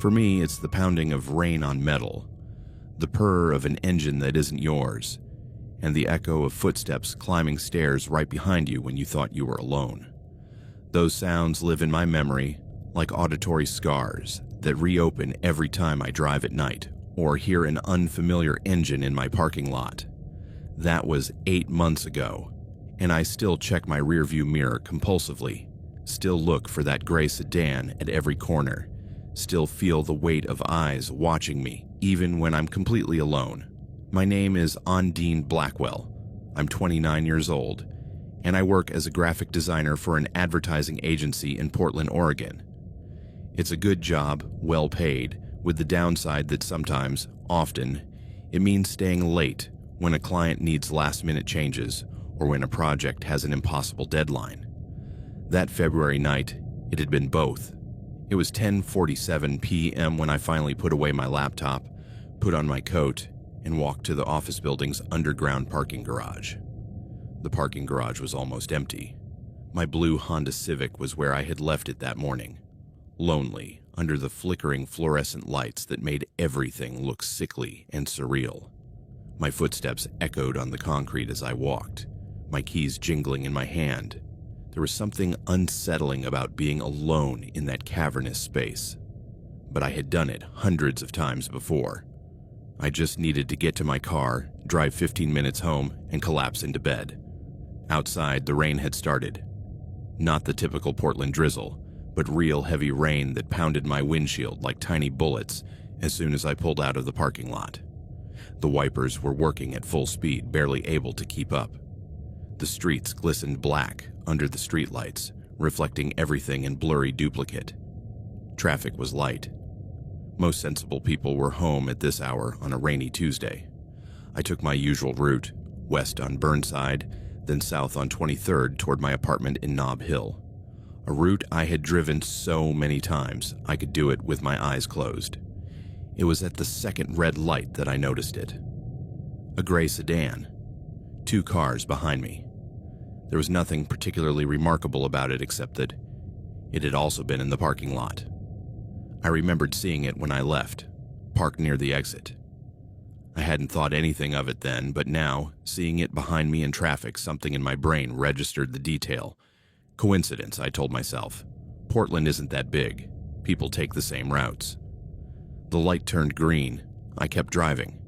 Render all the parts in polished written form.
For me, it's the pounding of rain on metal, the purr of an engine that isn't yours, and the echo of footsteps climbing stairs right behind you when you thought you were alone. Those sounds live in my memory like auditory scars that reopen every time I drive at night or hear an unfamiliar engine in my parking lot. That was 8 months ago, and I still check my rearview mirror compulsively, still look for that gray sedan at every corner, still feel the weight of eyes watching me, even when I'm completely alone. My name is Ondine Blackwell. I'm 29 years old, and I work as a graphic designer for an advertising agency in Portland, Oregon. It's a good job, well paid, with the downside that sometimes, often, it means staying late when a client needs last-minute changes or when a project has an impossible deadline. That February night, it had been both. It was 10:47 p.m. when I finally put away my laptop, put on my coat, and walked to the office building's underground parking garage. The parking garage was almost empty. My blue Honda Civic was where I had left it that morning, lonely under the flickering fluorescent lights that made everything look sickly and surreal. My footsteps echoed on the concrete as I walked, my keys jingling in my hand. There was something unsettling about being alone in that cavernous space. But I had done it hundreds of times before. I just needed to get to my car, drive 15 minutes home, and collapse into bed. Outside, the rain had started. Not the typical Portland drizzle, but real heavy rain that pounded my windshield like tiny bullets as soon as I pulled out of the parking lot. The wipers were working at full speed, barely able to keep up. The streets glistened black under the streetlights, reflecting everything in blurry duplicate. Traffic was light. Most sensible people were home at this hour on a rainy Tuesday. I took my usual route, west on Burnside, then south on 23rd toward my apartment in Nob Hill. A route I had driven so many times I could do it with my eyes closed. It was at the second red light that I noticed it. A gray sedan. 2 cars behind me. There was nothing particularly remarkable about it except that it had also been in the parking lot. I remembered seeing it when I left, parked near the exit. I hadn't thought anything of it then, but now, seeing it behind me in traffic, something in my brain registered the detail. Coincidence, I told myself. Portland isn't that big. People take the same routes. The light turned green. I kept driving.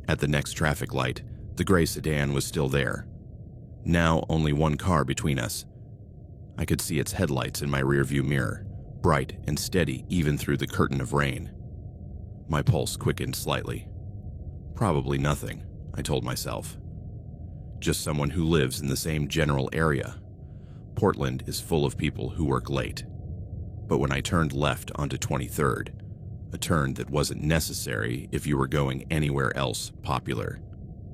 At the next traffic light, the gray sedan was still there. Now only 1 car between us. I could see its headlights in my rearview mirror, bright and steady even through the curtain of rain. My pulse quickened slightly. Probably nothing, I told myself. Just someone who lives in the same general area. Portland is full of people who work late. But when I turned left onto 23rd, a turn that wasn't necessary if you were going anywhere else popular,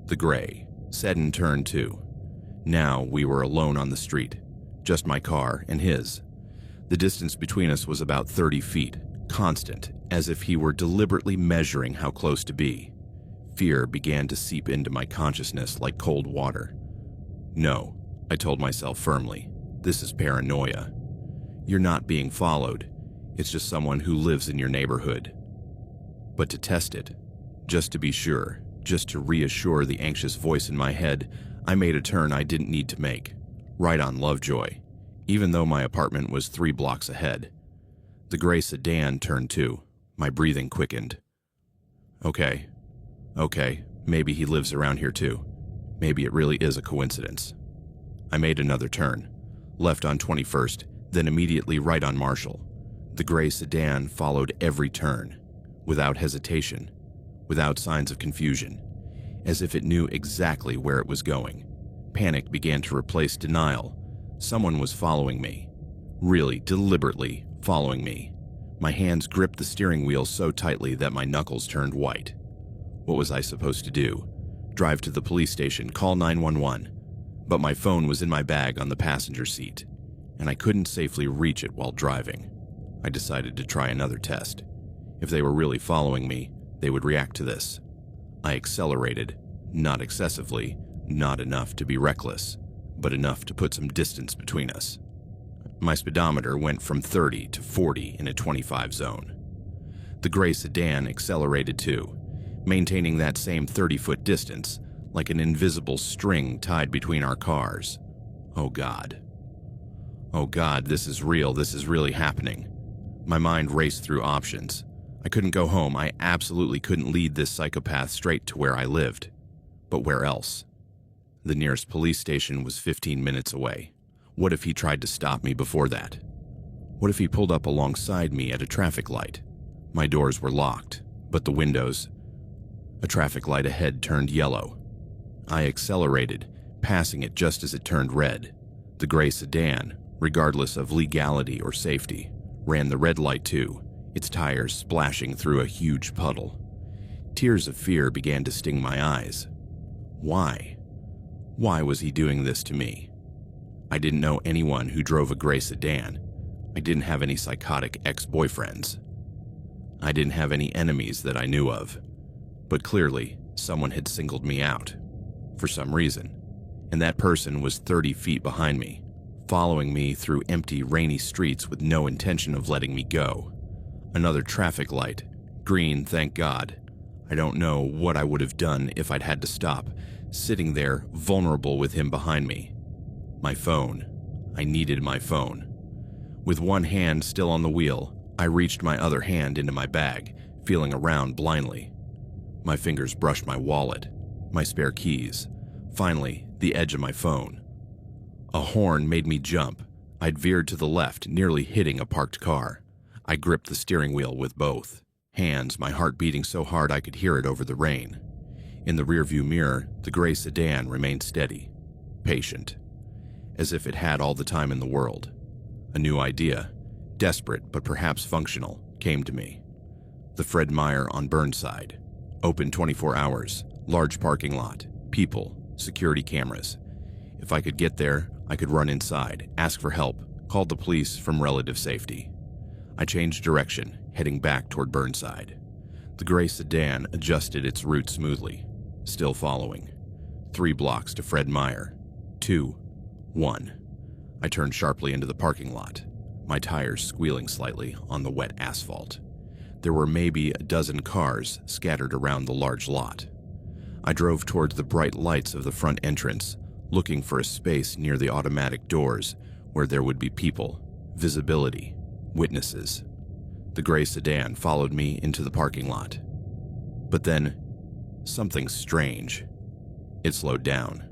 the gray said in turn 2. Now we were alone on the street, just my car and his. The distance between us was about 30 feet, constant, as if he were deliberately measuring how close to be. Fear began to seep into my consciousness like cold water. No, I told myself firmly, this is paranoia. You're not being followed. It's just someone who lives in your neighborhood. But to test it, just to be sure, just to reassure the anxious voice in my head, I made a turn I didn't need to make, right on Lovejoy, even though my apartment was 3 blocks ahead. The gray sedan turned too. My breathing quickened. Okay, maybe he lives around here too. Maybe it really is a coincidence. I made another turn, left on 21st, then immediately right on Marshall. The gray sedan followed every turn, without hesitation, without signs of confusion, as if it knew exactly where it was going. Panic began to replace denial. Someone was following me, really deliberately following me. My hands gripped the steering wheel so tightly that my knuckles turned white. What was I supposed to do? Drive to the police station, call 911. But my phone was in my bag on the passenger seat, and I couldn't safely reach it while driving. I decided to try another test. If they were really following me, they would react to this. I accelerated, not excessively, not enough to be reckless, but enough to put some distance between us. My speedometer went from 30 to 40 in a 25 zone. The gray sedan accelerated too, maintaining that same 30-foot distance, like an invisible string tied between our cars. Oh God. Oh God, this is real, this is really happening. My mind raced through options. I couldn't go home, I absolutely couldn't lead this psychopath straight to where I lived. But where else? The nearest police station was 15 minutes away. What if he tried to stop me before that? What if he pulled up alongside me at a traffic light? My doors were locked, but the windows... A traffic light ahead turned yellow. I accelerated, passing it just as it turned red. The gray sedan, regardless of legality or safety, ran the red light too, its tires splashing through a huge puddle. Tears of fear began to sting my eyes. Why? Why was he doing this to me? I didn't know anyone who drove a gray sedan. I didn't have any psychotic ex-boyfriends. I didn't have any enemies that I knew of. But clearly, someone had singled me out. For some reason. And that person was 30 feet behind me, following me through empty, rainy streets with no intention of letting me go. Another traffic light. Green, thank God. I don't know what I would have done if I'd had to stop, sitting there, vulnerable with him behind me. My phone. I needed my phone. With one hand still on the wheel, I reached my other hand into my bag, feeling around blindly. My fingers brushed my wallet, my spare keys, finally, the edge of my phone. A horn made me jump. I'd veered to the left, nearly hitting a parked car. I gripped the steering wheel with both hands, my heart beating so hard I could hear it over the rain. In the rearview mirror, the gray sedan remained steady, patient, as if it had all the time in the world. A new idea, desperate but perhaps functional, came to me. The Fred Meyer on Burnside. Open 24 hours, large parking lot, people, security cameras. If I could get there, I could run inside, ask for help, call the police from relative safety. I changed direction, heading back toward Burnside. The gray sedan adjusted its route smoothly, still following. 3 blocks to Fred Meyer. 2, 1. I turned sharply into the parking lot, my tires squealing slightly on the wet asphalt. There were maybe a dozen cars scattered around the large lot. I drove towards the bright lights of the front entrance, looking for a space near the automatic doors where there would be people, visibility, witnesses. The gray sedan followed me into the parking lot. But then, something strange. It slowed down.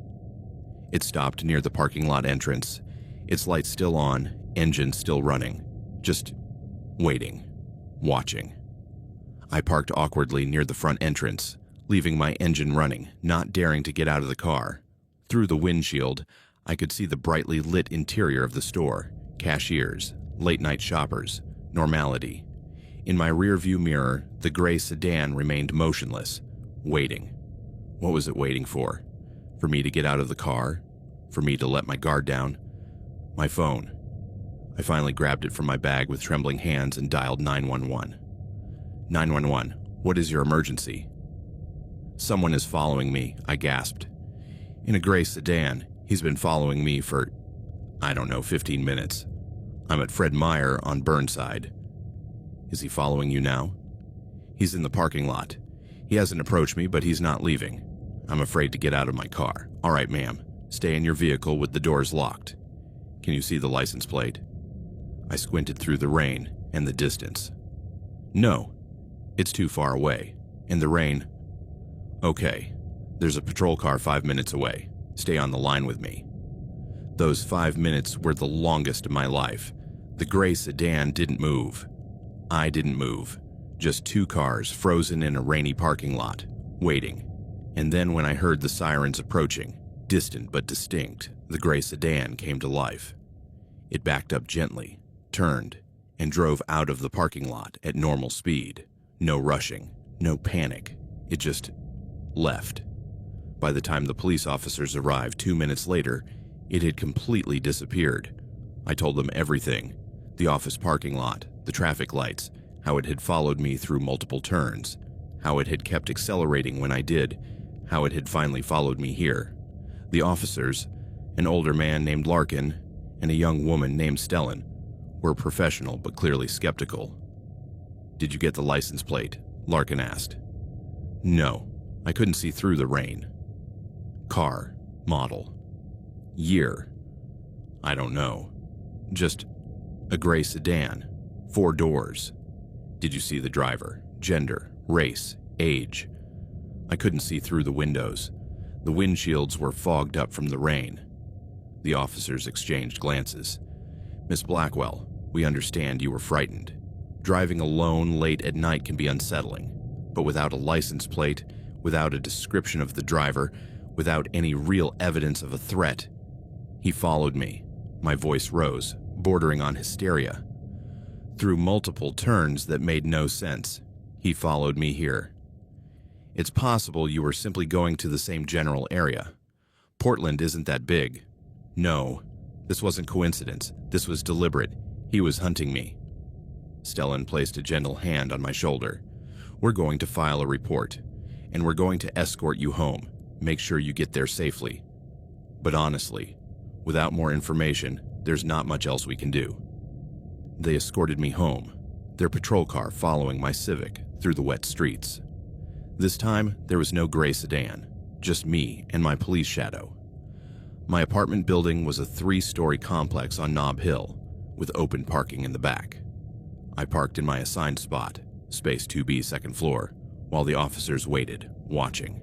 It stopped near the parking lot entrance, its lights still on, engine still running, just waiting, watching. I parked awkwardly near the front entrance, leaving my engine running, not daring to get out of the car. Through the windshield, I could see the brightly lit interior of the store, cashiers, late-night shoppers, normality. In my rearview mirror, the gray sedan remained motionless, waiting. What was it waiting for? For me to get out of the car? For me to let my guard down? My phone. I finally grabbed it from my bag with trembling hands and dialed 911. 911, what is your emergency? Someone is following me, I gasped. In a gray sedan, he's been following me for, 15 minutes. I'm at Fred Meyer on Burnside. Is he following you now? He's in the parking lot. He hasn't approached me, but he's not leaving. I'm afraid to get out of my car. All right, ma'am. Stay in your vehicle with the doors locked. Can you see the license plate? I squinted through the rain and the distance. No, it's too far away. In the rain. Okay, there's a patrol car 5 minutes away. Stay on the line with me. Those 5 minutes were the longest of my life. The gray sedan didn't move. I didn't move. Just 2 cars frozen in a rainy parking lot, waiting. And then when I heard the sirens approaching, distant but distinct, the gray sedan came to life. It backed up gently, turned, and drove out of the parking lot at normal speed. No rushing, no panic. It just left. By the time the police officers arrived 2 minutes later, it had completely disappeared. I told them everything. The office parking lot, the traffic lights, how it had followed me through multiple turns, how it had kept accelerating when I did, how it had finally followed me here. The officers, an older man named Larkin, and a young woman named Stellan were professional but clearly skeptical. "Did you get the license plate?" Larkin asked. "No, I couldn't see through the rain." "Car, model, year?" "I don't know. Just a gray sedan, 4 doors." "Did you see the driver? Gender, race, age?" "I couldn't see through the windows. The windshields were fogged up from the rain." The officers exchanged glances. "Miss Blackwell, we understand you were frightened. Driving alone late at night can be unsettling, but without a license plate, without a description of the driver, without any real evidence of a threat." He followed me. My voice rose, bordering on hysteria. "Through multiple turns that made no sense, he followed me here. It's possible you were simply going to the same general area. Portland isn't that big. No, this wasn't coincidence. This was deliberate. He was hunting me." Stellan placed a gentle hand on my shoulder. "We're going to file a report, and we're going to escort you home. Make sure you get there safely. But honestly, without more information, there's not much else we can do." They escorted me home, their patrol car following my Civic through the wet streets. This time, there was no gray sedan, just me and my police shadow. My apartment building was a 3-story complex on Nob Hill, with open parking in the back. I parked in my assigned spot, space 2B, second floor, while the officers waited, watching.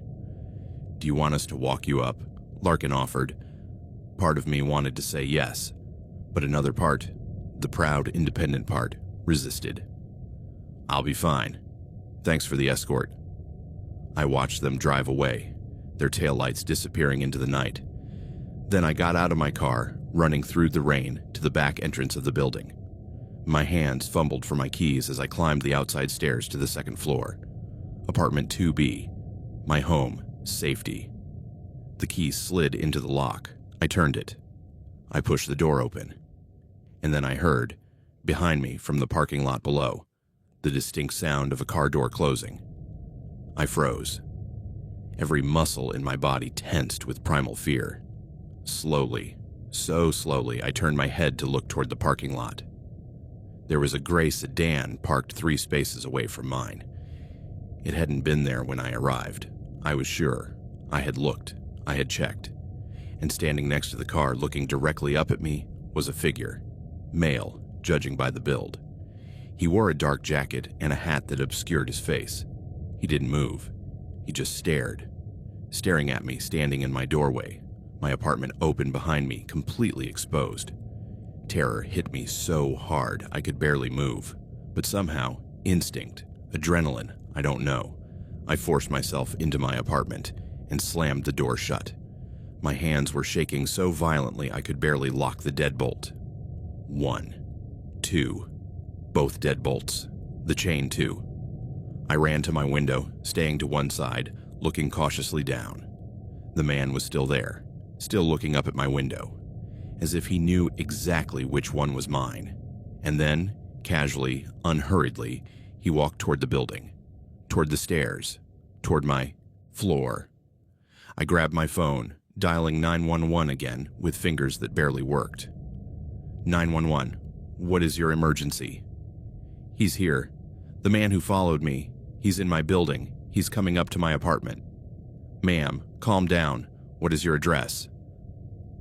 "Do you want us to walk you up?" Larkin offered. Part of me wanted to say yes, but another part, the proud, independent part, resisted. "I'll be fine. Thanks for the escort." I watched them drive away, their taillights disappearing into the night. Then I got out of my car, running through the rain to the back entrance of the building. My hands fumbled for my keys as I climbed the outside stairs to the second floor. Apartment 2B, my home, safety. The key slid into the lock. I turned it. I pushed the door open. And then I heard, behind me from the parking lot below, the distinct sound of a car door closing. I froze. Every muscle in my body tensed with primal fear. Slowly, so slowly, I turned my head to look toward the parking lot. There was a gray sedan parked 3 spaces away from mine. It hadn't been there when I arrived. I was sure. I had looked. I had checked. And standing next to the car, looking directly up at me, was a figure. Male, judging by the build. He wore a dark jacket and a hat that obscured his face. He didn't move. He just stared. Staring at me, standing in my doorway. My apartment open behind me, completely exposed. Terror hit me so hard I could barely move. But somehow, instinct, adrenaline, I don't know. I forced myself into my apartment and slammed the door shut. My hands were shaking so violently I could barely lock the deadbolt. 1, 2, both deadbolts. The chain too. I ran to my window, staying to one side, looking cautiously down. The man was still there, still looking up at my window, as if he knew exactly which one was mine. And then, casually, unhurriedly, he walked toward the building, toward the stairs, toward my floor. I grabbed my phone, dialing 911 again with fingers that barely worked. 911, what is your emergency? He's here. The man who followed me. He's in my building. He's coming up to my apartment. Ma'am, calm down. What is your address?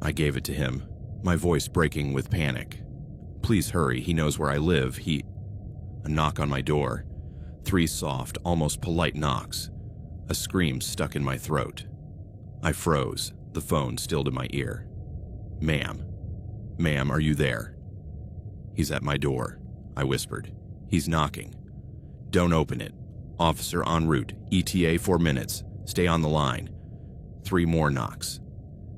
I gave it to him, my voice breaking with panic. Please hurry, he knows where I live. A knock on my door. 3 soft, almost polite knocks. A scream stuck in my throat. I froze, the phone still to my ear. Ma'am, are you there? He's at my door, I whispered. He's knocking. Don't open it. Officer en route, ETA 4 minutes. Stay on the line. 3 more knocks.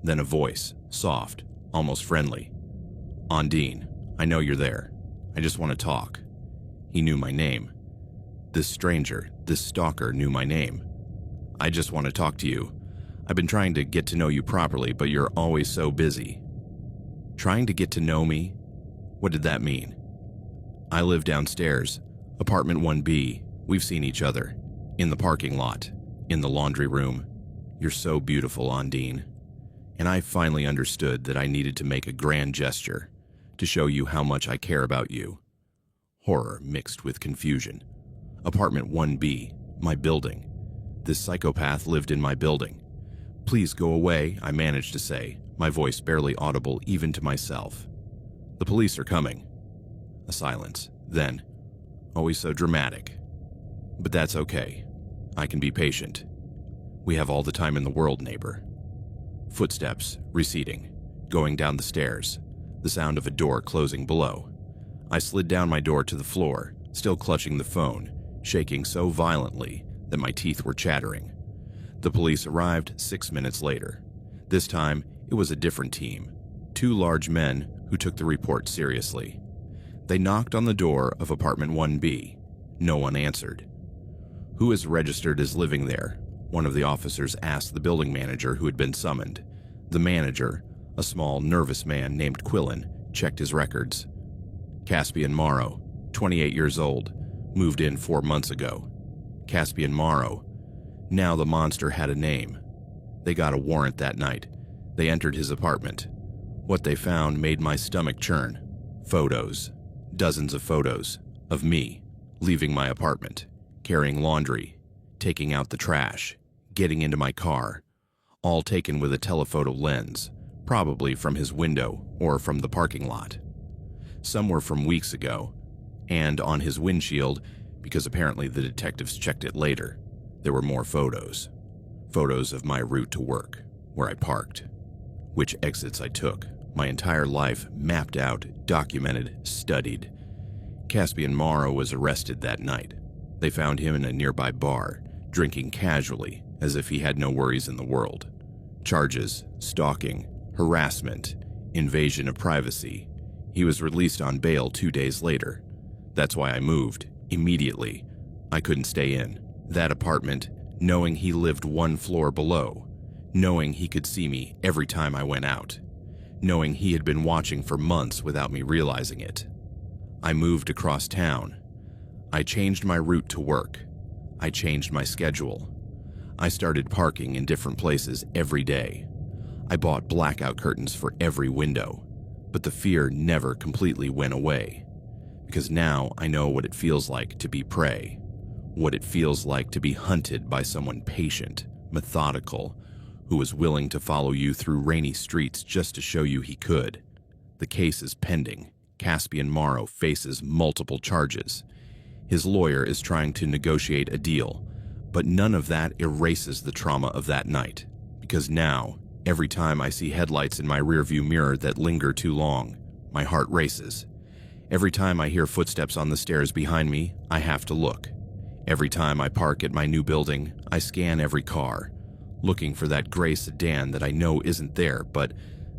Then a voice, soft, almost friendly. Ondine, I know you're there. I just want to talk. He knew my name. This stranger, this stalker knew my name. I just want to talk to you. I've been trying to get to know you properly, but you're always so busy. Trying to get to know me? What did that mean? I live downstairs, apartment 1B. We've seen each other. In the parking lot. In the laundry room. You're so beautiful, Ondine. And I finally understood that I needed to make a grand gesture to show you how much I care about you. Horror mixed with confusion. Apartment 1B, my building. This psychopath lived in my building. Please go away, I managed to say, my voice barely audible even to myself. The police are coming. A silence. Then, always so dramatic. But that's okay. I can be patient. We have all the time in the world, neighbor. Footsteps, receding, going down the stairs, the sound of a door closing below. I slid down my door to the floor, still clutching the phone, shaking so violently that my teeth were chattering. The police arrived 6 minutes later. This time, it was a different team. 2 large men who took the report seriously. They knocked on the door of apartment 1B. No one answered. Who is registered as living there? One of the officers asked the building manager who had been summoned. The manager, a small, nervous man named Quillen, checked his records. Caspian Morrow, 28 years old, moved in 4 months ago. Caspian Morrow. Now the monster had a name. They got a warrant that night. They entered his apartment. What they found made my stomach churn. Photos. Dozens of photos. Of me. Leaving my apartment. Carrying laundry. Taking out the trash. Getting into my car. All taken with a telephoto lens. Probably from his window or from the parking lot. Some were from weeks ago. And on his windshield, because apparently the detectives checked it later, there were more photos. Photos of my route to work, where I parked, which exits I took, my entire life mapped out, documented, studied. Caspian Morrow was arrested that night. They found him in a nearby bar, drinking casually, as if he had no worries in the world. Charges: stalking, harassment, invasion of privacy. He was released on bail 2 days later. That's why I moved, immediately. I couldn't stay in that apartment, knowing he lived 1 floor below, knowing he could see me every time I went out, knowing he had been watching for months without me realizing it. I moved across town. I changed my route to work. I changed my schedule. I started parking in different places every day. I bought blackout curtains for every window, but the fear never completely went away, because now I know what it feels like to be prey. What it feels like to be hunted by someone patient, methodical, who was willing to follow you through rainy streets just to show you he could. The case is pending. Caspian Morrow faces multiple charges. His lawyer is trying to negotiate a deal, but none of that erases the trauma of that night, because now, every time I see headlights in my rearview mirror that linger too long, my heart races. Every time I hear footsteps on the stairs behind me, I have to look. Every time I park at my new building, I scan every car, looking for that gray sedan that I know isn't there, but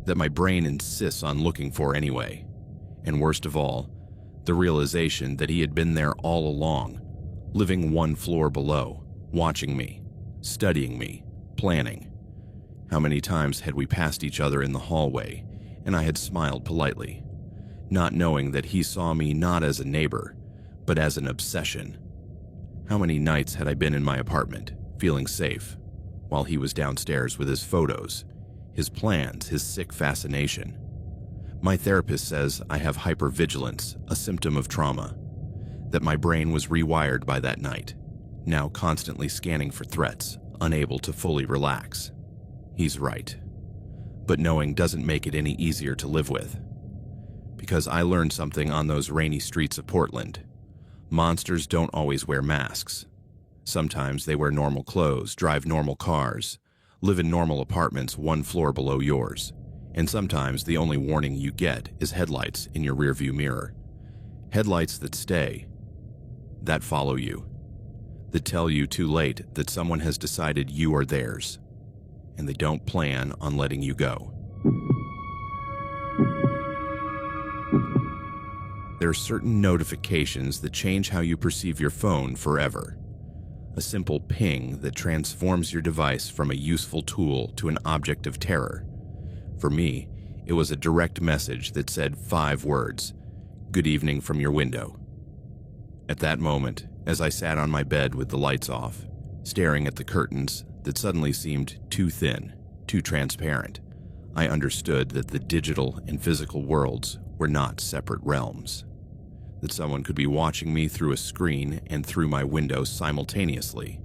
that my brain insists on looking for anyway. And worst of all, the realization that he had been there all along, living 1 floor below, watching me, studying me, planning. How many times had we passed each other in the hallway, and I had smiled politely, not knowing that he saw me not as a neighbor, but as an obsession. How many nights had I been in my apartment, feeling safe, while he was downstairs with his photos, his plans, his sick fascination. My therapist says I have hypervigilance, a symptom of trauma, that my brain was rewired by that night, now constantly scanning for threats, unable to fully relax. He's right. But knowing doesn't make it any easier to live with. Because I learned something on those rainy streets of Portland. Monsters don't always wear masks. Sometimes they wear normal clothes, drive normal cars, live in normal apartments 1 floor below yours. And sometimes the only warning you get is headlights in your rearview mirror. Headlights that stay, that follow you, that tell you too late that someone has decided you are theirs, and they don't plan on letting you go. There are certain notifications that change how you perceive your phone forever. A simple ping that transforms your device from a useful tool to an object of terror. For me, it was a direct message that said 5 words, "Good evening from your window." At that moment, as I sat on my bed with the lights off, staring at the curtains that suddenly seemed too thin, too transparent, I understood that the digital and physical worlds were not separate realms, that someone could be watching me through a screen and through my window simultaneously,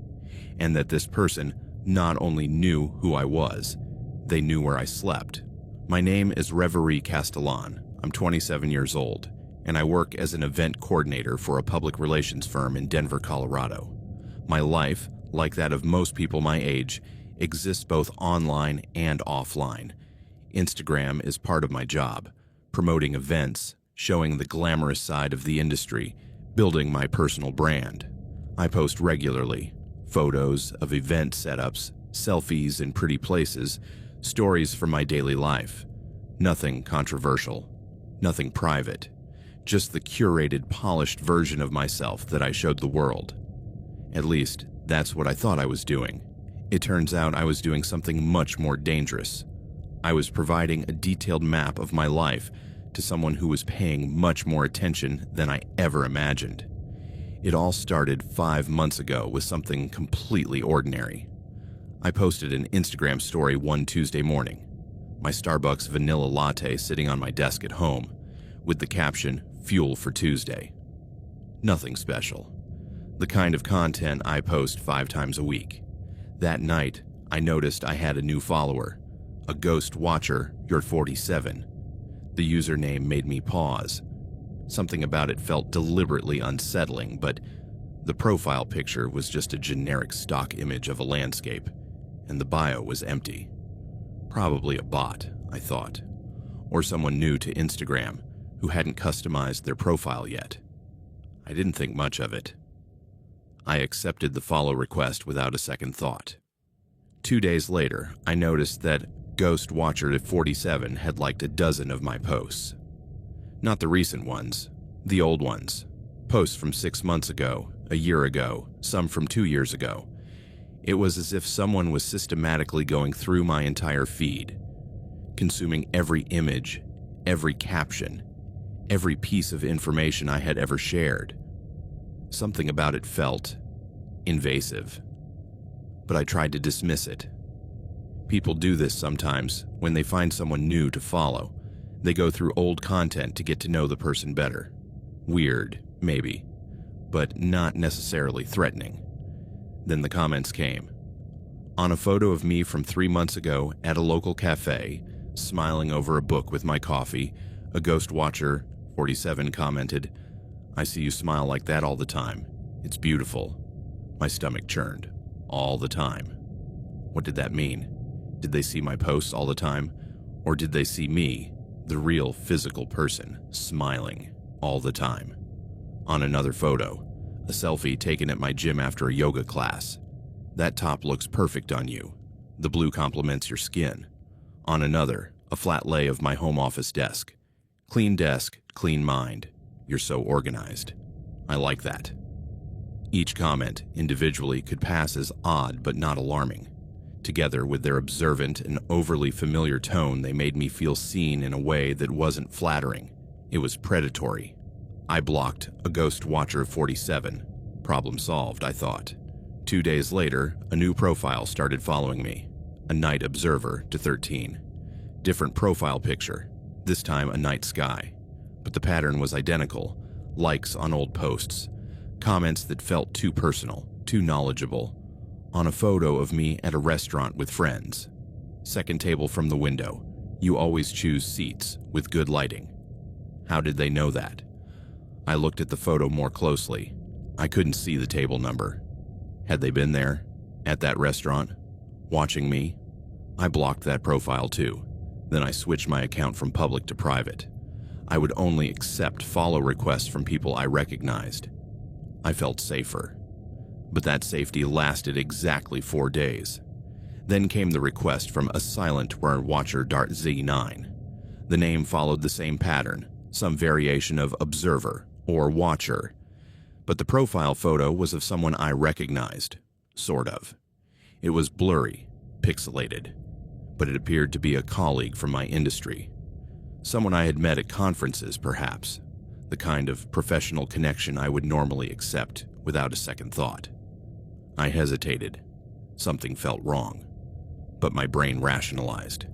and that this person not only knew who I was, they knew where I slept. My name is Reverie Castellan. I'm 27 years old, and I work as an event coordinator for a public relations firm in Denver, Colorado. My life, like that of most people my age, exists both online and offline. Instagram is part of my job, promoting events, showing the glamorous side of the industry, building my personal brand. I post regularly, photos of event setups, selfies in pretty places, stories from my daily life. Nothing controversial, nothing private, just the curated, polished version of myself that I showed the world. At least, that's what I thought I was doing. It turns out I was doing something much more dangerous. I was providing a detailed map of my life to someone who was paying much more attention than I ever imagined. It all started 5 months ago with something completely ordinary. I posted an Instagram story one Tuesday morning, my Starbucks vanilla latte sitting on my desk at home, with the caption, "Fuel for Tuesday." Nothing special. The kind of content I post 5 times a week. That night, I noticed I had a new follower, a ghost watcher, you're 47. The username made me pause. Something about it felt deliberately unsettling, but the profile picture was just a generic stock image of a landscape, and the bio was empty. Probably a bot, I thought, or someone new to Instagram who hadn't customized their profile yet. I didn't think much of it. I accepted the follow request without a second thought. 2 days later, I noticed that Ghost Watcher 47 had liked a dozen of my posts. Not the recent ones, the old ones. Posts from 6 months ago, a year ago, some from 2 years ago. It was as if someone was systematically going through my entire feed, consuming every image, every caption, every piece of information I had ever shared. Something about it felt invasive, but I tried to dismiss it. People do this sometimes when they find someone new to follow. They go through old content to get to know the person better. Weird, maybe, but not necessarily threatening. Then the comments came. On a photo of me from 3 months ago at a local cafe, smiling over a book with my coffee, a Ghost Watcher 47 commented, "I see you smile like that all the time. It's beautiful." My stomach churned. All the time. What did that mean? Did they see my posts all the time? Or did they see me, the real physical person, smiling all the time? On another photo, a selfie taken at my gym after a yoga class. "That top looks perfect on you. The blue complements your skin." On another, a flat lay of my home office desk. "Clean desk, clean mind. You're so organized." I like that. Each comment, individually, could pass as odd but not alarming. Together with their observant and overly familiar tone, they made me feel seen in a way that wasn't flattering. It was predatory. I blocked a Ghost Watcher 47. Problem solved, I thought. 2 days later, a new profile started following me. A night observer to 13. Different profile picture, this time a night sky. But the pattern was identical. Likes on old posts. Comments that felt too personal, too knowledgeable. On a photo of me at a restaurant with friends. Second table from the window. You always choose seats with good lighting. How did they know that? I looked at the photo more closely. I couldn't see the table number. Had they been there, at that restaurant, watching me? I blocked that profile too. Then I switched my account from public to private. I would only accept follow requests from people I recognized. I felt safer. But that safety lasted exactly 4 days. Then came the request from a silent watcher Z9. The name followed the same pattern, some variation of observer or watcher. But the profile photo was of someone I recognized, sort of. It was blurry, pixelated, but it appeared to be a colleague from my industry. Someone I had met at conferences, perhaps. The kind of professional connection I would normally accept without a second thought. I hesitated. Something felt wrong. But my brain rationalized.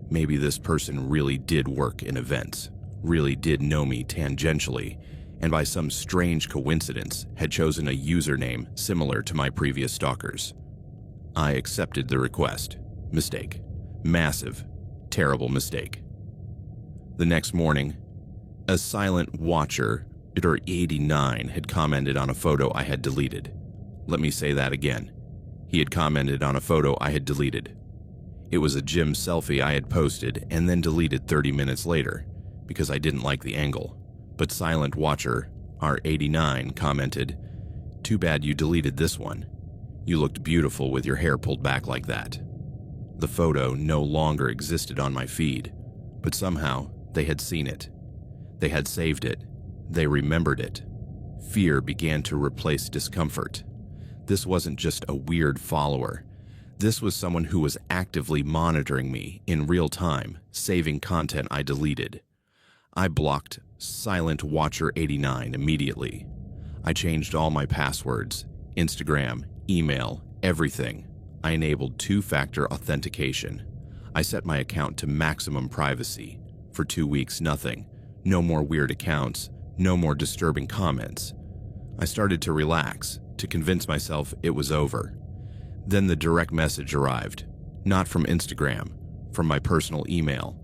Maybe this person really did work in events, really did know me tangentially, and by some strange coincidence had chosen a username similar to my previous stalkers. I accepted the request. Mistake. Massive, terrible mistake. The next morning, a silent watcher, or 89, had commented on a photo I had deleted. Let me say that again. He had commented on a photo I had deleted. It was a gym selfie I had posted and then deleted 30 minutes later because I didn't like the angle. But silent watcher, R89, commented, "Too bad you deleted this one. You looked beautiful with your hair pulled back like that." The photo no longer existed on my feed, but somehow they had seen it. They had saved it. They remembered it. Fear began to replace discomfort. This wasn't just a weird follower. This was someone who was actively monitoring me in real time, saving content I deleted. I blocked Silent Watcher 89 immediately. I changed all my passwords, Instagram, email, everything. I enabled two-factor authentication. I set my account to maximum privacy. For 2 weeks, nothing. No more weird accounts, no more disturbing comments. I started to relax, to convince myself it was over. Then the direct message arrived, not from Instagram, from my personal email.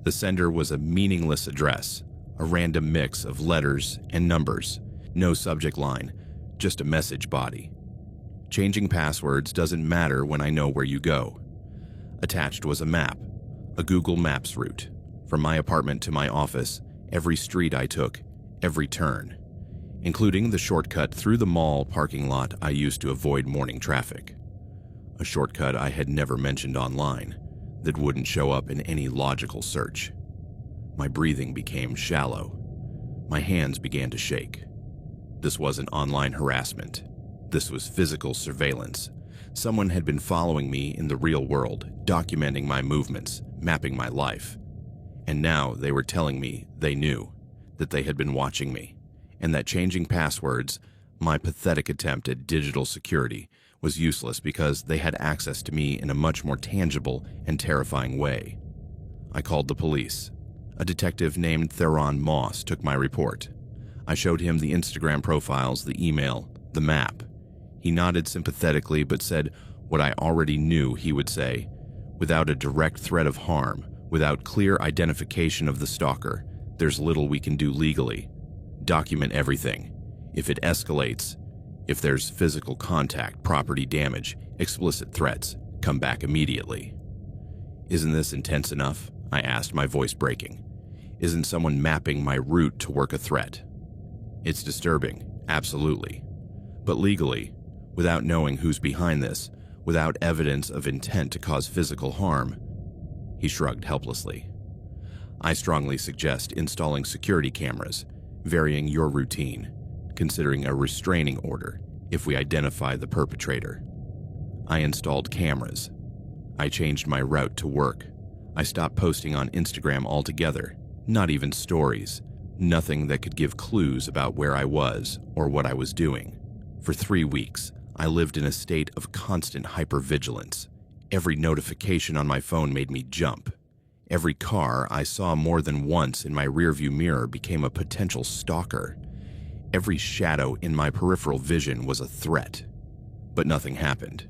The sender was a meaningless address, a random mix of letters and numbers, no subject line, just a message body. Changing passwords doesn't matter when I know where you go. Attached was a map, a Google Maps route, from my apartment to my office, every street I took, every turn, including the shortcut through the mall parking lot I used to avoid morning traffic. A shortcut I had never mentioned online that wouldn't show up in any logical search. My breathing became shallow. My hands began to shake. This wasn't online harassment. This was physical surveillance. Someone had been following me in the real world, documenting my movements, mapping my life. And now they were telling me they knew, that they had been watching me, and that changing passwords, my pathetic attempt at digital security, was useless because they had access to me in a much more tangible and terrifying way. I called the police. A detective named Theron Moss took my report. I showed him the Instagram profiles, the email, the map. He nodded sympathetically but said what I already knew he would say. Without a direct threat of harm, without clear identification of the stalker, there's little we can do legally. Document everything. If it escalates, if there's physical contact, property damage, explicit threats, come back immediately. Isn't this intense enough? I asked, my voice breaking. Isn't someone mapping my route to work a threat? It's disturbing, absolutely. But legally, without knowing who's behind this, without evidence of intent to cause physical harm, he shrugged helplessly. I strongly suggest installing security cameras, varying your routine, considering a restraining order if we identify the perpetrator. I installed cameras. I changed my route to work. I stopped posting on Instagram altogether, not even stories, nothing that could give clues about where I was or what I was doing. For 3 weeks, I lived in a state of constant hypervigilance. Every notification on my phone made me jump. Every car I saw more than once in my rearview mirror became a potential stalker. Every shadow in my peripheral vision was a threat. But nothing happened.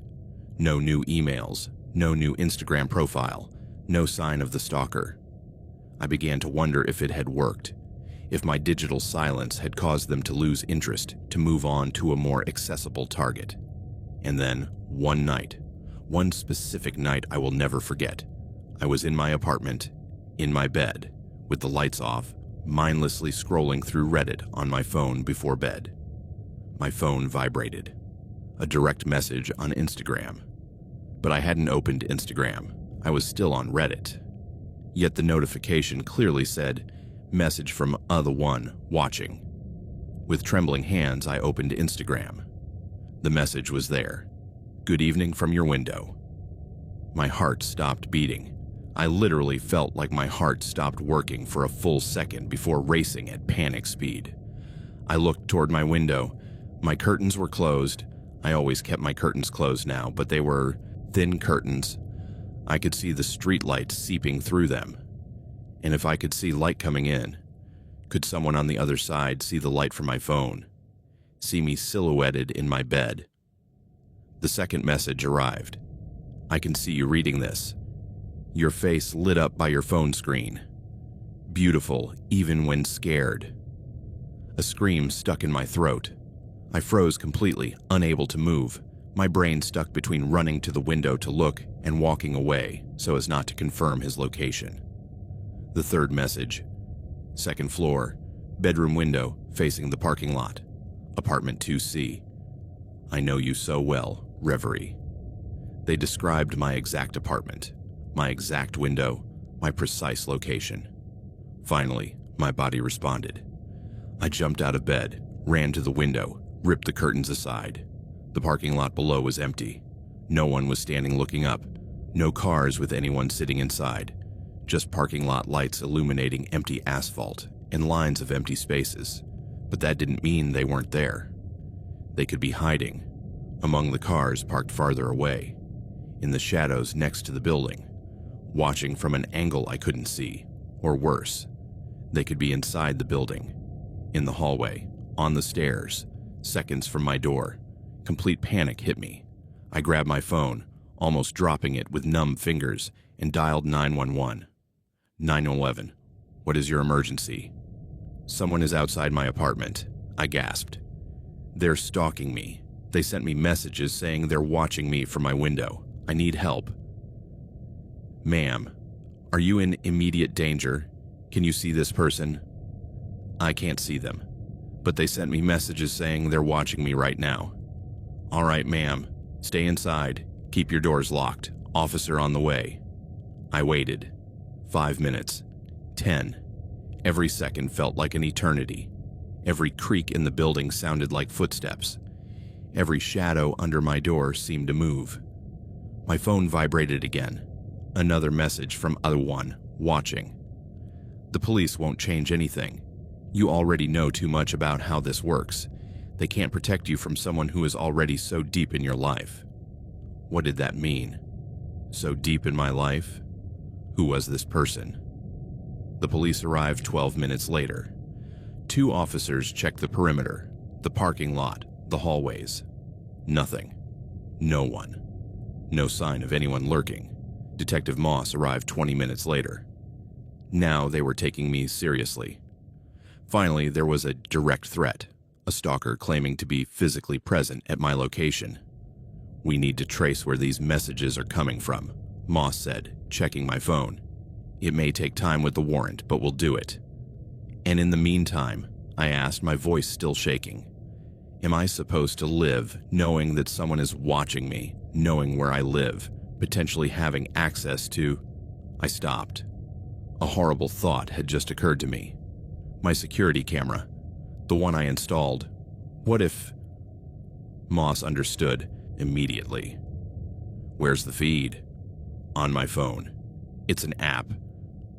No new emails, no new Instagram profile, no sign of the stalker. I began to wonder if it had worked, if my digital silence had caused them to lose interest, to move on to a more accessible target. And then, one night, one specific night I will never forget, I was in my apartment, in my bed, with the lights off, mindlessly scrolling through Reddit on my phone before bed. My phone vibrated. A direct message on Instagram. But I hadn't opened Instagram. I was still on Reddit. Yet the notification clearly said, "Message from the one watching." With trembling hands, I opened Instagram. The message was there. "Good evening from your window." My heart stopped beating. I literally felt like my heart stopped working for a full second before racing at panic speed. I looked toward my window. My curtains were closed. I always kept my curtains closed now, but they were thin curtains. I could see the street lights seeping through them. And if I could see light coming in, could someone on the other side see the light from my phone? See me silhouetted in my bed? The second message arrived. I can see you reading this. Your face lit up by your phone screen. Beautiful, even when scared. A scream stuck in my throat. I froze completely, unable to move. My brain stuck between running to the window to look and walking away so as not to confirm his location. The third message. Second floor, bedroom window facing the parking lot. Apartment 2C. I know you so well, Reverie. They described my exact apartment, my exact window, my precise location. Finally, my body responded. I jumped out of bed, ran to the window, ripped the curtains aside. The parking lot below was empty. No one was standing looking up. No cars with anyone sitting inside. Just parking lot lights illuminating empty asphalt and lines of empty spaces. But that didn't mean they weren't there. They could be hiding, among the cars parked farther away, in the shadows next to the building, watching from an angle I couldn't see, or worse. They could be inside the building, in the hallway, on the stairs, seconds from my door. Complete panic hit me. I grabbed my phone, almost dropping it with numb fingers, and dialed 911. 911, what is your emergency? Someone is outside my apartment, I gasped. They're stalking me. They sent me messages saying they're watching me from my window. I need help. Ma'am, are you in immediate danger? Can you see this person? I can't see them, but they sent me messages saying they're watching me right now. All right, ma'am. Stay inside. Keep your doors locked. Officer on the way. I waited. 5 minutes. 10. Every second felt like an eternity. Every creak in the building sounded like footsteps. Every shadow under my door seemed to move. My phone vibrated again. Another message from other one, watching. The police won't change anything. You already know too much about how this works. They can't protect you from someone who is already so deep in your life. What did that mean? So deep in my life? Who was this person? The police arrived 12 minutes later. 2 officers checked the perimeter, the parking lot, the hallways. Nothing. No one. No sign of anyone lurking. Detective Moss arrived 20 minutes later. Now they were taking me seriously. Finally, there was a direct threat. A stalker claiming to be physically present at my location. We need to trace where these messages are coming from, Moss said, checking my phone. It may take time with the warrant, but we'll do it. And in the meantime, I asked, my voice still shaking, am I supposed to live knowing that someone is watching me, knowing where I live, potentially having access to... I stopped. A horrible thought had just occurred to me. My security camera. The one I installed. What if... Moss understood immediately. Where's the feed? On my phone. It's an app.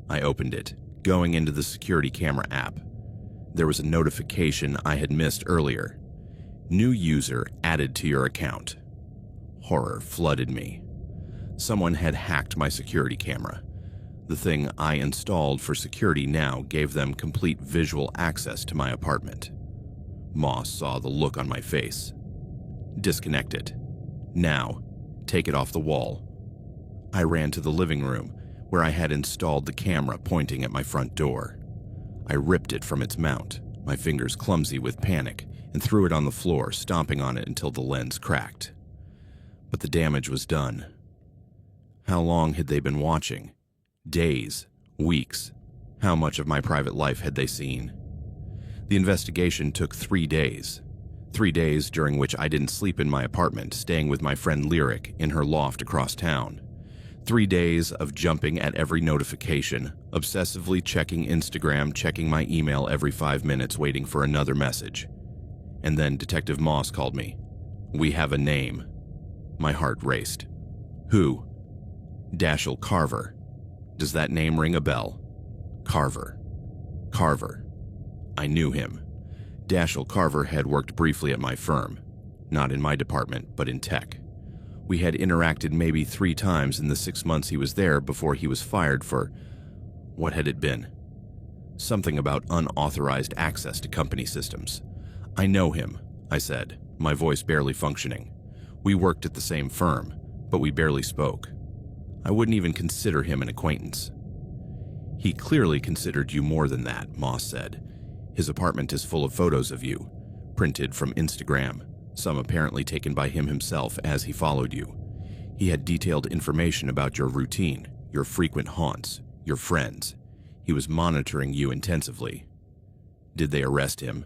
I opened it, going into the security camera app. There was a notification I had missed earlier. New user added to your account. Horror flooded me. Someone had hacked my security camera. The thing I installed for security now gave them complete visual access to my apartment. Moss saw the look on my face. Disconnect it. Now, take it off the wall. I ran to the living room, where I had installed the camera pointing at my front door. I ripped it from its mount, my fingers clumsy with panic, and threw it on the floor, stomping on it until the lens cracked. But the damage was done. How long had they been watching? Days, weeks. How much of my private life had they seen? The investigation took 3 days. 3 days during which I didn't sleep in my apartment, staying with my friend Lyric in her loft across town. 3 days of jumping at every notification, obsessively checking Instagram, checking my email every 5 minutes, waiting for another message. And then Detective Moss called me. We have a name. My heart raced. Who? Dashiell Carver. Does that name ring a bell? Carver. Carver. I knew him. Dashiell Carver had worked briefly at my firm. Not in my department, but in tech. We had interacted maybe 3 times in the 6 months he was there before he was fired for… what had it been? Something about unauthorized access to company systems. "I know him," I said, my voice barely functioning. "We worked at the same firm, but we barely spoke. I wouldn't even consider him an acquaintance." "He clearly considered you more than that," Moss said. "His apartment is full of photos of you, printed from Instagram, some apparently taken by him himself as he followed you. He had detailed information about your routine, your frequent haunts, your friends. He was monitoring you intensively." "Did they arrest him?"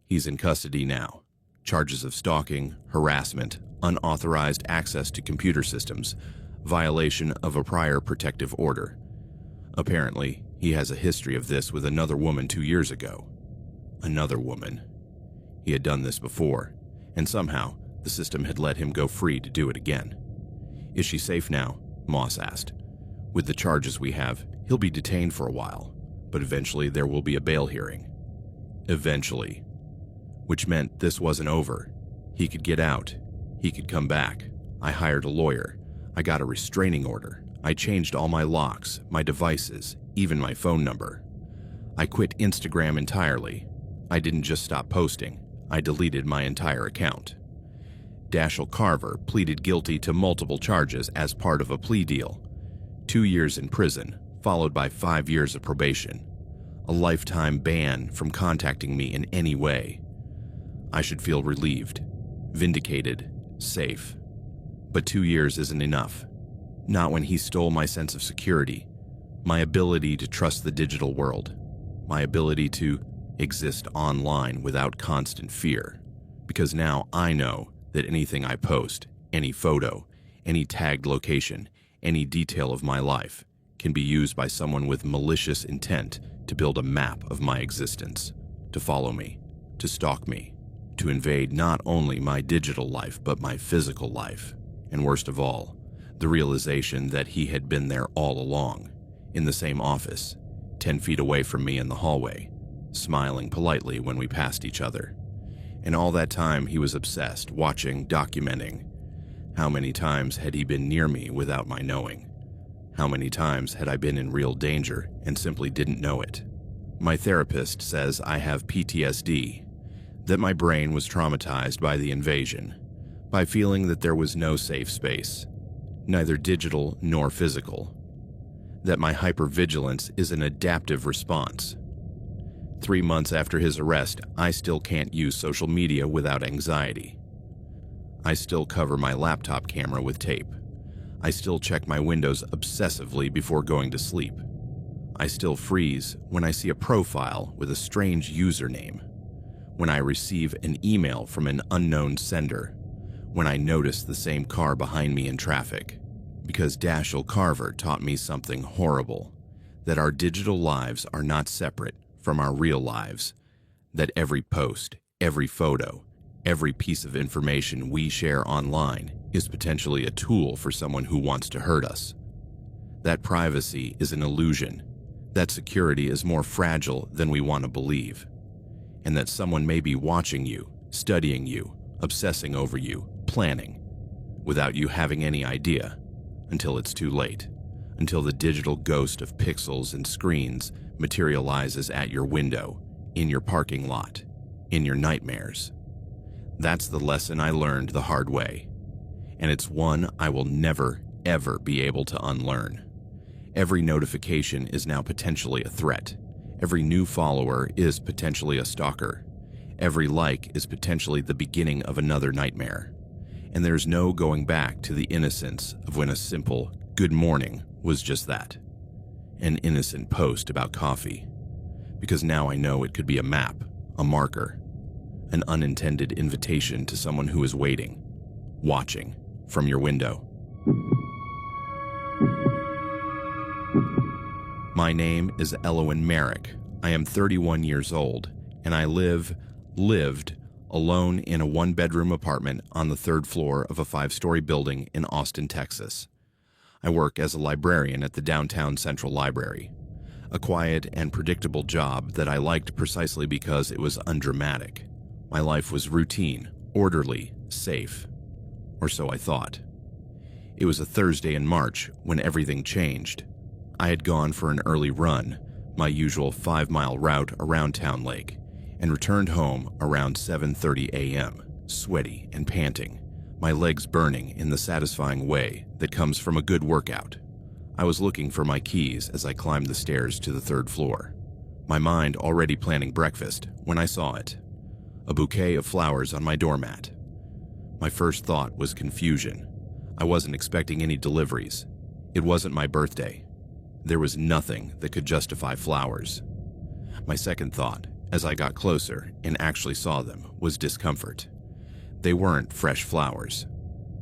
"He's in custody now. Charges of stalking, harassment, unauthorized access to computer systems, violation of a prior protective order. Apparently, he has a history of this with another woman 2 years ago." Another woman. He had done this before, and somehow the system had let him go free to do it again. "Is she safe now?" Moss asked. "With the charges we have, he'll be detained for a while, but eventually there will be a bail hearing." Eventually. Which meant this wasn't over. He could get out. He could come back. I hired a lawyer. I got a restraining order. I changed all my locks, my devices, even my phone number. I quit Instagram entirely. I didn't just stop posting. I deleted my entire account. Dashiell Carver pleaded guilty to multiple charges as part of a plea deal. 2 years in prison, followed by 5 years of probation. A lifetime ban from contacting me in any way. I should feel relieved, vindicated, safe. But 2 years isn't enough. Not when he stole my sense of security, my ability to trust the digital world, my ability to exist online without constant fear. Because now I know that anything I post, any photo, any tagged location, any detail of my life, can be used by someone with malicious intent to build a map of my existence, to follow me, to stalk me, to invade not only my digital life but my physical life, and worst of all, the realization that he had been there all along, in the same office, 10 feet away from me in the hallway, smiling politely when we passed each other. And all that time he was obsessed, watching, documenting. How many times had he been near me without my knowing? How many times had I been in real danger and simply didn't know it? My therapist says I have PTSD, that my brain was traumatized by the invasion, by feeling that there was no safe space, neither digital nor physical, that my hypervigilance is an adaptive response. 3 months after his arrest, I still can't use social media without anxiety. I still cover my laptop camera with tape. I still check my windows obsessively before going to sleep. I still freeze when I see a profile with a strange username, when I receive an email from an unknown sender, when I notice the same car behind me in traffic. Because Dashiell Carver taught me something horrible, that our digital lives are not separate from our real lives, that every post, every photo, every piece of information we share online is potentially a tool for someone who wants to hurt us. That privacy is an illusion, that security is more fragile than we want to believe, and that someone may be watching you, studying you, obsessing over you, planning, without you having any idea, until it's too late, until the digital ghost of pixels and screens materializes at your window, in your parking lot, in your nightmares. That's the lesson I learned the hard way, and it's one I will never, ever be able to unlearn. Every notification is now potentially a threat. Every new follower is potentially a stalker. Every like is potentially the beginning of another nightmare. And there's no going back to the innocence of when a simple "good morning" was just that. An innocent post about coffee. Because now I know it could be a map, a marker, an unintended invitation to someone who is waiting, watching from your window. My name is Elowen Merrick. I am 31 years old, and I lived alone in a 1-bedroom apartment on the 3rd floor of a 5-story building in Austin, Texas. I work as a librarian at the downtown Central Library, a quiet and predictable job that I liked precisely because it was undramatic. My life was routine, orderly, safe. or so I thought. It was a Thursday in March when everything changed. I had gone for an early run, my usual 5-mile route around Town Lake, and returned home around 7:30 a.m., sweaty and panting, my legs burning in the satisfying way that comes from a good workout. I was looking for my keys as I climbed the stairs to the 3rd floor, my mind already planning breakfast when I saw it. A bouquet of flowers on my doormat. My first thought was confusion. I wasn't expecting any deliveries. It wasn't my birthday. There was nothing that could justify flowers. My second thought, as I got closer and actually saw them, was discomfort. They weren't fresh flowers.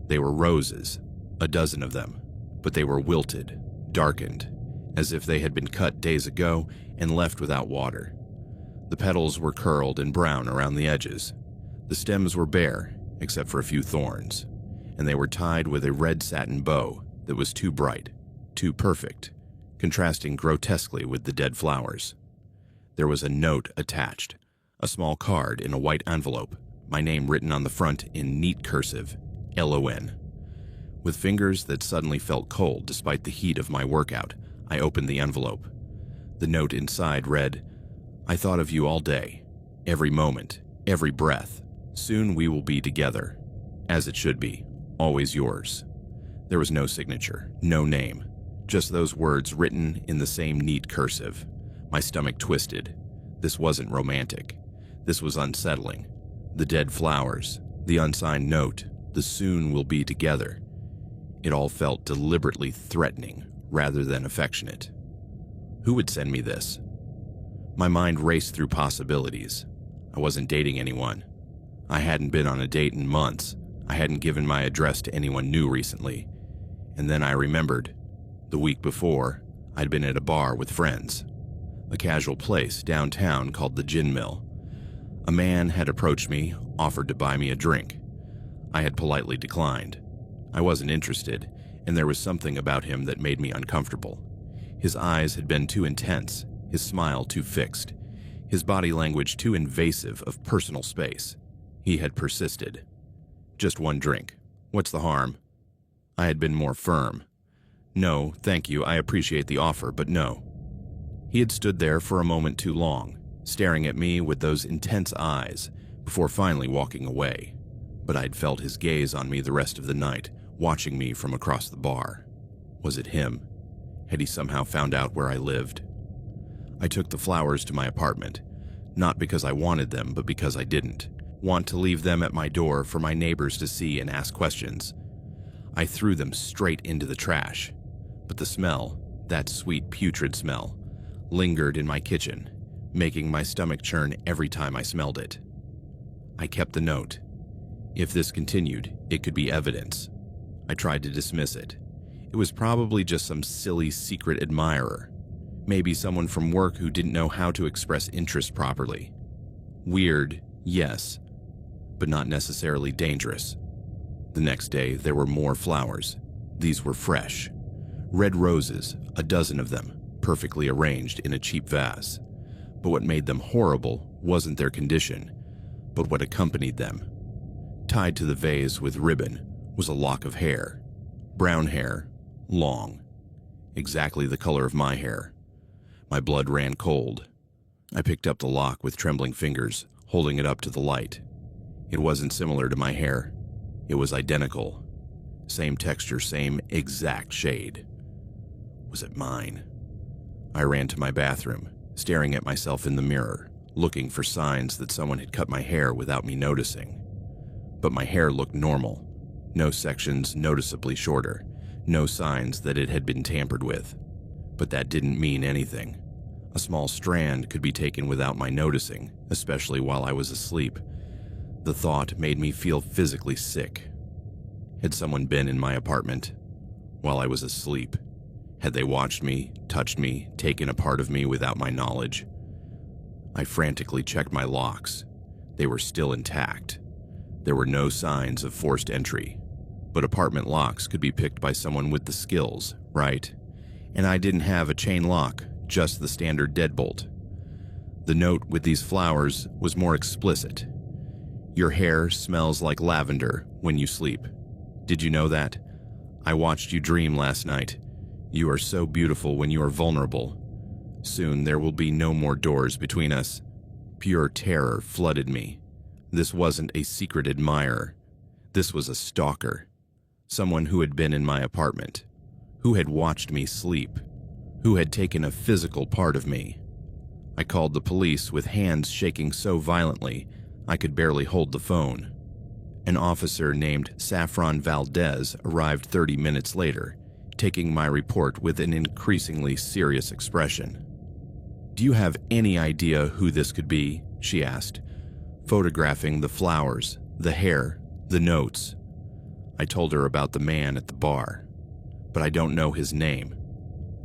They were roses, a dozen of them, but they were wilted, darkened, as if they had been cut days ago and left without water. The petals were curled and brown around the edges. The stems were bare, except for a few thorns, and they were tied with a red satin bow that was too bright, too perfect, contrasting grotesquely with the dead flowers. There was a note attached, a small card in a white envelope, my name written on the front in neat cursive, LON. With fingers that suddenly felt cold despite the heat of my workout, I opened the envelope. The note inside read, "I thought of you all day, every moment, every breath. Soon we will be together. As it should be, always yours." There was no signature, no name, just those words written in the same neat cursive. My stomach twisted. This wasn't romantic. This was unsettling. The dead flowers, the unsigned note, the "soon we'll be together." It all felt deliberately threatening rather than affectionate. Who would send me this? My mind raced through possibilities. I wasn't dating anyone. I hadn't been on a date in months. I hadn't given my address to anyone new recently. And then I remembered, the week before, I'd been at a bar with friends. A casual place downtown called the Gin Mill. A man had approached me, offered to buy me a drink. I had politely declined. I wasn't interested, and there was something about him that made me uncomfortable. His eyes had been too intense, his smile too fixed, his body language too invasive of personal space. He had persisted. "Just one drink. What's the harm?" I had been more firm. "No, thank you, I appreciate the offer, but no." He had stood there for a moment too long, staring at me with those intense eyes, before finally walking away. But I'd felt his gaze on me the rest of the night, watching me from across the bar. Was it him? Had he somehow found out where I lived? I took the flowers to my apartment, not because I wanted them, but because I didn't want to leave them at my door for my neighbors to see and ask questions. I threw them straight into the trash, but the smell, that sweet putrid smell, lingered in my kitchen, making my stomach churn every time I smelled it. I kept the note. If this continued, it could be evidence. I tried to dismiss it. It was probably just some silly secret admirer. Maybe someone from work who didn't know how to express interest properly. Weird, yes, but not necessarily dangerous. The next day, there were more flowers. These were fresh. Red roses, a dozen of them, perfectly arranged in a cheap vase. But what made them horrible wasn't their condition, but what accompanied them. Tied to the vase with ribbon was a lock of hair. Brown hair, long. Exactly the color of my hair. My blood ran cold. I picked up the lock with trembling fingers, holding it up to the light. It wasn't similar to my hair. It was identical. Same texture, same exact shade. Was it mine? I ran to my bathroom, staring at myself in the mirror, looking for signs that someone had cut my hair without me noticing. But my hair looked normal. No sections noticeably shorter. No signs that it had been tampered with. But that didn't mean anything. A small strand could be taken without my noticing, especially while I was asleep. The thought made me feel physically sick. Had someone been in my apartment while I was asleep? Had they watched me, touched me, taken a part of me without my knowledge? I frantically checked my locks. They were still intact. There were no signs of forced entry. But apartment locks could be picked by someone with the skills, right? And I didn't have a chain lock, just the standard deadbolt. The note with these flowers was more explicit. Your hair smells like lavender when you sleep. Did you know that? I watched you dream last night. You are so beautiful when you are vulnerable. Soon there will be no more doors between us. Pure terror flooded me. This wasn't a secret admirer. This was a stalker. Someone who had been in my apartment, who had watched me sleep, who had taken a physical part of me. I called the police with hands shaking so violently I could barely hold the phone. An officer named Saffron Valdez arrived 30 minutes later, taking my report with an increasingly serious expression. "Do you have any idea who this could be?" she asked, photographing the flowers, the hair, the notes. I told her about the man at the bar, but I don't know his name.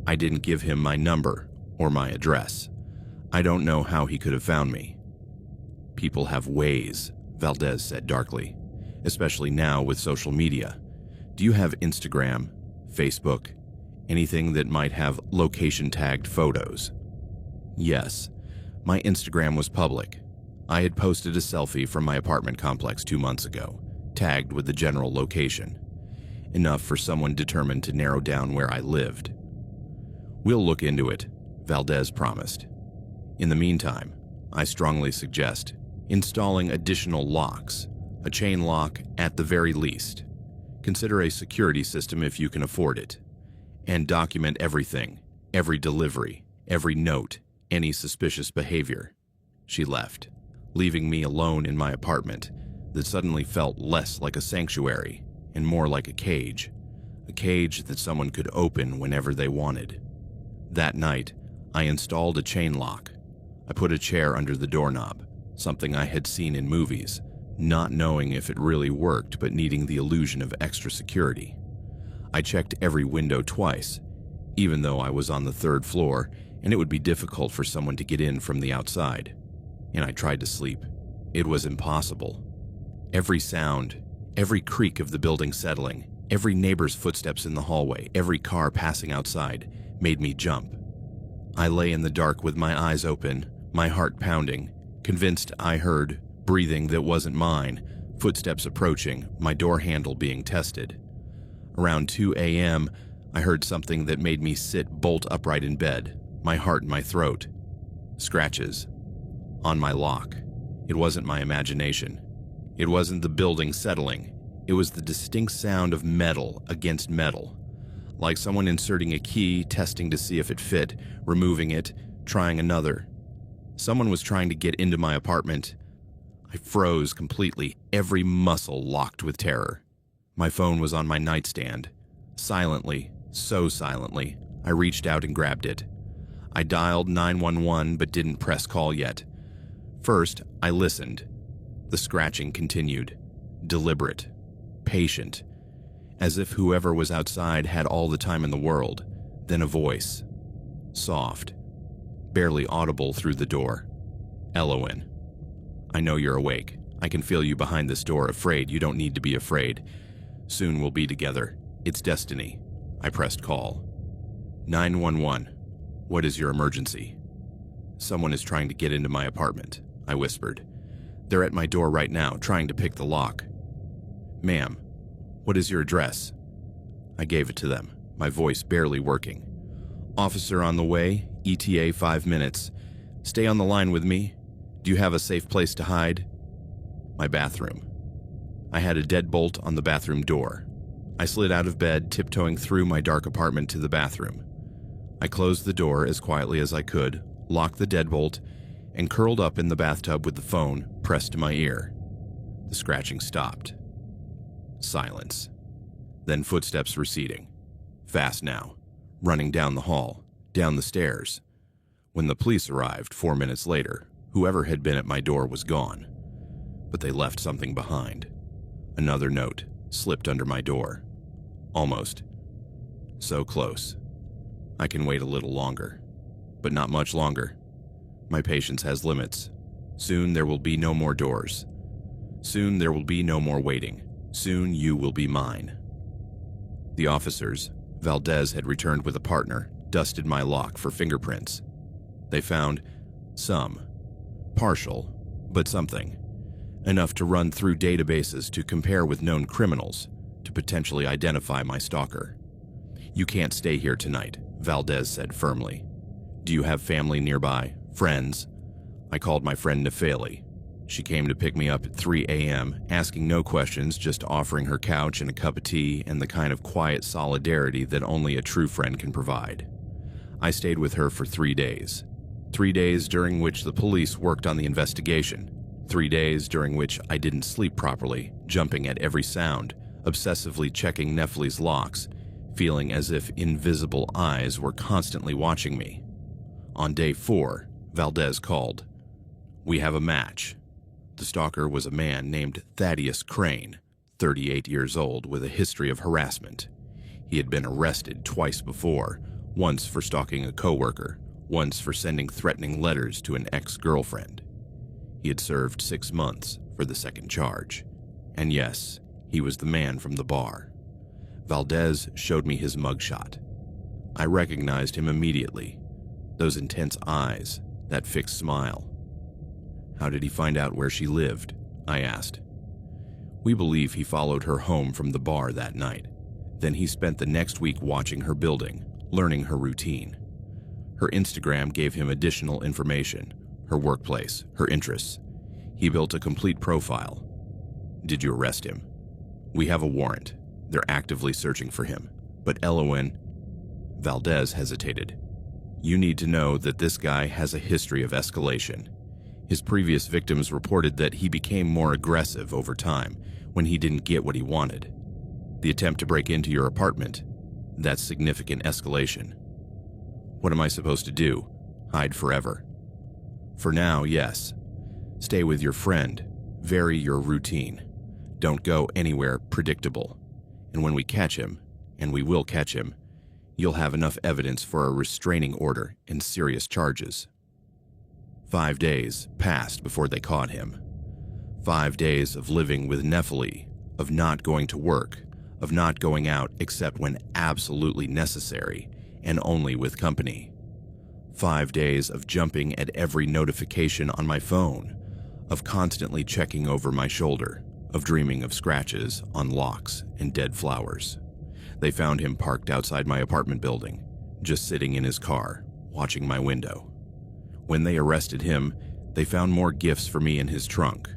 I didn't give him my number or my address. I don't know how he could have found me. "People have ways," Valdez said darkly, "especially now with social media. Do you have Instagram, Facebook, anything that might have location-tagged photos?" Yes, my Instagram was public. I had posted a selfie from my apartment complex 2 months ago, tagged with the general location. Enough for someone determined to narrow down where I lived. "We'll look into it," Valdez promised. "In the meantime, I strongly suggest installing additional locks, a chain lock at the very least. Consider a security system if you can afford it. And document everything, every delivery, every note, any suspicious behavior." She left, leaving me alone in my apartment that suddenly felt less like a sanctuary and more like a cage that someone could open whenever they wanted. That night, I installed a chain lock. I put a chair under the doorknob, something I had seen in movies, not knowing if it really worked but needing the illusion of extra security. I checked every window twice, even though I was on the 3rd floor and it would be difficult for someone to get in from the outside. And I tried to sleep. It was impossible. Every sound, every creak of the building settling, every neighbor's footsteps in the hallway, every car passing outside made me jump. I lay in the dark with my eyes open, my heart pounding, convinced I heard breathing that wasn't mine, footsteps approaching, my door handle being tested. Around 2 a.m., I heard something that made me sit bolt upright in bed, my heart in my throat. Scratches. On my lock. It wasn't my imagination. It wasn't the building settling. It was the distinct sound of metal against metal. Like someone inserting a key, testing to see if it fit, removing it, trying another. Someone was trying to get into my apartment. I froze completely, every muscle locked with terror. My phone was on my nightstand. Silently, so silently, I reached out and grabbed it. I dialed 911 but didn't press call yet. First, I listened. The scratching continued, deliberate, patient, as if whoever was outside had all the time in the world. Then a voice, soft, barely audible through the door. "Elowen, I know you're awake. I can feel you behind this door, afraid. You don't need to be afraid. Soon we'll be together. It's destiny." I pressed call. 911, what is your emergency? "Someone is trying to get into my apartment," I whispered. "They're at my door right now, trying to pick the lock." "Ma'am, what is your address?" I gave it to them, my voice barely working. "Officer on the way, ETA 5 minutes. Stay on the line with me. Do you have a safe place to hide?" My bathroom. I had a deadbolt on the bathroom door. I slid out of bed, tiptoeing through my dark apartment to the bathroom. I closed the door as quietly as I could, locked the deadbolt, and curled up in the bathtub with the phone pressed to my ear. The scratching stopped. Silence. Then footsteps receding. Fast now, running down the hall, down the stairs. When the police arrived 4 minutes later, whoever had been at my door was gone. But they left something behind. Another note slipped under my door. Almost. So close. I can wait a little longer, but not much longer. My patience has limits. Soon there will be no more doors. Soon there will be no more waiting. Soon you will be mine. The officers, Valdez had returned with a partner, dusted my lock for fingerprints. They found some, partial, but something. Enough to run through databases to compare with known criminals, to potentially identify my stalker. "You can't stay here tonight," Valdez said firmly. "Do you have family nearby? Friends?" I called my friend Nefeli. She came to pick me up at 3 a.m., asking no questions, just offering her couch and a cup of tea and the kind of quiet solidarity that only a true friend can provide. I stayed with her for 3 days. 3 days during which the police worked on the investigation. 3 days during which I didn't sleep properly, jumping at every sound, obsessively checking Nefeli's locks, feeling as if invisible eyes were constantly watching me. On day 4, Valdez called. "We have a match." The stalker was a man named Thaddeus Crane, 38 years old, with a history of harassment. He had been arrested twice before, once for stalking a coworker, once for sending threatening letters to an ex-girlfriend. He had served 6 months for the second charge. And yes, he was the man from the bar. Valdez showed me his mugshot. I recognized him immediately. Those intense eyes, that fixed smile. "How did he find out where she lived?" I asked. "We believe he followed her home from the bar that night. Then he spent the next week watching her building, learning her routine. Her Instagram gave him additional information, her workplace, her interests. He built a complete profile." "Did you arrest him?" "We have a warrant. They're actively searching for him. But Elowen..." Valdez hesitated. "You need to know that this guy has a history of escalation. His previous victims reported that he became more aggressive over time when he didn't get what he wanted. The attempt to break into your apartment, that's significant escalation. What am I supposed to do? Hide forever?" "For now, yes. Stay with your friend. Vary your routine. Don't go anywhere predictable. And when we catch him, and we will catch him, you'll have enough evidence for a restraining order and serious charges." 5 days passed before they caught him. 5 days of living with Nefeli, of not going to work, of not going out except when absolutely necessary, and only with company. 5 days of jumping at every notification on my phone, of constantly checking over my shoulder, of dreaming of scratches on locks and dead flowers. They found him parked outside my apartment building, just sitting in his car, watching my window. When they arrested him, they found more gifts for me in his trunk,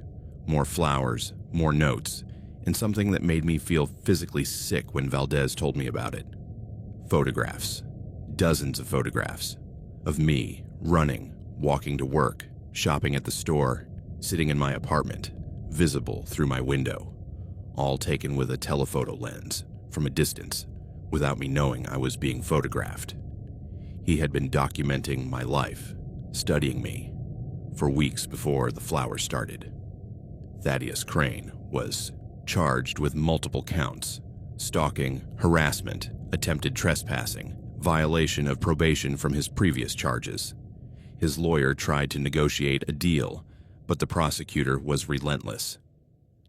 more flowers, more notes, and something that made me feel physically sick when Valdez told me about it. Photographs. Dozens of photographs. Of me, running, walking to work, shopping at the store, sitting in my apartment, visible through my window. All taken with a telephoto lens, from a distance, without me knowing I was being photographed. He had been documenting my life, studying me, for weeks before the flowers started. Thaddeus Crane was charged with multiple counts: stalking, harassment, attempted trespassing, violation of probation from his previous charges. His lawyer tried to negotiate a deal, but the prosecutor was relentless.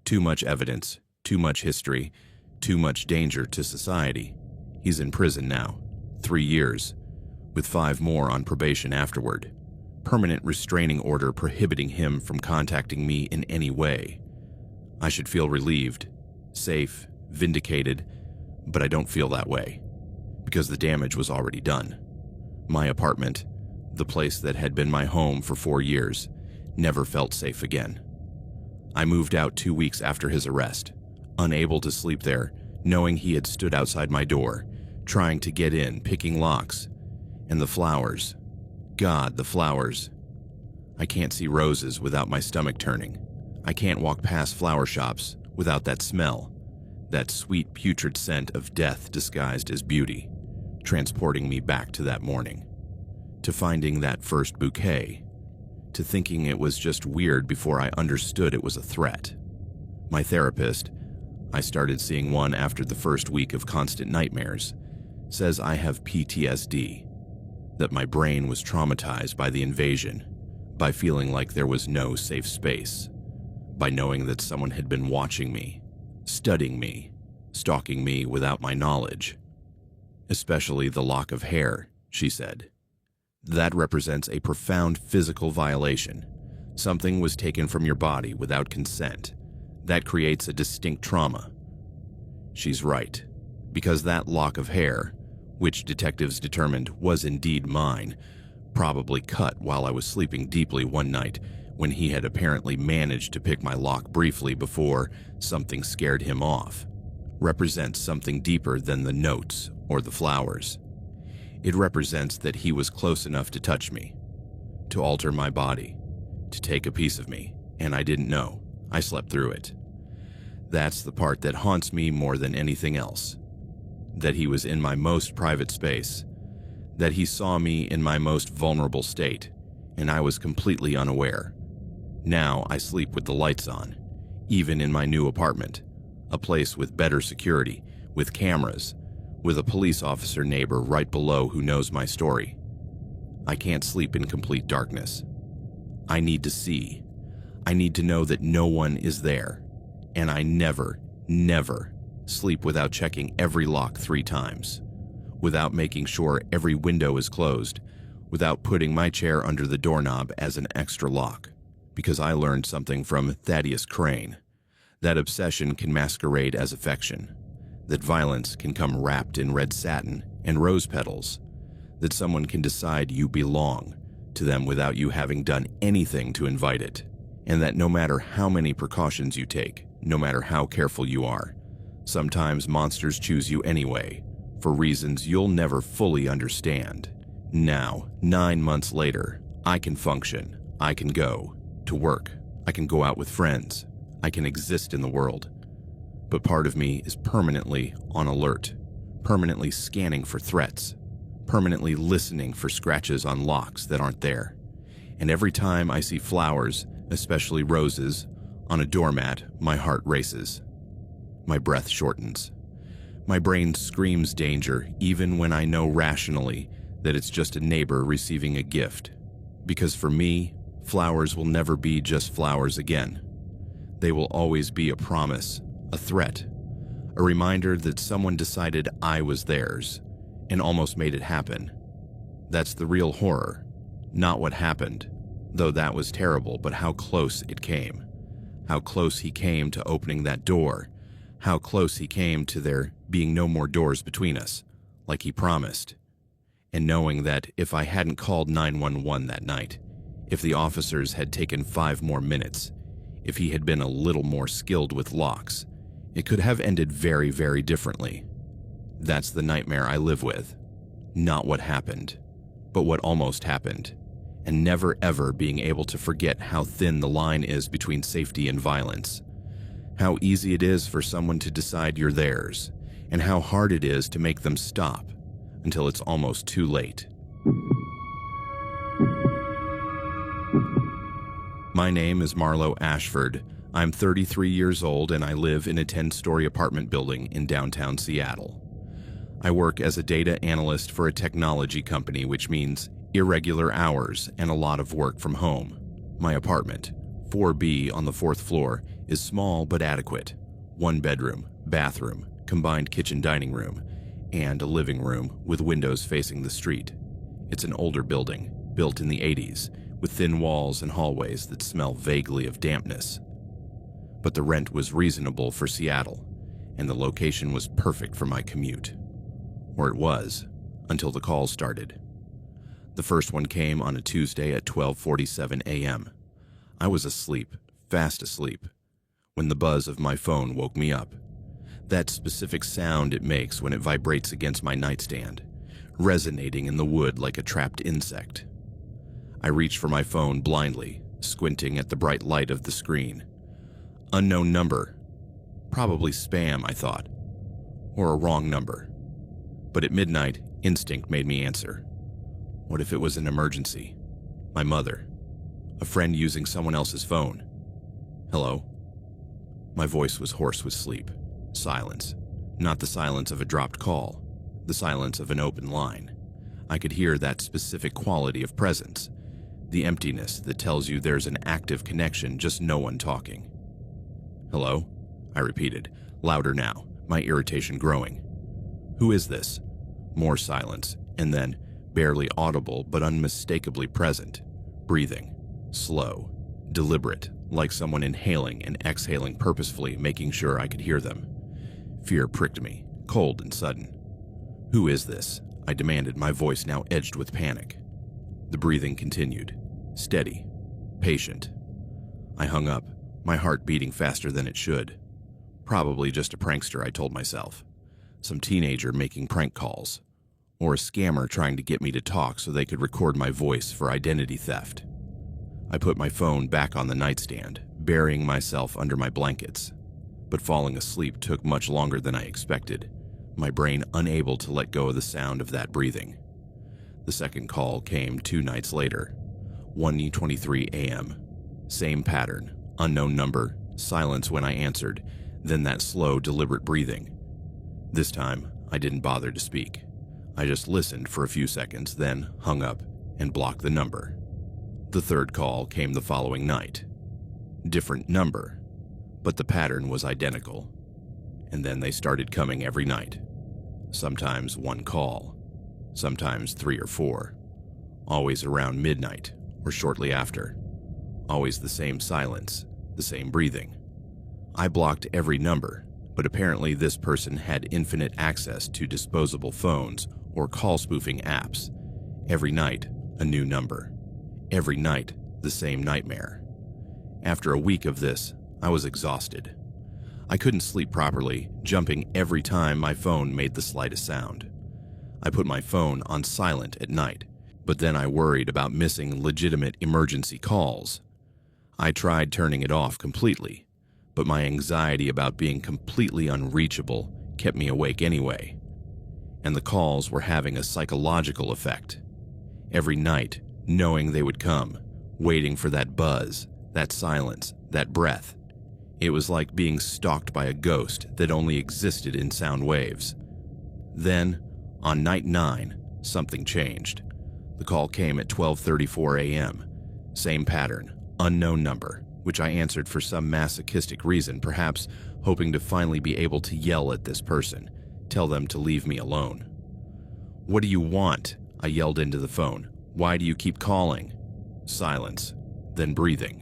Too much evidence, too much history, too much danger to society. He's in prison now, 3 years, with 5 more on probation afterward. Permanent restraining order prohibiting him from contacting me in any way. I should feel relieved, safe, vindicated, but I don't feel that way, because the damage was already done. My apartment, the place that had been my home for 4 years, never felt safe again. I moved out 2 weeks after his arrest, unable to sleep there, knowing he had stood outside my door, trying to get in, picking locks. And the flowers. God, the flowers. I can't see roses without my stomach turning. I can't walk past flower shops without that smell, that sweet putrid scent of death disguised as beauty, transporting me back to that morning, to finding that first bouquet, to thinking it was just weird before I understood it was a threat. My therapist, I started seeing one after the first week of constant nightmares, says I have PTSD, that my brain was traumatized by the invasion, by feeling like there was no safe space, by knowing that someone had been watching me, studying me, stalking me without my knowledge. Especially the lock of hair, she said. That represents a profound physical violation. Something was taken from your body without consent. That creates a distinct trauma. She's right, because that lock of hair, which detectives determined was indeed mine, probably cut while I was sleeping deeply one night when he had apparently managed to pick my lock briefly before something scared him off, represents something deeper than the notes or the flowers. It represents that he was close enough to touch me, to alter my body, to take a piece of me, and I didn't know. I slept through it. That's the part that haunts me more than anything else. That he was in my most private space, that he saw me in my most vulnerable state, and I was completely unaware. Now I sleep with the lights on, even in my new apartment, a place with better security, with cameras, with a police officer neighbor right below who knows my story. I can't sleep in complete darkness. I need to see. I need to know that no one is there, and I never sleep without checking every lock 3 times, without making sure every window is closed, without putting my chair under the doorknob as an extra lock, because I learned something from Thaddeus Crane, that obsession can masquerade as affection, that violence can come wrapped in red satin and rose petals, that someone can decide you belong to them without you having done anything to invite it, and that no matter how many precautions you take, no matter how careful you are, sometimes monsters choose you anyway, for reasons you'll never fully understand. Now, 9 months later, I can function, I can go to work, I can go out with friends, I can exist in the world. But part of me is permanently on alert, permanently scanning for threats, permanently listening for scratches on locks that aren't there. And every time I see flowers, especially roses, on a doormat, my heart races. My breath shortens. My brain screams danger even when I know rationally that it's just a neighbor receiving a gift. Because for me, flowers will never be just flowers again. They will always be a promise, a threat, a reminder that someone decided I was theirs and almost made it happen. That's the real horror, not what happened, though that was terrible, but how close it came. How close he came to opening that door, how close he came to there being no more doors between us, like he promised. And knowing that if I hadn't called 911 that night, if the officers had taken 5 more minutes, if he had been a little more skilled with locks, it could have ended very, very differently. That's the nightmare I live with. Not what happened, but what almost happened, and never ever being able to forget how thin the line is between safety and violence, how easy it is for someone to decide you're theirs, and how hard it is to make them stop until it's almost too late. My name is Marlo Ashford. I'm 33 years old and I live in a 10-story apartment building in downtown Seattle. I work as a data analyst for a technology company, which means irregular hours and a lot of work from home. My apartment, 4B on the 4th floor, is small but adequate. 1 bedroom, bathroom, combined kitchen dining room, and a living room with windows facing the street. It's an older building, built in the 80s, with thin walls and hallways that smell vaguely of dampness. But the rent was reasonable for Seattle, and the location was perfect for my commute. Or it was, until the calls started. The first one came on a Tuesday at 12:47 a.m. I was asleep, fast asleep, when the buzz of my phone woke me up. That specific sound it makes when it vibrates against my nightstand, resonating in the wood like a trapped insect. I reached for my phone blindly, squinting at the bright light of the screen. Unknown number. Probably spam, I thought. Or a wrong number. But at midnight, instinct made me answer. What if it was an emergency? My mother. A friend using someone else's phone. Hello? My voice was hoarse with sleep. Silence. Not the silence of a dropped call. The silence of an open line. I could hear that specific quality of presence. The emptiness that tells you there's an active connection, just no one talking. Hello? I repeated, louder now, my irritation growing. Who is this? More silence, and then, barely audible but unmistakably present, breathing, slow, deliberate, like someone inhaling and exhaling purposefully, making sure I could hear them. Fear pricked me, cold and sudden. "Who is this?" I demanded, my voice now edged with panic. The breathing continued, steady, patient. I hung up, my heart beating faster than it should. Probably just a prankster, I told myself. Some teenager making prank calls. Or a scammer trying to get me to talk so they could record my voice for identity theft. I put my phone back on the nightstand, burying myself under my blankets. But falling asleep took much longer than I expected, my brain unable to let go of the sound of that breathing. The second call came 2 nights later, 1:23 a.m. Same pattern, unknown number, silence when I answered, then that slow, deliberate breathing. This time, I didn't bother to speak. I just listened for a few seconds, then hung up and blocked the number. The third call came the following night. Different number, but the pattern was identical. And then they started coming every night. Sometimes 1 call, sometimes 3 or 4. Always around midnight or shortly after. Always the same silence, the same breathing. I blocked every number, but apparently this person had infinite access to disposable phones or call spoofing apps. Every night, a new number. Every night, the same nightmare. After a week of this, I was exhausted. I couldn't sleep properly, jumping every time my phone made the slightest sound. I put my phone on silent at night, but then I worried about missing legitimate emergency calls. I tried turning it off completely, but my anxiety about being completely unreachable kept me awake anyway. And the calls were having a psychological effect. Every night, knowing they would come, waiting for that buzz, that silence, that breath. It was like being stalked by a ghost that only existed in sound waves. Then, on night 9, something changed. The call came at 12:34 a.m. Same pattern, unknown number, which I answered for some masochistic reason, perhaps hoping to finally be able to yell at this person, tell them to leave me alone. "What do you want?" I yelled into the phone. "Why do you keep calling?" Silence, then breathing.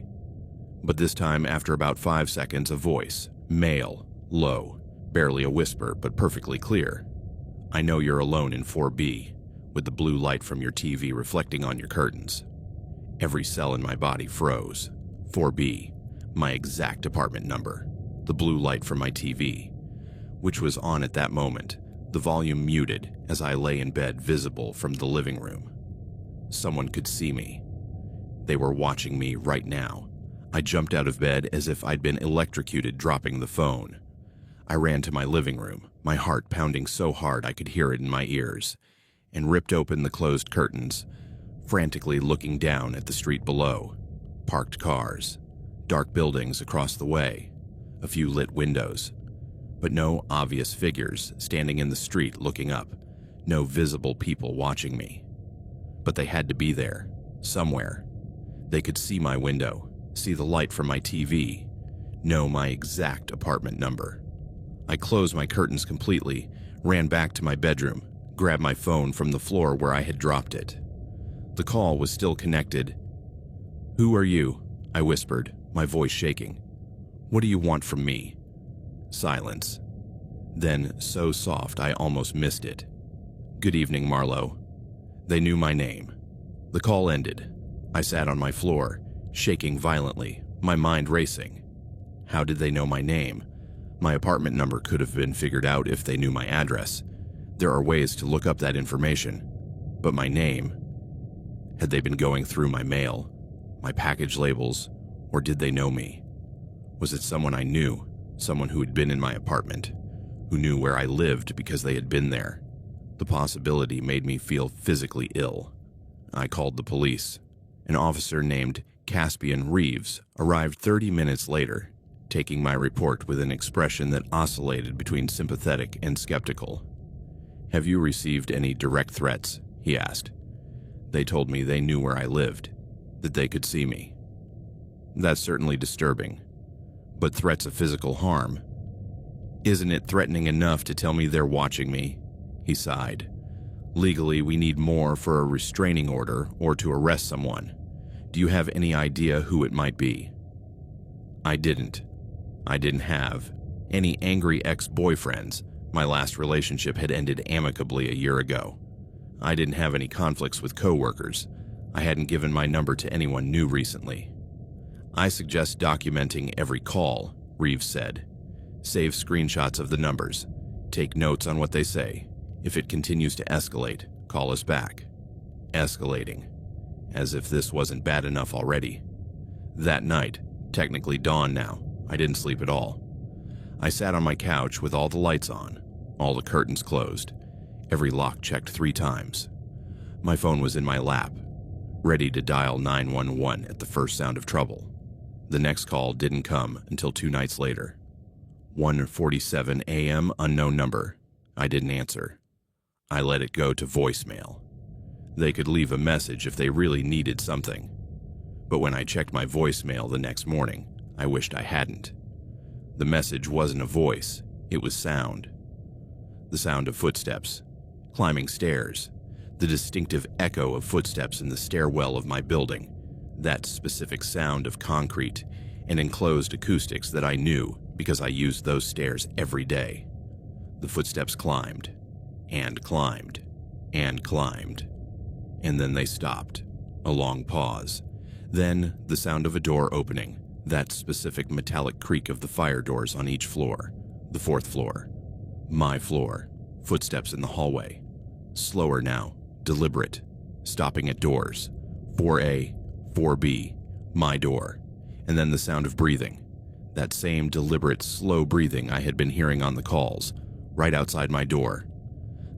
But this time, after about 5 seconds, a voice, male, low, barely a whisper, but perfectly clear. "I know you're alone in 4B, with the blue light from your TV reflecting on your curtains." Every cell in my body froze. 4B, my exact apartment number, the blue light from my TV, which was on at that moment, the volume muted as I lay in bed visible from the living room. Someone could see me. They were watching me right now. I jumped out of bed as if I'd been electrocuted, dropping the phone. I ran to my living room, my heart pounding so hard I could hear it in my ears, and ripped open the closed curtains, frantically looking down at the street below. Parked cars, dark buildings across the way, a few lit windows, but no obvious figures standing in the street looking up, no visible people watching me. But they had to be there, somewhere. They could see my window, see the light from my TV, know my exact apartment number. I closed my curtains completely, ran back to my bedroom, grabbed my phone from the floor where I had dropped it. The call was still connected. "Who are you?" I whispered, my voice shaking. "What do you want from me?" Silence. Then, so soft I almost missed it. "Good evening, Marlowe." They knew my name. The call ended. I sat on my floor, shaking violently, my mind racing. How did they know my name? My apartment number could have been figured out if they knew my address. There are ways to look up that information. But my name? Had they been going through my mail, my package labels, or did they know me? Was it someone I knew, someone who had been in my apartment, who knew where I lived because they had been there? The possibility made me feel physically ill. I called the police. An officer named Caspian Reeves arrived 30 minutes later, taking my report with an expression that oscillated between sympathetic and skeptical. "Have you received any direct threats?" he asked. They told me they knew where I lived, that they could see me. That's certainly disturbing. But threats of physical harm? Isn't it threatening enough to tell me they're watching me? He sighed. Legally, we need more for a restraining order or to arrest someone. Do you have any idea who it might be? I didn't have Any angry ex-boyfriends. My last relationship had ended amicably a year ago. I didn't have any conflicts with coworkers. I hadn't given my number to anyone new recently. I suggest documenting every call, Reeves said. Save screenshots of the numbers. Take notes on what they say. If it continues to escalate, call us back. Escalating. As if this wasn't bad enough already. That night, technically dawn now, I didn't sleep at all. I sat on my couch with all the lights on, all the curtains closed, every lock checked 3 times. My phone was in my lap, ready to dial 911 at the first sound of trouble. The next call didn't come until 2 nights later. 1:47 a.m. unknown number. I didn't answer. I let it go to voicemail. They could leave a message if they really needed something. But when I checked my voicemail the next morning, I wished I hadn't. The message wasn't a voice, it was sound. The sound of footsteps, climbing stairs, the distinctive echo of footsteps in the stairwell of my building, that specific sound of concrete and enclosed acoustics that I knew because I used those stairs every day. The footsteps climbed, and climbed, and climbed, and then they stopped. A long pause. Then the sound of a door opening, that specific metallic creak of the fire doors on each floor. The 4th floor. My floor. Footsteps in the hallway. Slower now, deliberate, stopping at doors. 4A, 4B, my door. And then the sound of breathing. That same deliberate, slow breathing I had been hearing on the calls, right outside my door.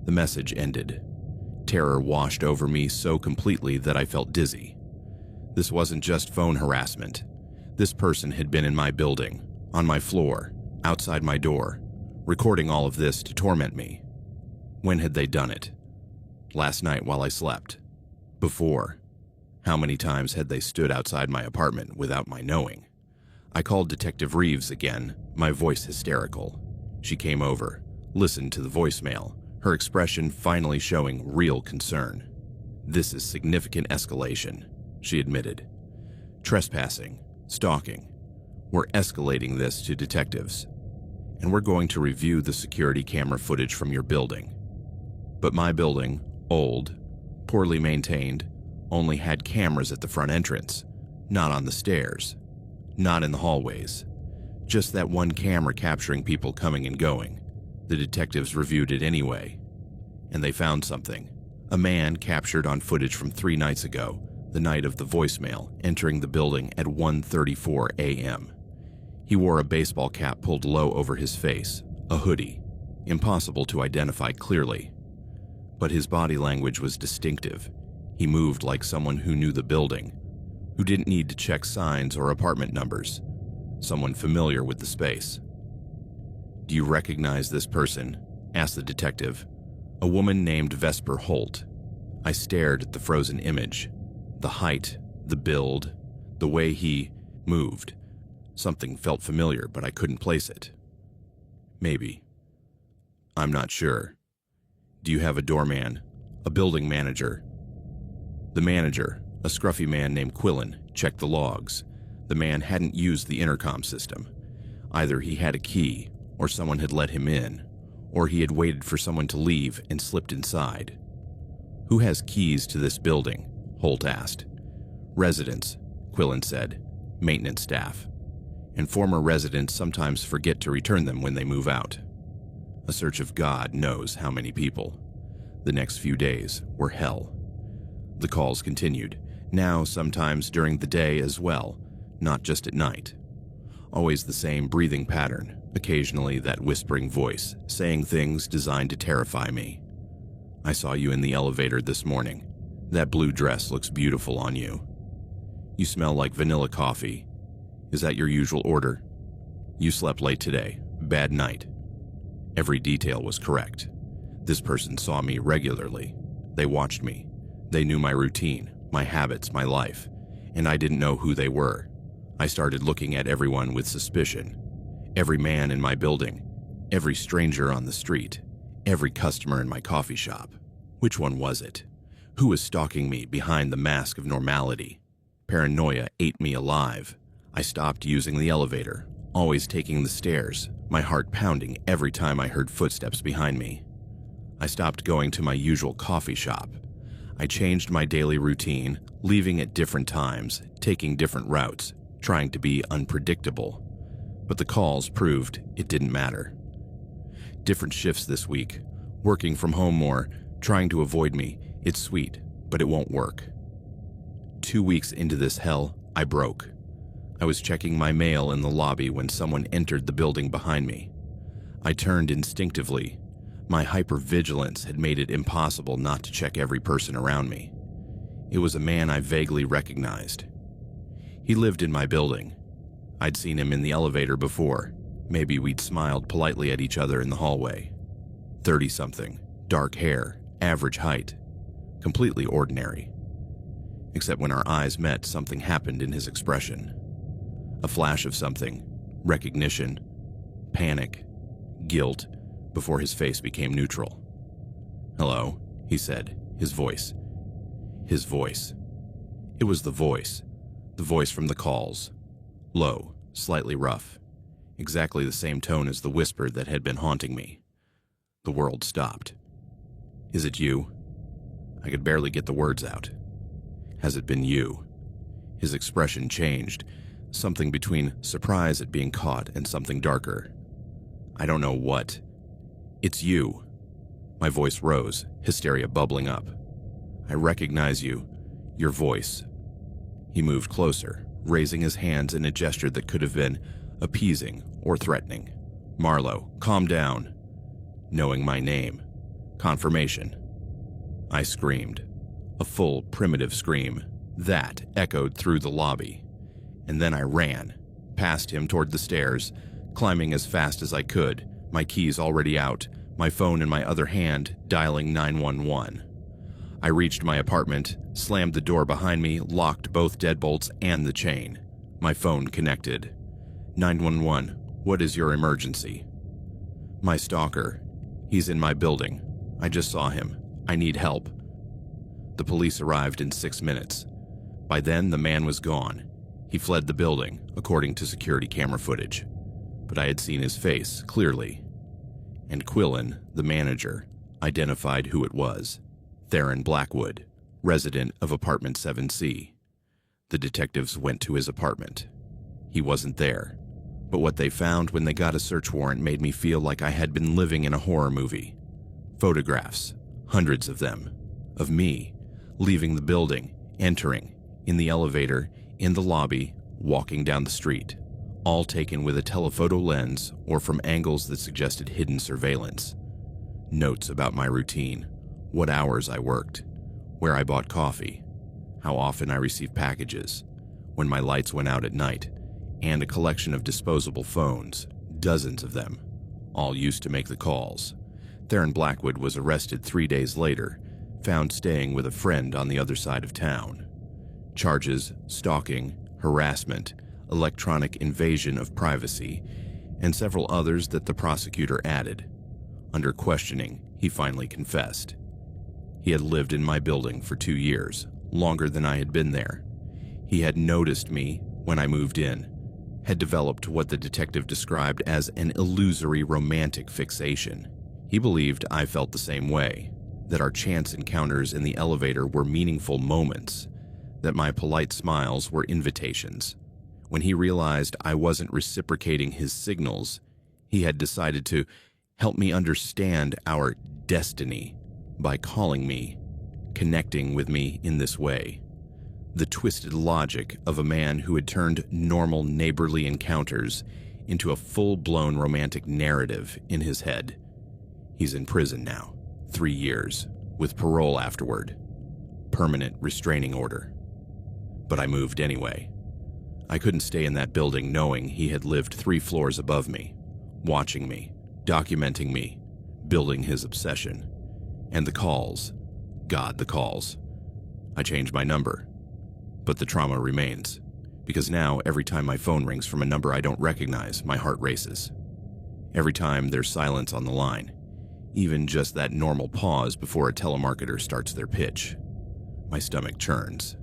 The message ended. Terror washed over me so completely that I felt dizzy. This wasn't just phone harassment. This person had been in my building, on my floor, outside my door, recording all of this to torment me. When had they done it? Last night while I slept. Before. How many times had they stood outside my apartment without my knowing? I called Detective Reeves again, my voice hysterical. She came over, listened to the voicemail, her expression finally showing real concern. This is significant escalation, she admitted. Trespassing, stalking. We're escalating this to detectives. And we're going to review the security camera footage from your building. But my building, old, poorly maintained, only had cameras at the front entrance, not on the stairs, not in the hallways. Just that one camera capturing people coming and going. The detectives reviewed it anyway. And they found something. A man captured on footage from 3 nights ago, the night of the voicemail, entering the building at 1:34 a.m. He wore a baseball cap pulled low over his face, a hoodie, impossible to identify clearly. But his body language was distinctive. He moved like someone who knew the building, who didn't need to check signs or apartment numbers, someone familiar with the space. "Do you recognize this person?" asked the detective. "A woman named Vesper Holt." I stared at the frozen image. The height, the build, the way he moved. Something felt familiar, but I couldn't place it. Maybe. I'm not sure. "Do you have a doorman? A building manager?" The manager, a scruffy man named Quillen, checked the logs. The man hadn't used the intercom system. Either he had a key, or someone had let him in, or he had waited for someone to leave and slipped inside. "Who has keys to this building?" Holt asked. "Residents," Quillen said. "Maintenance staff. And former residents sometimes forget to return them when they move out. A search of God knows how many people." The next few days were hell. The calls continued, now sometimes during the day as well, not just at night. Always the same breathing pattern, occasionally that whispering voice, saying things designed to terrify me. "I saw you in the elevator this morning. That blue dress looks beautiful on you. You smell like vanilla coffee. Is that your usual order? You slept late today. Bad night." Every detail was correct. This person saw me regularly. They watched me. They knew my routine, my habits, my life, and I didn't know who they were. I started looking at everyone with suspicion. Every man in my building, every stranger on the street, every customer in my coffee shop. Which one was it? Who was stalking me behind the mask of normality? Paranoia ate me alive. I stopped using the elevator, always taking the stairs, my heart pounding every time I heard footsteps behind me. I stopped going to my usual coffee shop. I changed my daily routine, leaving at different times, taking different routes, trying to be unpredictable. But the calls proved it didn't matter. Different shifts this week, working from home more, trying to avoid me. It's sweet, but it won't work. 2 weeks into this hell, I broke. I was checking my mail in the lobby when someone entered the building behind me. I turned instinctively. My hypervigilance had made it impossible not to check every person around me. It was a man I vaguely recognized. He lived in my building. I'd seen him in the elevator before. Maybe we'd smiled politely at each other in the hallway. 30-something, dark hair, average height. Completely ordinary. Except when our eyes met, something happened in his expression. A flash of something, recognition, panic, guilt, before his face became neutral. "Hello," he said, his voice. His voice. It was the voice from the calls. Low, slightly rough. Exactly the same tone as the whisper that had been haunting me. The world stopped. "Is it you?" I could barely get the words out. "Has it been you?" His expression changed, something between surprise at being caught and something darker. "I don't know what." "It's you." My voice rose, hysteria bubbling up. "I recognize you. Your voice." He moved closer, raising his hands in a gesture that could have been appeasing or threatening. "Marlowe, calm down." Knowing my name. Confirmation. I screamed. A full, primitive scream. That echoed through the lobby. And then I ran, past him toward the stairs, climbing as fast as I could, my keys already out, my phone in my other hand, dialing 911. I reached my apartment, slammed the door behind me, locked both deadbolts and the chain. My phone connected. 911, what is your emergency? "My stalker. He's in my building. I just saw him. I need help." The police arrived in 6 minutes. By then, the man was gone. He fled the building, according to security camera footage. But I had seen his face, clearly. And Quillen, the manager, identified who it was. Theron Blackwood, resident of apartment 7C. The detectives went to his apartment. He wasn't there. But what they found when they got a search warrant made me feel like I had been living in a horror movie. Photographs, hundreds of them, of me, leaving the building, entering, in the elevator, in the lobby, walking down the street, all taken with a telephoto lens or from angles that suggested hidden surveillance. Notes about my routine, what hours I worked, where I bought coffee, how often I received packages, when my lights went out at night, and a collection of disposable phones, dozens of them, all used to make the calls. Theron Blackwood was arrested 3 days later, found staying with a friend on the other side of town. Charges: stalking, harassment, electronic invasion of privacy, and several others that the prosecutor added. Under questioning, he finally confessed. He had lived in my building for 2 years, longer than I had been there. He had noticed me when I moved in, had developed what the detective described as an illusory romantic fixation. He believed I felt the same way, that our chance encounters in the elevator were meaningful moments, that my polite smiles were invitations. When he realized I wasn't reciprocating his signals, he had decided to help me understand our destiny by calling me, connecting with me in this way. The twisted logic of a man who had turned normal neighborly encounters into a full-blown romantic narrative in his head. He's in prison now, 3 years, with parole afterward. Permanent restraining order. But I moved anyway. I couldn't stay in that building knowing he had lived 3 floors above me, watching me, documenting me, building his obsession. And the calls. God, the calls. I changed my number. But the trauma remains, because now every time my phone rings from a number I don't recognize, my heart races. Every time there's silence on the line, even just that normal pause before a telemarketer starts their pitch, my stomach churns.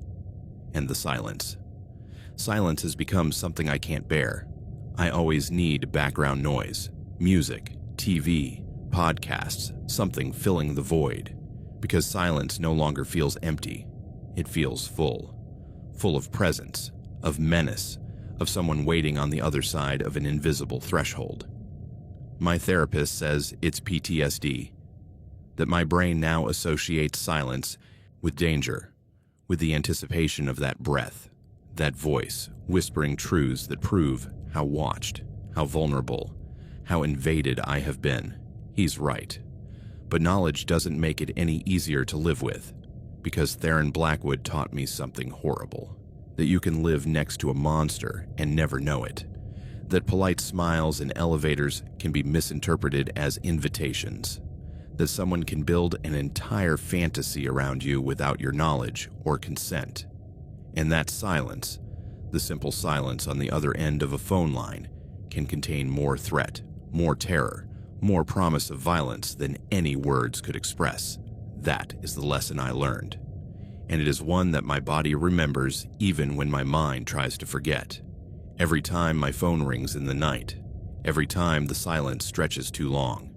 And the silence. Silence has become something I can't bear. I always need background noise, Music, TV, podcasts, something filling the void. Because silence no longer feels empty. It feels full. Full of presence, of menace, of someone waiting on the other side of an invisible threshold. My therapist says it's PTSD, that my brain now associates silence with danger, with the anticipation of that breath, that voice, whispering truths that prove how watched, how vulnerable, how invaded I have been. He's right. But knowledge doesn't make it any easier to live with, because Theron Blackwood taught me something horrible. That you can live next to a monster and never know it. That polite smiles in elevators can be misinterpreted as invitations. That someone can build an entire fantasy around you without your knowledge or consent. And that silence, the simple silence on the other end of a phone line, can contain more threat, more terror, more promise of violence than any words could express. That is the lesson I learned. And it is one that my body remembers even when my mind tries to forget. Every time my phone rings in the night, every time the silence stretches too long,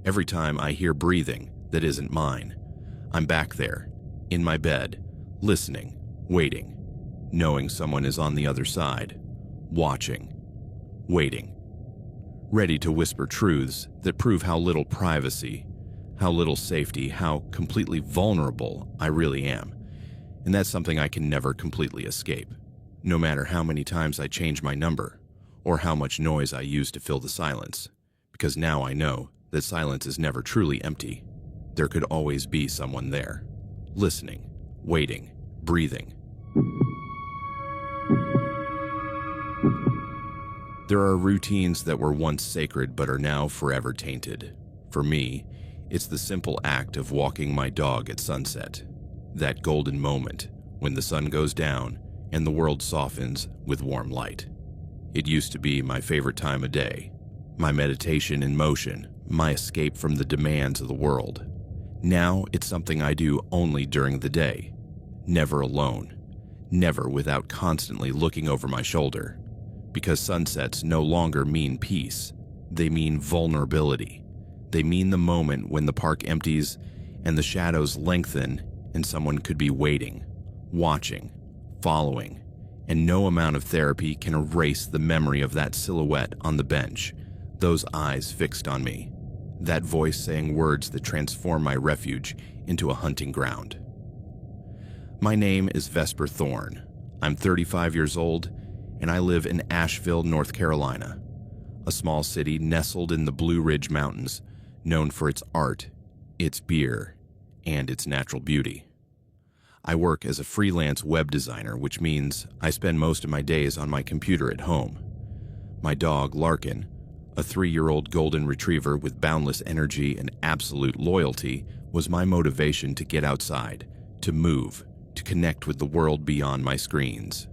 every time I hear breathing that isn't mine, I'm back there, in my bed, listening, waiting, knowing someone is on the other side, watching, waiting, ready to whisper truths that prove how little privacy, how little safety, how completely vulnerable I really am. And that's something I can never completely escape, no matter how many times I change my number or how much noise I use to fill the silence, because now I know that silence is never truly empty. There could always be someone there, listening, waiting, breathing. There are routines that were once sacred but are now forever tainted. For me, it's the simple act of walking my dog at sunset. That golden moment when the sun goes down and the world softens with warm light. It used to be my favorite time of day, my meditation in motion, my escape from the demands of the world. Now it's something I do only during the day, never alone, never without constantly looking over my shoulder. Because sunsets no longer mean peace, they mean vulnerability. They mean the moment when the park empties and the shadows lengthen and someone could be waiting, watching, following, and no amount of therapy can erase the memory of that silhouette on the bench, those eyes fixed on me, that voice saying words that transform my refuge into a hunting ground. My name is Vesper Thorne. I'm 35 years old, and I live in Asheville, North Carolina, a small city nestled in the Blue Ridge Mountains, known for its art, its beer, and its natural beauty. I work as a freelance web designer, which means I spend most of my days on my computer at home. My dog, Larkin, a 3-year-old golden retriever with boundless energy and absolute loyalty, was my motivation to get outside, to move, to connect with the world beyond my screens.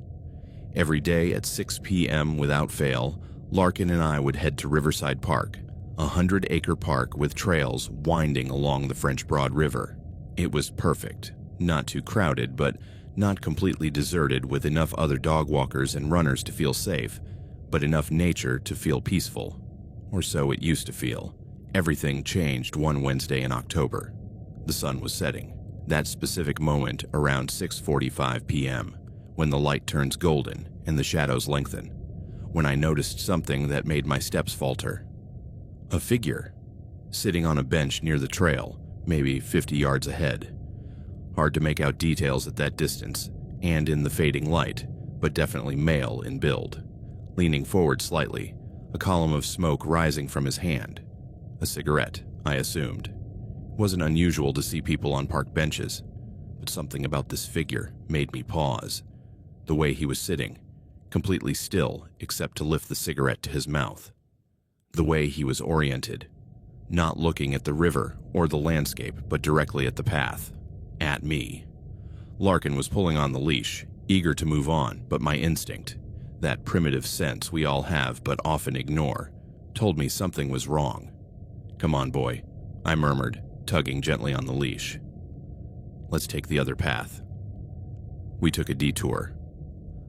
Every day at 6 p.m. without fail, Larkin and I would head to Riverside Park, a 100-acre park with trails winding along the French Broad River. It was perfect, not too crowded, but not completely deserted, with enough other dog walkers and runners to feel safe, but enough nature to feel peaceful. Or so it used to feel. Everything changed one Wednesday in October. The sun was setting, that specific moment around 6:45 p.m., when the light turns golden and the shadows lengthen, when I noticed something that made my steps falter. A figure, sitting on a bench near the trail, maybe 50 yards ahead. Hard to make out details at that distance, and in the fading light, but definitely male in build. Leaning forward slightly, a column of smoke rising from his hand. A cigarette, I assumed. It wasn't unusual to see people on park benches, but something about this figure made me pause. The way he was sitting, completely still except to lift the cigarette to his mouth. The way he was oriented, not looking at the river or the landscape, but directly at the path, at me. Larkin was pulling on the leash, eager to move on, but my instinct, that primitive sense we all have but often ignore, told me something was wrong. "Come on, boy," I murmured, tugging gently on the leash. "Let's take the other path." We took a detour,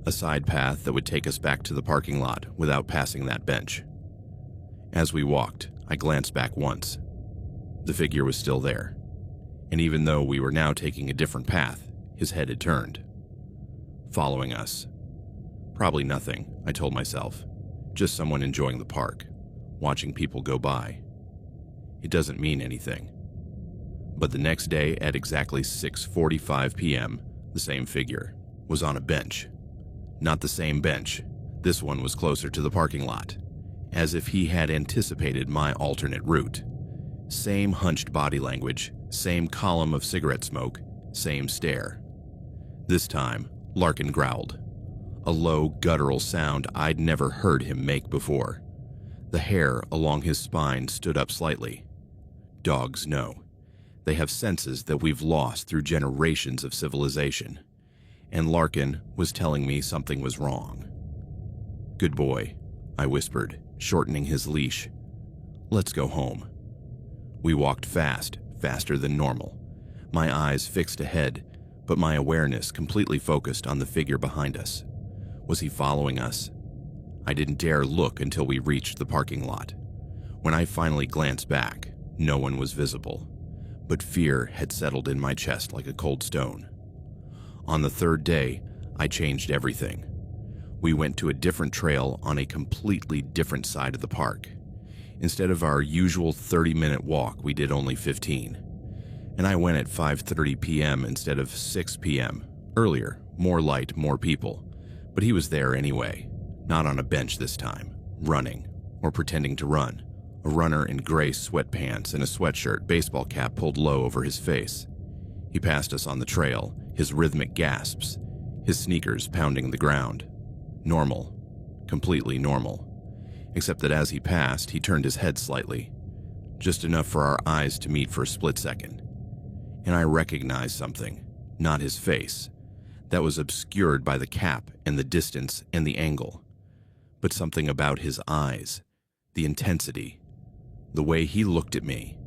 a side path that would take us back to the parking lot without passing that bench. As we walked, I glanced back once. The figure was still there, and even though we were now taking a different path, his head had turned, following us. Probably nothing, I told myself. Just someone enjoying the park, watching people go by. It doesn't mean anything. But the next day at exactly 6:45 p.m., the same figure was on a bench. Not the same bench. This one was closer to the parking lot, as if he had anticipated my alternate route. Same hunched body language, same column of cigarette smoke, same stare. This time, Larkin growled, a low, guttural sound I'd never heard him make before. The hair along his spine stood up slightly. Dogs know. They have senses that we've lost through generations of civilization. And Larkin was telling me something was wrong. "Good boy," I whispered, shortening his leash. "Let's go home." We walked fast, faster than normal. My eyes fixed ahead, but my awareness completely focused on the figure behind us. Was he following us? I didn't dare look until we reached the parking lot. When I finally glanced back, no one was visible, but fear had settled in my chest like a cold stone. On the third day, I changed everything. We went to a different trail on a completely different side of the park. Instead of our usual 30-minute walk, we did only 15. And I went at 5:30 p.m. instead of 6 p.m. Earlier, more light, more people. But he was there anyway, not on a bench this time, running, or pretending to run. A runner in gray sweatpants and a sweatshirt, baseball cap pulled low over his face. He passed us on the trail, his rhythmic gasps, his sneakers pounding the ground. Normal. Completely normal. Except that as he passed, he turned his head slightly, just enough for our eyes to meet for a split second. And I recognized something, not his face, that was obscured by the cap and the distance and the angle, but something about his eyes, the intensity, the way he looked at me.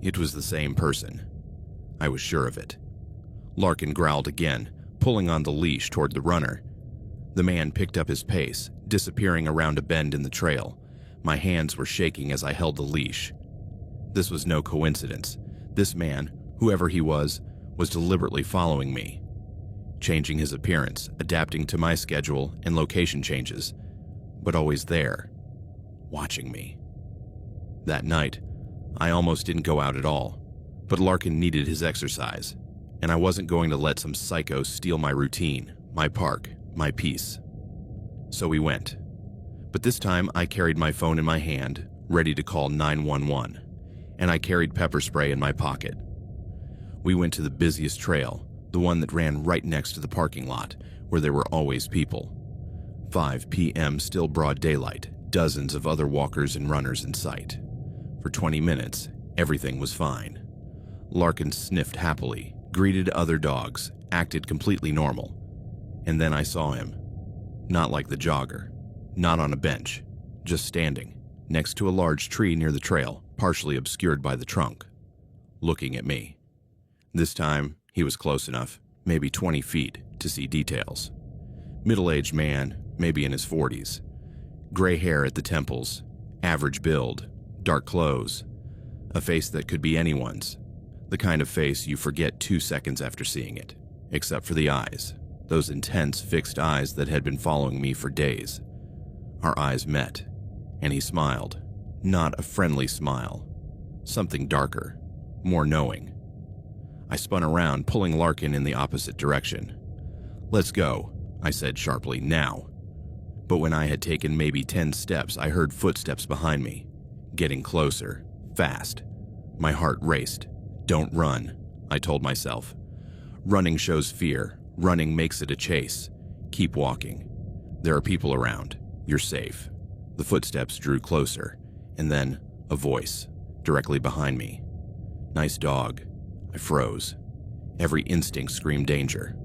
It was the same person. I was sure of it. Larkin growled again, pulling on the leash toward the runner. The man picked up his pace, disappearing around a bend in the trail. My hands were shaking as I held the leash. This was no coincidence. This man, whoever he was deliberately following me, changing his appearance, adapting to my schedule and location changes, but always there, watching me. That night, I almost didn't go out at all, but Larkin needed his exercise, and I wasn't going to let some psycho steal my routine, my park, my peace. So we went. But this time I carried my phone in my hand, ready to call 911, and I carried pepper spray in my pocket. We went to the busiest trail, the one that ran right next to the parking lot, where there were always people. 5 p.m., still broad daylight, dozens of other walkers and runners in sight. For 20 minutes, everything was fine. Larkin sniffed happily, greeted other dogs, acted completely normal. And then I saw him. Not like the jogger, not on a bench, just standing, next to a large tree near the trail, partially obscured by the trunk, looking at me. This time, he was close enough, maybe 20 feet, to see details. Middle-aged man, maybe in his 40s. Gray hair at the temples, average build, dark clothes. A face that could be anyone's. The kind of face you forget 2 seconds after seeing it, except for the eyes. Those intense, fixed eyes that had been following me for days. Our eyes met, and he smiled. Not a friendly smile. Something darker, more knowing. I spun around, pulling Larkin in the opposite direction. "Let's go," I said sharply, "now." But when I had taken maybe 10 steps, I heard footsteps behind me, getting closer, fast. My heart raced. "Don't run," I told myself. Running shows fear. Running makes it a chase. Keep walking. There are people around. You're safe. The footsteps drew closer, and then a voice, directly behind me. "Nice dog." I froze. Every instinct screamed danger.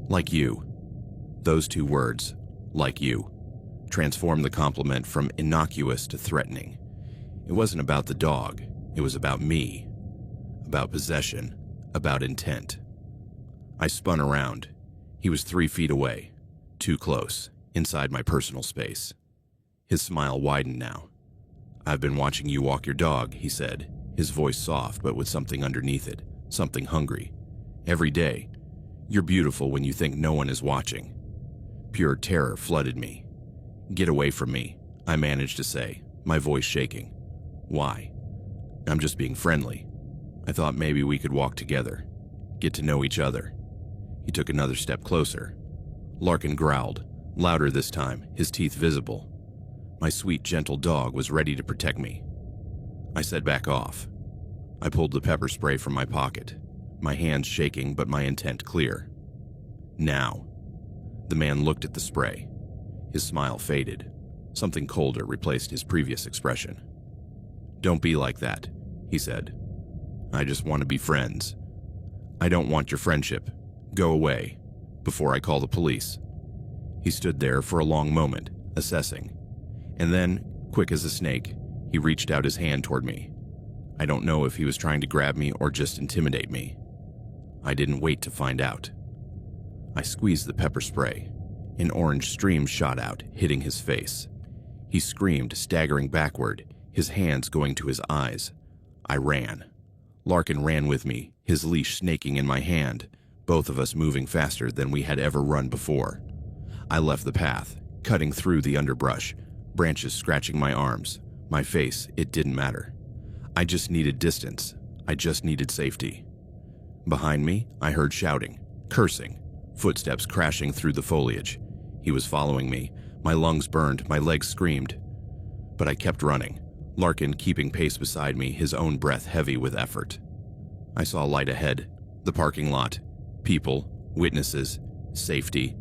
"Like you." Those 2 words, "like you," transformed the compliment from innocuous to threatening. It wasn't about the dog. It was about me. About possession. About intent. I spun around. He was 3 feet away. Too close. Inside my personal space. His smile widened now. "I've been watching you walk your dog," he said, his voice soft but with something underneath it, something hungry. "Every day. You're beautiful when you think no one is watching." Pure terror flooded me. "Get away from me," I managed to say, my voice shaking. "Why?" "I'm just being friendly. I thought maybe we could walk together, get to know each other." He took another step closer. Larkin growled, louder this time, his teeth visible. My sweet, gentle dog was ready to protect me. I said back off. I pulled the pepper spray from my pocket, my hands shaking but my intent clear. "Now." The man looked at the spray. His smile faded. Something colder replaced his previous expression. "Don't be like that," he said. "I just want to be friends. I don't want your friendship. Go away, before I call the police." He stood there for a long moment, assessing. And then, quick as a snake, he reached out his hand toward me. I don't know if he was trying to grab me or just intimidate me. I didn't wait to find out. I squeezed the pepper spray. An orange stream shot out, hitting his face. He screamed, staggering backward, his hands going to his eyes. I ran. Larkin ran with me, his leash snaking in my hand, both of us moving faster than we had ever run before. I left the path, cutting through the underbrush, branches scratching my arms, my face. It didn't matter. I just needed distance. I just needed safety. Behind me, I heard shouting, cursing, footsteps crashing through the foliage. He was following me. My lungs burned, my legs screamed. But I kept running, Larkin keeping pace beside me, his own breath heavy with effort. I saw light ahead, the parking lot, people, witnesses, safety.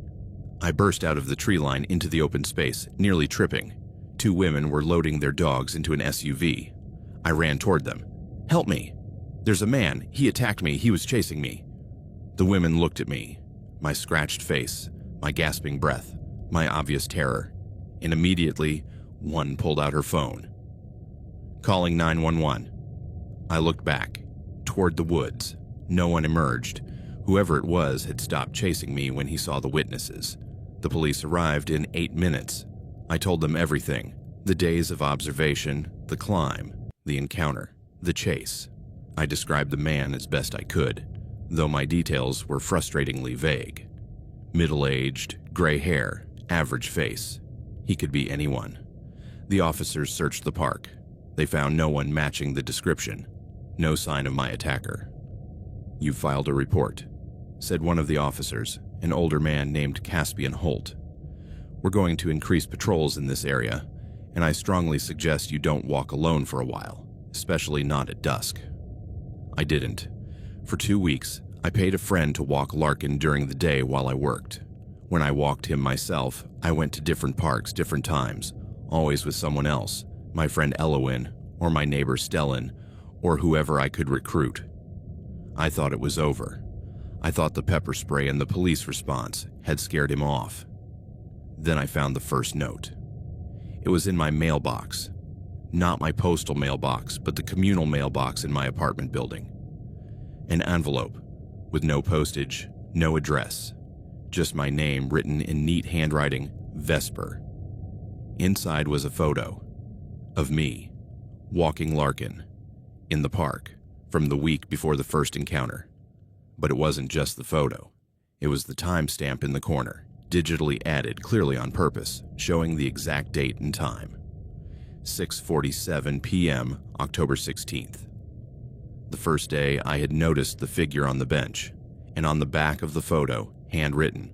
I burst out of the tree line into the open space, nearly tripping. 2 women were loading their dogs into an SUV. I ran toward them. "Help me! There's a man. He attacked me. He was chasing me." The women looked at me, my scratched face, my gasping breath, my obvious terror. And immediately, one pulled out her phone. "Calling 911. I looked back, toward the woods. No one emerged. Whoever it was had stopped chasing me when he saw the witnesses. The police arrived in 8 minutes. I told them everything. The days of observation, the climb, the encounter, the chase. I described the man as best I could, though my details were frustratingly vague. Middle-aged, gray hair, average face. He could be anyone. The officers searched the park. They found no one matching the description. No sign of my attacker. "You've filed a report," said one of the officers, an older man named Caspian Holt. "We're going to increase patrols in this area, and I strongly suggest you don't walk alone for a while, especially not at dusk." I didn't. For 2 weeks, I paid a friend to walk Larkin during the day while I worked. When I walked him myself, I went to different parks different times, always with someone else, my friend Elowen, or my neighbor Stellan, or whoever I could recruit. I thought it was over. I thought the pepper spray and the police response had scared him off. Then I found the first note. It was in my mailbox. Not my postal mailbox, but the communal mailbox in my apartment building. An envelope with no postage, no address, just my name written in neat handwriting, Vesper. Inside was a photo of me, walking Larkin, in the park, from the week before the first encounter. But it wasn't just the photo. It was the timestamp in the corner, digitally added clearly on purpose, showing the exact date and time. 6:47 p.m., October 16th. The first day I had noticed the figure on the bench, and on the back of the photo, handwritten,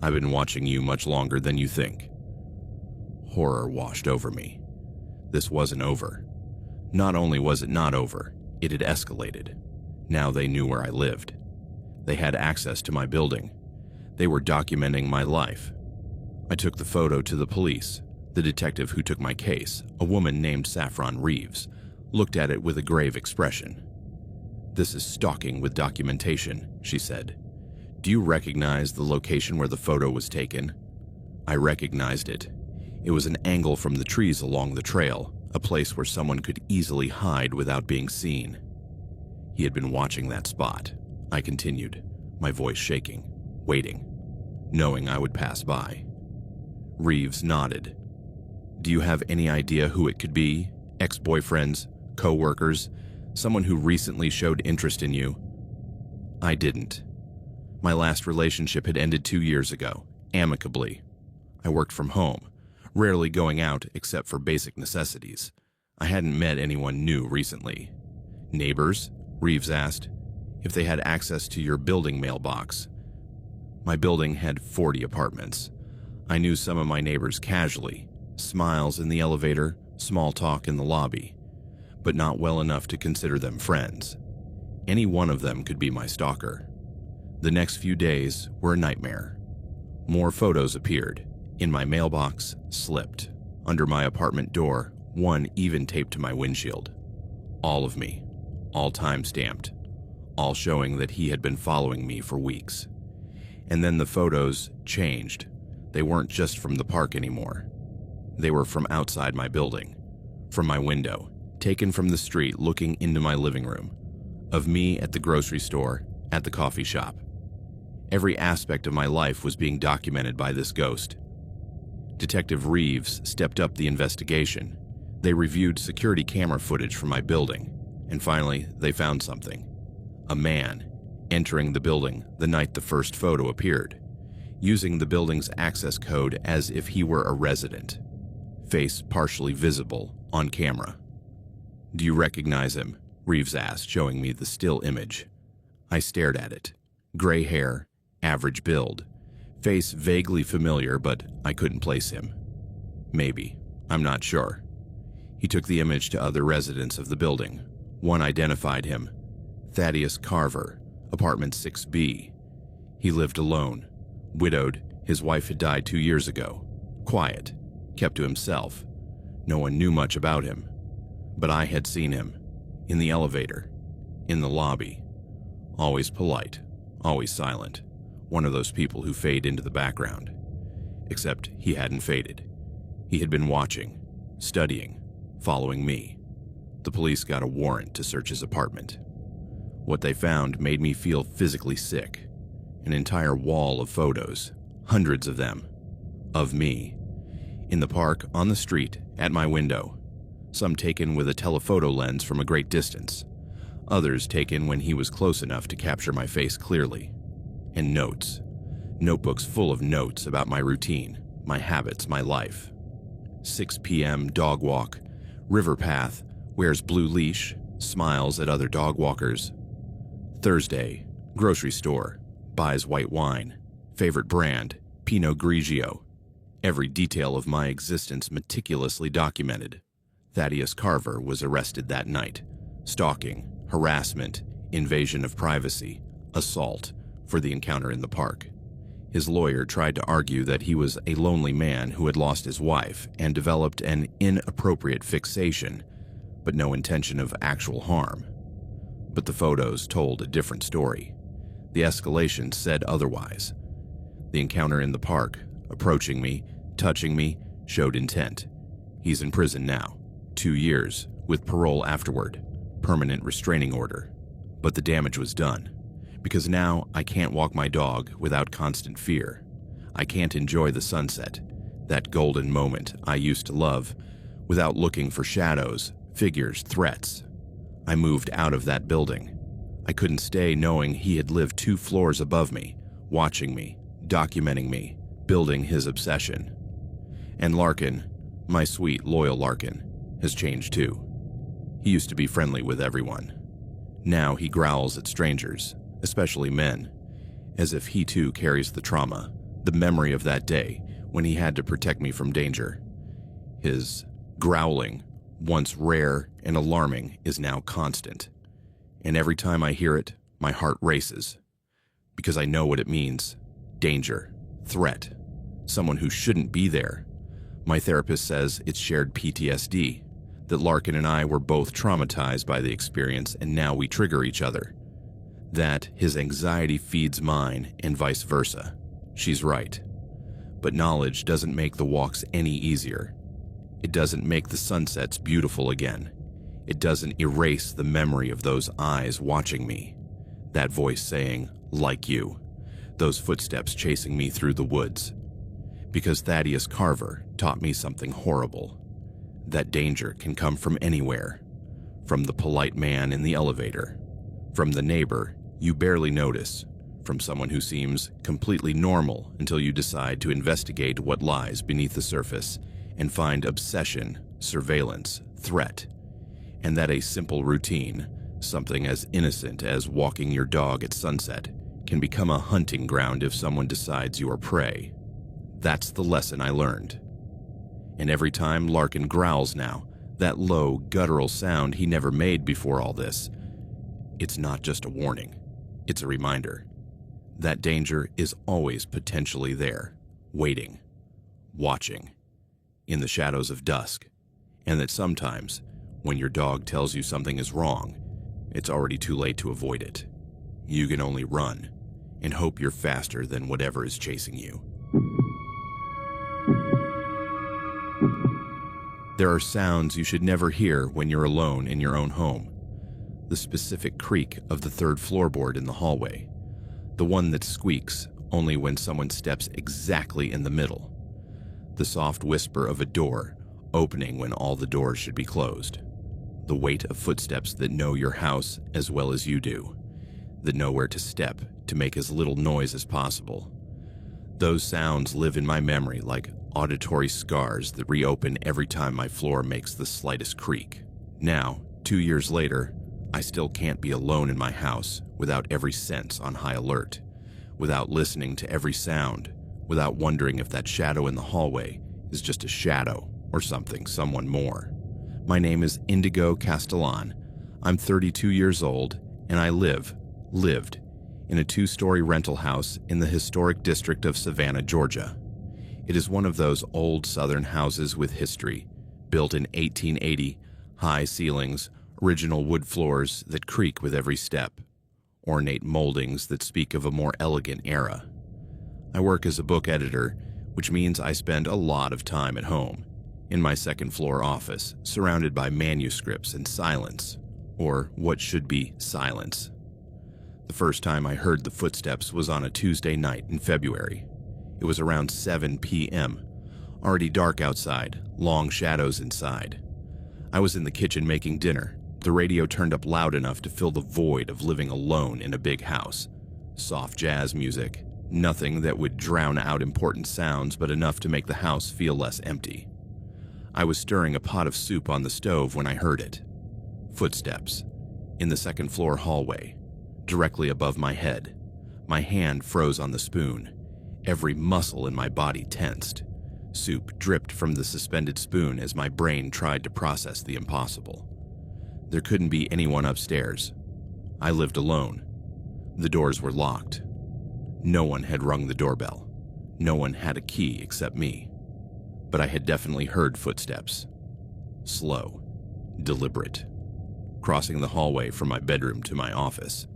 "I've been watching you much longer than you think." Horror washed over me. This wasn't over. Not only was it not over, it had escalated. Now they knew where I lived. They had access to my building. They were documenting my life. I took the photo to the police. The detective who took my case, a woman named Saffron Reeves, looked at it with a grave expression. "This is stalking with documentation," she said. "Do you recognize the location where the photo was taken?" I recognized it. It was an angle from the trees along the trail, a place where someone could easily hide without being seen. He had been watching that spot, I continued, my voice shaking, waiting, knowing I would pass by. Reeves nodded. "Do you have any idea who it could be? Ex-boyfriends, co-workers, someone who recently showed interest in you. I didn't. My last relationship had ended 2 years ago, amicably. I worked from home, rarely going out except for basic necessities. I hadn't met anyone new recently. Neighbors? Reeves asked. If they had access to your building mailbox. My building had 40 apartments. I knew some of my neighbors casually, smiles in the elevator, small talk in the lobby, but not well enough to consider them friends. Any one of them could be my stalker. The next few days were a nightmare. More photos appeared. In my mailbox, slipped. Under my apartment door, one even taped to my windshield. All of me, all time-stamped, all showing that he had been following me for weeks. And then the photos changed. They weren't just from the park anymore. They were from outside my building, from my window, taken from the street looking into my living room, of me at the grocery store, at the coffee shop. Every aspect of my life was being documented by this ghost. Detective Reeves stepped up the investigation. They reviewed security camera footage from my building, and finally they found something. A man entering the building the night the first photo appeared, using the building's access code as if he were a resident. Face partially visible on camera. "Do you recognize him?" Reeves asked, showing me the still image. I stared at it. Gray hair, average build. Face vaguely familiar, but I couldn't place him. Maybe. I'm not sure. He took the image to other residents of the building. One identified him. Thaddeus Carver, apartment 6B. He lived alone. Widowed, his wife had died 2 years ago. Quiet, kept to himself. No one knew much about him. But I had seen him. In the elevator. In the lobby. Always polite. Always silent. One of those people who fade into the background. Except he hadn't faded. He had been watching, studying, following me. The police got a warrant to search his apartment. What they found made me feel physically sick. An entire wall of photos, hundreds of them, of me. In the park, on the street, at my window. Some taken with a telephoto lens from a great distance. Others taken when he was close enough to capture my face clearly. And notes. Notebooks full of notes about my routine, my habits, my life. 6 p.m. dog walk. River path. Wears blue leash. Smiles at other dog walkers. Thursday. Grocery store. Buys white wine. Favorite brand. Pinot Grigio. Every detail of my existence meticulously documented. Thaddeus Carver was arrested that night. Stalking, harassment, invasion of privacy, assault, for the encounter in the park. His lawyer tried to argue that he was a lonely man who had lost his wife and developed an inappropriate fixation, but no intention of actual harm. But the photos told a different story. The escalation said otherwise. The encounter in the park, approaching me, touching me, showed intent. He's in prison now. 2 years, with parole afterward. Permanent restraining order. But the damage was done. Because now I can't walk my dog without constant fear. I can't enjoy the sunset, that golden moment I used to love, without looking for shadows, figures, threats. I moved out of that building. I couldn't stay knowing he had lived 2 floors above me, watching me, documenting me, building his obsession. And Larkin, my sweet, loyal Larkin, has changed too. He used to be friendly with everyone. Now he growls at strangers, especially men, as if he too carries the trauma, the memory of that day when he had to protect me from danger. His growling, once rare and alarming, is now constant. And every time I hear it, my heart races. Because I know what it means. Danger. Threat. Someone who shouldn't be there. My therapist says it's shared PTSD, that Larkin and I were both traumatized by the experience and now we trigger each other. That his anxiety feeds mine and vice versa. She's right. But knowledge doesn't make the walks any easier. It doesn't make the sunsets beautiful again. It doesn't erase the memory of those eyes watching me. That voice saying, "Like you." Those footsteps chasing me through the woods. Because Thaddeus Carver taught me something horrible. That danger can come from anywhere. From the polite man in the elevator, from the neighbor you barely notice, from someone who seems completely normal until you decide to investigate what lies beneath the surface and find obsession, surveillance, threat, and that a simple routine, something as innocent as walking your dog at sunset, can become a hunting ground if someone decides you are prey. That's the lesson I learned. And every time Larkin growls now, that low, guttural sound he never made before all this, it's not just a warning, it's a reminder. That danger is always potentially there, waiting, watching, in the shadows of dusk, and that sometimes, when your dog tells you something is wrong, it's already too late to avoid it. You can only run and hope you're faster than whatever is chasing you. There are sounds you should never hear when you're alone in your own home. The specific creak of the third floorboard in the hallway. The one that squeaks only when someone steps exactly in the middle. The soft whisper of a door opening when all the doors should be closed. The weight of footsteps that know your house as well as you do, that know where to step to make as little noise as possible. Those sounds live in my memory like auditory scars that reopen every time my floor makes the slightest creak. Now, 2 years later, I still can't be alone in my house without every sense on high alert, without listening to every sound, without wondering if that shadow in the hallway is just a shadow or someone more. My name is Indigo Castellan. I'm 32 years old, and I lived in a 2-story rental house in the historic district of Savannah, Georgia. It is one of those old southern houses with history, built in 1880, high ceilings, original wood floors that creak with every step, ornate moldings that speak of a more elegant era. I work as a book editor, which means I spend a lot of time at home, in my second-floor office, surrounded by manuscripts and silence, or what should be silence. The first time I heard the footsteps was on a Tuesday night in February. It was around 7 p.m., already dark outside, long shadows inside. I was in the kitchen making dinner, the radio turned up loud enough to fill the void of living alone in a big house. Soft jazz music, nothing that would drown out important sounds, but enough to make the house feel less empty. I was stirring a pot of soup on the stove when I heard it. Footsteps, in the second-floor hallway, directly above my head. My hand froze on the spoon. Every muscle in my body tensed. Soup dripped from the suspended spoon as my brain tried to process the impossible. There couldn't be anyone upstairs. I lived alone. The doors were locked. No one had rung the doorbell. No one had a key except me. But I had definitely heard footsteps. Slow, deliberate, crossing the hallway from my bedroom to my office.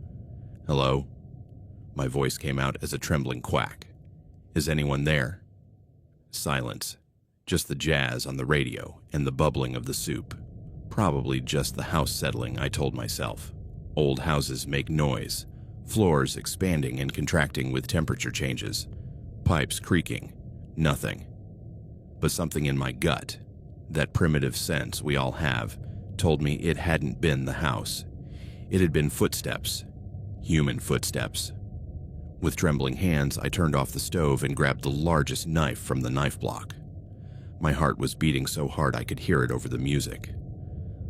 "Hello?" My voice came out as a trembling quack. "Is anyone there?" Silence. Just the jazz on the radio and the bubbling of the soup. Probably just the house settling, I told myself. Old houses make noise. Floors expanding and contracting with temperature changes. Pipes creaking. Nothing. But something in my gut, that primitive sense we all have, told me it hadn't been the house. It had been footsteps. Human footsteps. With trembling hands, I turned off the stove and grabbed the largest knife from the knife block. My heart was beating so hard I could hear it over the music.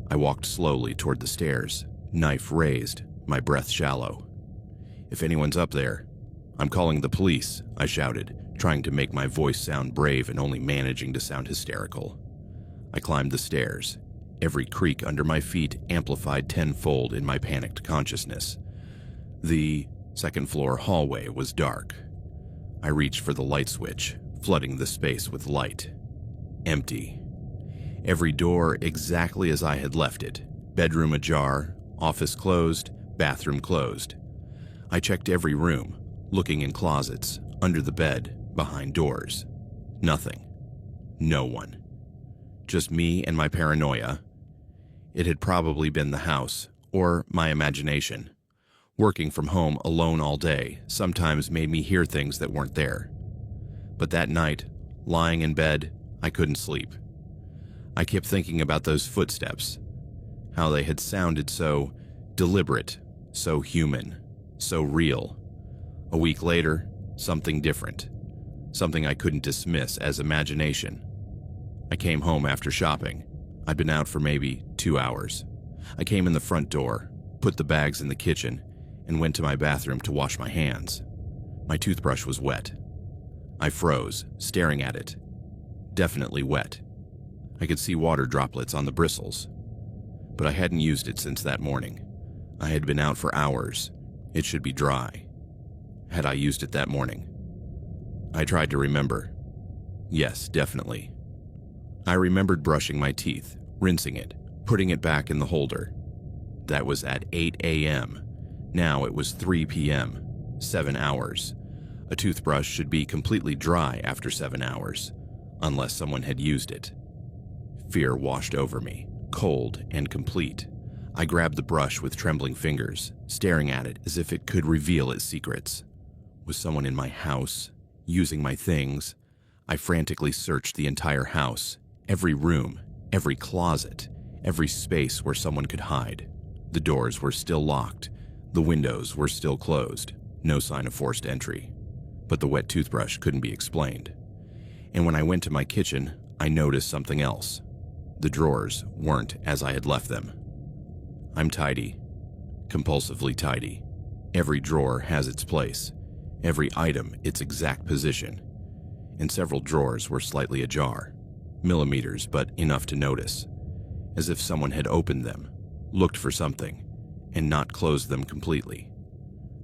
I walked slowly toward the stairs, knife raised, my breath shallow. "If anyone's up there, I'm calling the police," I shouted, trying to make my voice sound brave and only managing to sound hysterical. I climbed the stairs, every creak under my feet amplified tenfold in my panicked consciousness. The second-floor hallway was dark. I reached for the light switch, flooding the space with light. Empty. Every door exactly as I had left it. Bedroom ajar, office closed, bathroom closed. I checked every room, looking in closets, under the bed, behind doors. Nothing. No one. Just me and my paranoia. It had probably been the house, or my imagination. Working from home alone all day sometimes made me hear things that weren't there. But that night, lying in bed, I couldn't sleep. I kept thinking about those footsteps, how they had sounded so deliberate, so human, so real. A week later, something different, something I couldn't dismiss as imagination. I came home after shopping. I'd been out for maybe 2 hours. I came in the front door, put the bags in the kitchen, and went to my bathroom to wash my hands. My toothbrush was wet. I froze, staring at it. Definitely wet. I could see water droplets on the bristles. But I hadn't used it since that morning. I had been out for hours. It should be dry. Had I used it that morning? I tried to remember. Yes, definitely. I remembered brushing my teeth, rinsing it, putting it back in the holder. That was at 8 a.m. Now it was 3 p.m., 7 hours. A toothbrush should be completely dry after 7 hours, unless someone had used it. Fear washed over me, cold and complete. I grabbed the brush with trembling fingers, staring at it as if it could reveal its secrets. Was someone in my house, using my things? I frantically searched the entire house, every room, every closet, every space where someone could hide. The doors were still locked. The windows were still closed. No sign of forced entry. But the wet toothbrush couldn't be explained. And when I went to my kitchen, I noticed something else. The drawers weren't as I had left them. I'm tidy. Compulsively tidy. Every drawer has its place. Every item its exact position. And several drawers were slightly ajar. Millimeters, but enough to notice. As if someone had opened them, looked for something, and not closed them completely.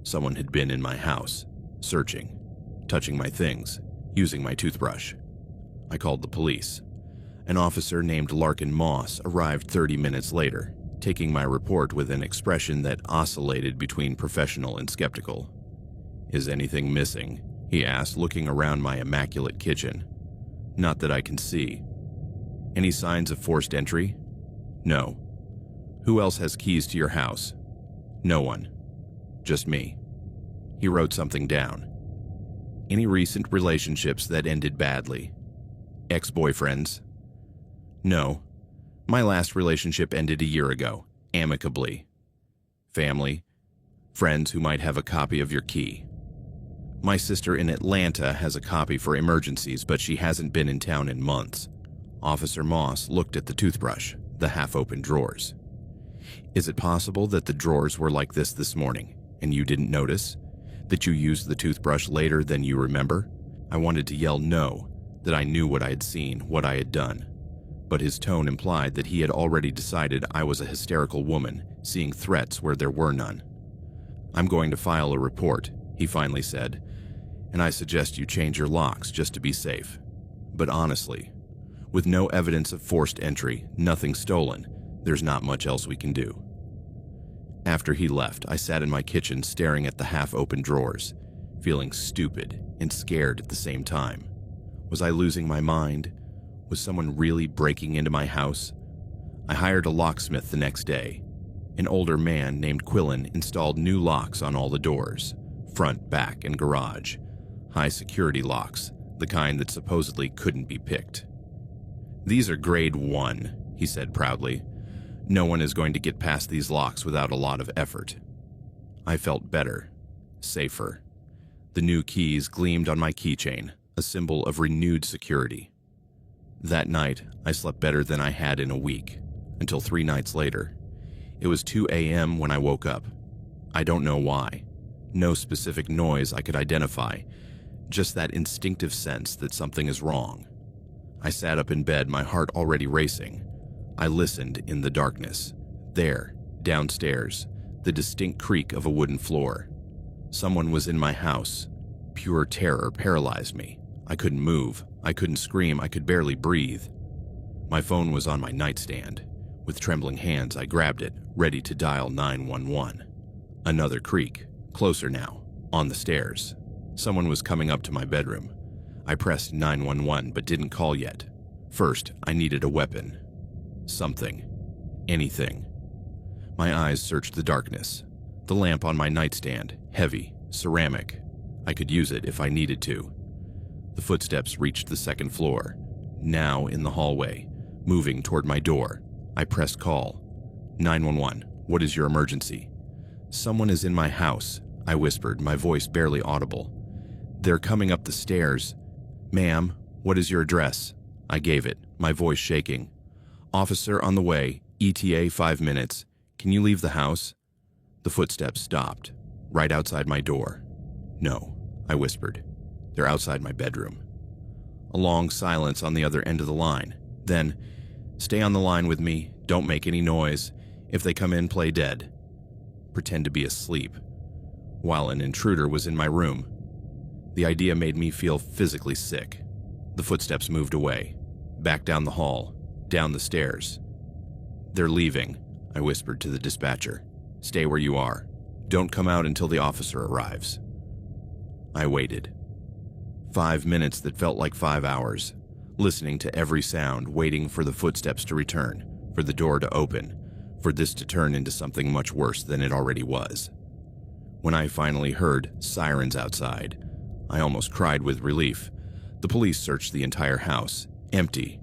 Someone had been in my house, searching, touching my things, using my toothbrush. I called the police. An officer named Larkin Moss arrived 30 minutes later, taking my report with an expression that oscillated between professional and skeptical. "Is anything missing?" he asked, looking around my immaculate kitchen. "Not that I can see." "Any signs of forced entry?" "No." "Who else has keys to your house?" "No one. Just me." He wrote something down. "Any recent relationships that ended badly?" "Ex-boyfriends?" "No. My last relationship ended a year ago, amicably." "Family? Friends who might have a copy of your key?" "My sister in Atlanta has a copy for emergencies, but she hasn't been in town in months." Officer Moss looked at the toothbrush, the half-open drawers. "Is it possible that the drawers were like this morning, and you didn't notice? That you used the toothbrush later than you remember?" I wanted to yell no, that I knew what I had seen, what I had done. But his tone implied that he had already decided I was a hysterical woman, seeing threats where there were none. "I'm going to file a report," he finally said, "and I suggest you change your locks just to be safe. But honestly, with no evidence of forced entry, nothing stolen, there's not much else we can do." After he left, I sat in my kitchen staring at the half-open drawers, feeling stupid and scared at the same time. Was I losing my mind? Was someone really breaking into my house? I hired a locksmith the next day. An older man named Quillen installed new locks on all the doors, front, back, and garage. High-security locks, the kind that supposedly couldn't be picked. "These are grade 1, he said proudly. "No one is going to get past these locks without a lot of effort." I felt better, safer. The new keys gleamed on my keychain, a symbol of renewed security. That night, I slept better than I had in a week, until 3 nights later. It was 2 a.m. when I woke up. I don't know why. No specific noise I could identify, just that instinctive sense that something is wrong. I sat up in bed, my heart already racing. I listened in the darkness. There, downstairs, the distinct creak of a wooden floor. Someone was in my house. Pure terror paralyzed me. I couldn't move. I couldn't scream. I could barely breathe. My phone was on my nightstand. With trembling hands, I grabbed it, ready to dial 911. Another creak, closer now, on the stairs. Someone was coming up to my bedroom. I pressed 911 but didn't call yet. First, I needed a weapon. Something. Anything. My eyes searched the darkness. The lamp on my nightstand, heavy, ceramic. I could use it if I needed to. The footsteps reached the second floor. Now in the hallway, moving toward my door. I pressed call. 911, what is your emergency? Someone is in my house, I whispered, my voice barely audible. They're coming up the stairs. Ma'am, what is your address? I gave it, my voice shaking. Officer on the way, ETA 5 minutes. Can you leave the house? The footsteps stopped, right outside my door. No, I whispered. They're outside my bedroom. A long silence on the other end of the line. Then, stay on the line with me, don't make any noise. If they come in, play dead. Pretend to be asleep. While an intruder was in my room. The idea made me feel physically sick. The footsteps moved away, back down the hall, down the stairs. They're leaving, I whispered to the dispatcher. Stay where you are. Don't come out until the officer arrives. I waited. 5 minutes that felt like 5 hours, listening to every sound, waiting for the footsteps to return, for the door to open, for this to turn into something much worse than it already was. When I finally heard sirens outside, I almost cried with relief. The police searched the entire house, empty.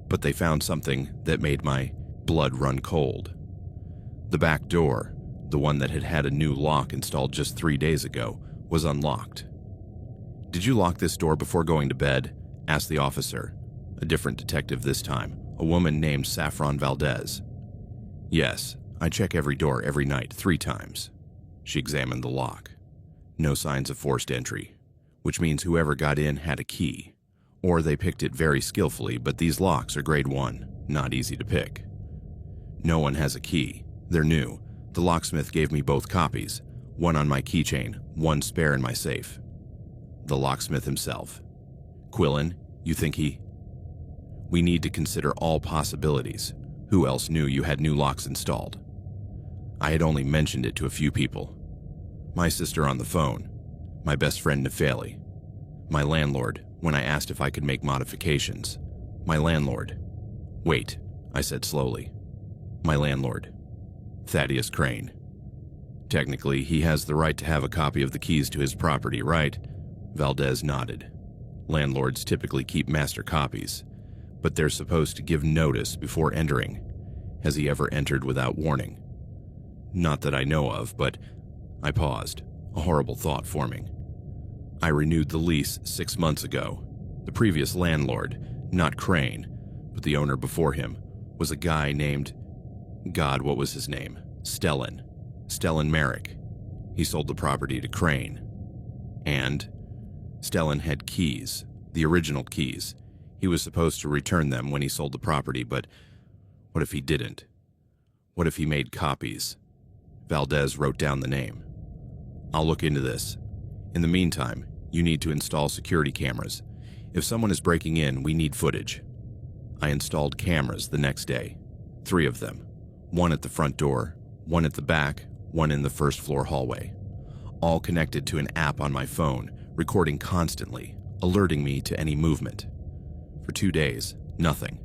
But they found something that made my blood run cold. The back door, the one that had had a new lock installed just 3 days ago, was unlocked. Did you lock this door before going to bed? Asked the officer, a different detective this time, a woman named Saffron Valdez. Yes, I check every door every night 3 times. She examined the lock. No signs of forced entry, which means whoever got in had a key. Or they picked it very skillfully, but these locks are grade 1, not easy to pick. No one has a key. They're new. The locksmith gave me both copies, one on my keychain, one spare in my safe. The locksmith himself. Quillen, you think he... We need to consider all possibilities. Who else knew you had new locks installed? I had only mentioned it to a few people. My sister on the phone, my best friend Nefeli, my landlord when I asked if I could make modifications. My landlord. Wait, I said slowly. My landlord. Thaddeus Crane. Technically, he has the right to have a copy of the keys to his property, right? Valdez nodded. Landlords typically keep master copies, but they're supposed to give notice before entering. Has he ever entered without warning? Not that I know of, but I paused, a horrible thought forming. I renewed the lease 6 months ago. The previous landlord, not Crane, but the owner before him, was a guy named... God, what was his name? Stellan Merrick. He sold the property to Crane. And Stellan had keys, the original keys. He was supposed to return them when he sold the property, but what if he didn't? What if he made copies? Valdez wrote down the name. I'll look into this. In the meantime, you need to install security cameras. If someone is breaking in, we need footage. I installed cameras the next day. 3 of them. 1 at the front door, 1 at the back, 1 in the first floor hallway. All connected to an app on my phone, recording constantly, alerting me to any movement. For 2 days, nothing.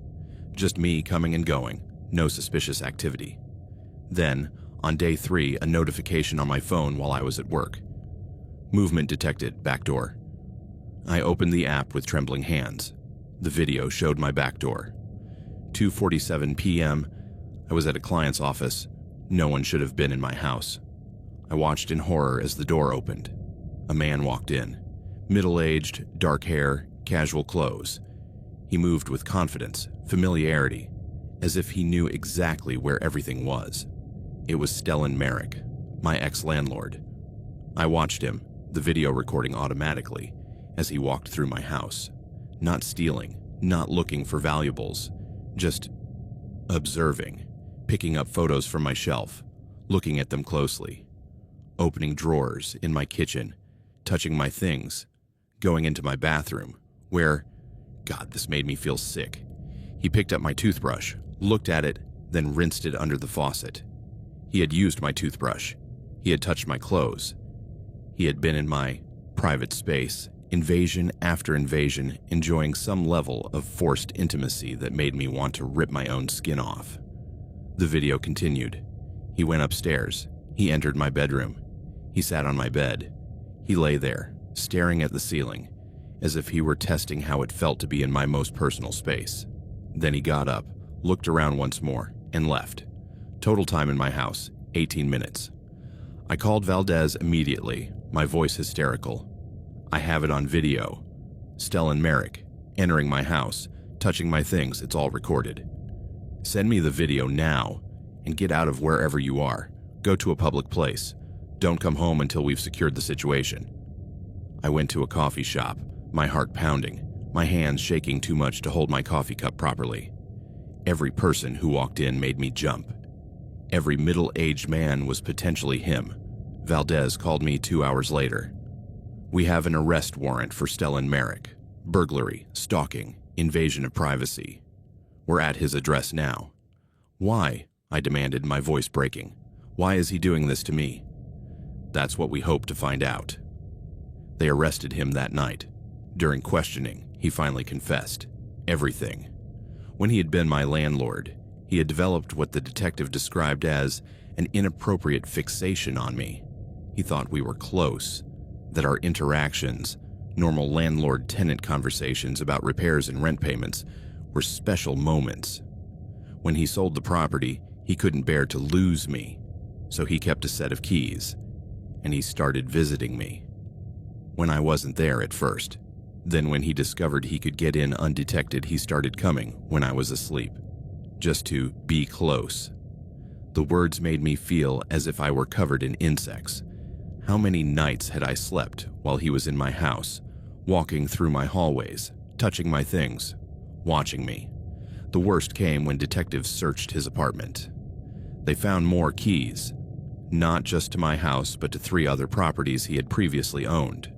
Just me coming and going, no suspicious activity. Then, on day 3, a notification on my phone while I was at work. Movement detected, back door. I opened the app with trembling hands. The video showed my back door. 2:47 p.m., I was at a client's office. No one should have been in my house. I watched in horror as the door opened. A man walked in. Middle-aged, dark hair, casual clothes. He moved with confidence, familiarity, as if he knew exactly where everything was. It was Stellan Merrick, my ex-landlord. I watched him, the video recording automatically, as he walked through my house. Not stealing, not looking for valuables, just observing, picking up photos from my shelf, looking at them closely, opening drawers in my kitchen, touching my things, going into my bathroom, where, God, this made me feel sick. He picked up my toothbrush, looked at it, then rinsed it under the faucet. He had used my toothbrush. He had touched my clothes. He had been in my private space, invasion after invasion, enjoying some level of forced intimacy that made me want to rip my own skin off. The video continued. He went upstairs. He entered my bedroom. He sat on my bed. He lay there, staring at the ceiling, as if he were testing how it felt to be in my most personal space. Then he got up, looked around once more, and left. Total time in my house, 18 minutes. I called Valdez immediately, my voice hysterical. I have it on video. Stellan Merrick, entering my house, touching my things, it's all recorded. Send me the video now, and get out of wherever you are. Go to a public place. Don't come home until we've secured the situation. I went to a coffee shop, my heart pounding, my hands shaking too much to hold my coffee cup properly. Every person who walked in made me jump. Every middle-aged man was potentially him. Valdez called me 2 hours later. We have an arrest warrant for Stellan Merrick. Burglary, stalking, invasion of privacy. We're at his address now. Why? I demanded, my voice breaking. Why is he doing this to me? That's what we hope to find out. They arrested him that night. During questioning, he finally confessed. Everything. When he had been my landlord, he had developed what the detective described as an inappropriate fixation on me. He thought we were close, that our interactions, normal landlord-tenant conversations about repairs and rent payments, were special moments. When he sold the property, he couldn't bear to lose me, so he kept a set of keys, and he started visiting me. When I wasn't there at first. Then when he discovered he could get in undetected, he started coming when I was asleep, just to be close. The words made me feel as if I were covered in insects. How many nights had I slept while he was in my house, walking through my hallways, touching my things, watching me? The worst came when detectives searched his apartment. They found more keys, not just to my house but to 3 other properties he had previously owned.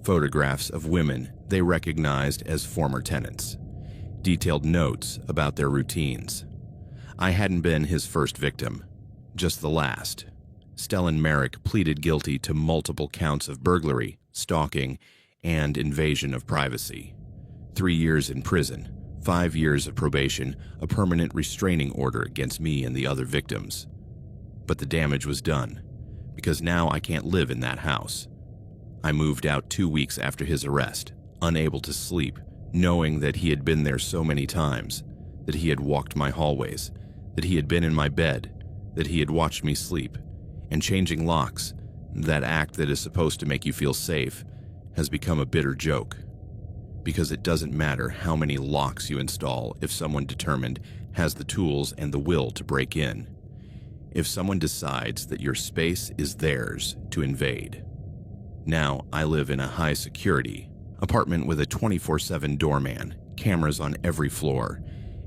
Photographs of women they recognized as former tenants. Detailed notes about their routines. I hadn't been his first victim, just the last. Stellan Merrick pleaded guilty to multiple counts of burglary, stalking, and invasion of privacy. 3 years in prison, 5 years of probation, a permanent restraining order against me and the other victims. But the damage was done, because now I can't live in that house. I moved out 2 weeks after his arrest, unable to sleep, knowing that he had been there so many times, that he had walked my hallways, that he had been in my bed, that he had watched me sleep, and changing locks, that act that is supposed to make you feel safe, has become a bitter joke. Because it doesn't matter how many locks you install if someone determined has the tools and the will to break in. If someone decides that your space is theirs to invade. Now I live in a high-security apartment with a 24/7 doorman, cameras on every floor,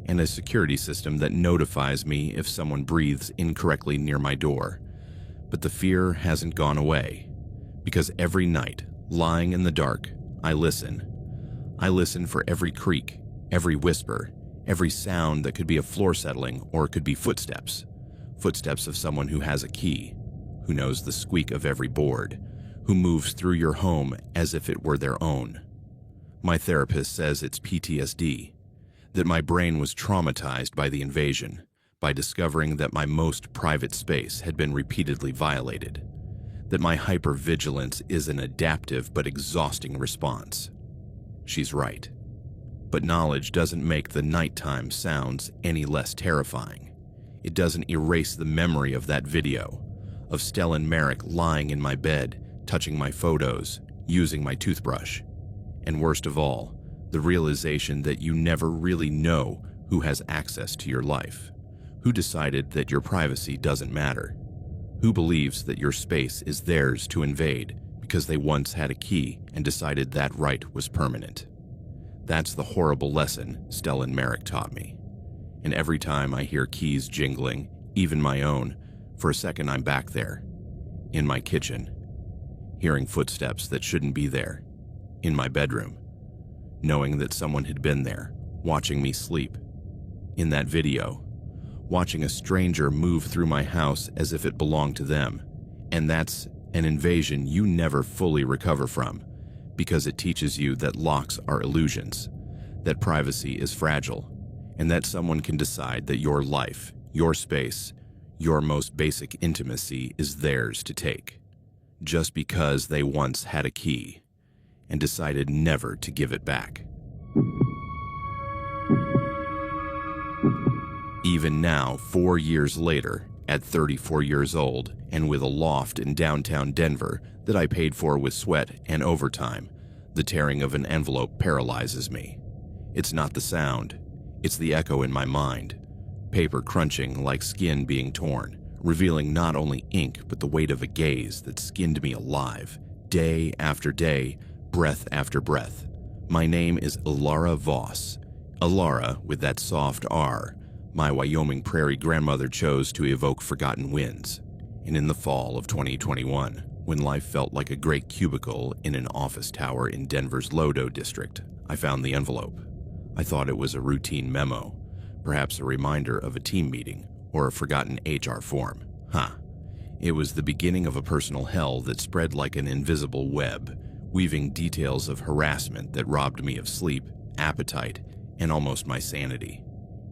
and a security system that notifies me if someone breathes incorrectly near my door. But the fear hasn't gone away, because every night, lying in the dark, I listen. I listen for every creak, every whisper, every sound that could be a floor settling or it could be footsteps. Footsteps of someone who has a key, who knows the squeak of every board, who moves through your home as if it were their own. My therapist says it's PTSD, that my brain was traumatized by the invasion, by discovering that my most private space had been repeatedly violated, that my hypervigilance is an adaptive but exhausting response. She's right. But knowledge doesn't make the nighttime sounds any less terrifying. It doesn't erase the memory of that video, of Stellan Merrick lying in my bed, touching my photos, using my toothbrush. And worst of all, the realization that you never really know who has access to your life, who decided that your privacy doesn't matter, who believes that your space is theirs to invade because they once had a key and decided that right was permanent. That's the horrible lesson Stellan Merrick taught me. And every time I hear keys jingling, even my own, for a second I'm back there, in my kitchen, hearing footsteps that shouldn't be there, in my bedroom, knowing that someone had been there, watching me sleep. In that video, watching a stranger move through my house as if it belonged to them. And that's an invasion you never fully recover from, because it teaches you that locks are illusions, that privacy is fragile, and that someone can decide that your life, your space, your most basic intimacy is theirs to take, just because they once had a key and decided never to give it back. Even now, 4 years later, at 34 years old, and with a loft in downtown Denver that I paid for with sweat and overtime, the tearing of an envelope paralyzes me. It's not the sound, it's the echo in my mind. Paper crunching like skin being torn, revealing not only ink but the weight of a gaze that skinned me alive, day after day, breath after breath. My name is Ilara Voss. Ilara with that soft R. My Wyoming prairie grandmother chose to evoke forgotten winds. And in the fall of 2021, when life felt like a great cubicle in an office tower in Denver's Lodo district, I found the envelope. I thought it was a routine memo, perhaps a reminder of a team meeting or a forgotten HR form. It was the beginning of a personal hell that spread like an invisible web, weaving details of harassment that robbed me of sleep, appetite, and almost my sanity.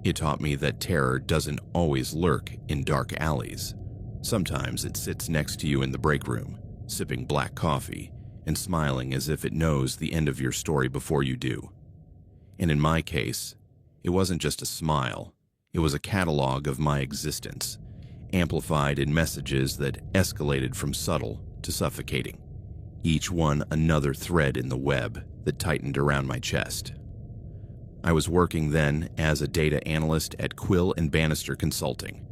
It taught me that terror doesn't always lurk in dark alleys. Sometimes it sits next to you in the break room, sipping black coffee and smiling as if it knows the end of your story before you do. And in my case, it wasn't just a smile, it was a catalog of my existence, amplified in messages that escalated from subtle to suffocating, each one another thread in the web that tightened around my chest. I was working then as a data analyst at Quill & Bannister Consulting,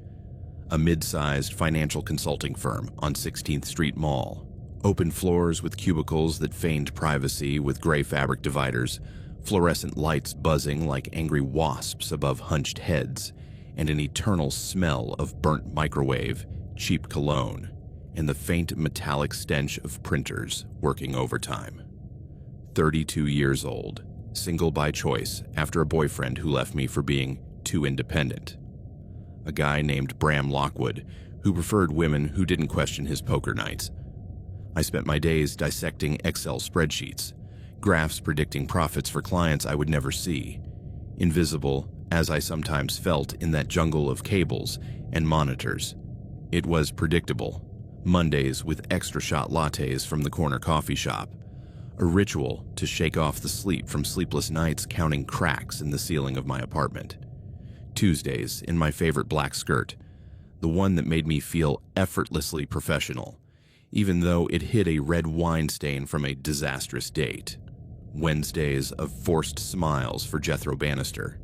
a mid-sized financial consulting firm on 16th Street Mall. Open floors with cubicles that feigned privacy with gray fabric dividers, fluorescent lights buzzing like angry wasps above hunched heads, and an eternal smell of burnt microwave, cheap cologne, and the faint metallic stench of printers working overtime. 32 years old. Single by choice after a boyfriend who left me for being too independent. A guy named Bram Lockwood who preferred women who didn't question his poker nights. I spent my days dissecting Excel spreadsheets, graphs predicting profits for clients I would never see, invisible as I sometimes felt in that jungle of cables and monitors. It was predictable. Mondays with extra shot lattes from the corner coffee shop. A ritual to shake off the sleep from sleepless nights counting cracks in the ceiling of my apartment. Tuesdays in my favorite black skirt, the one that made me feel effortlessly professional, even though it hid a red wine stain from a disastrous date. Wednesdays of forced smiles for Jethro Bannister,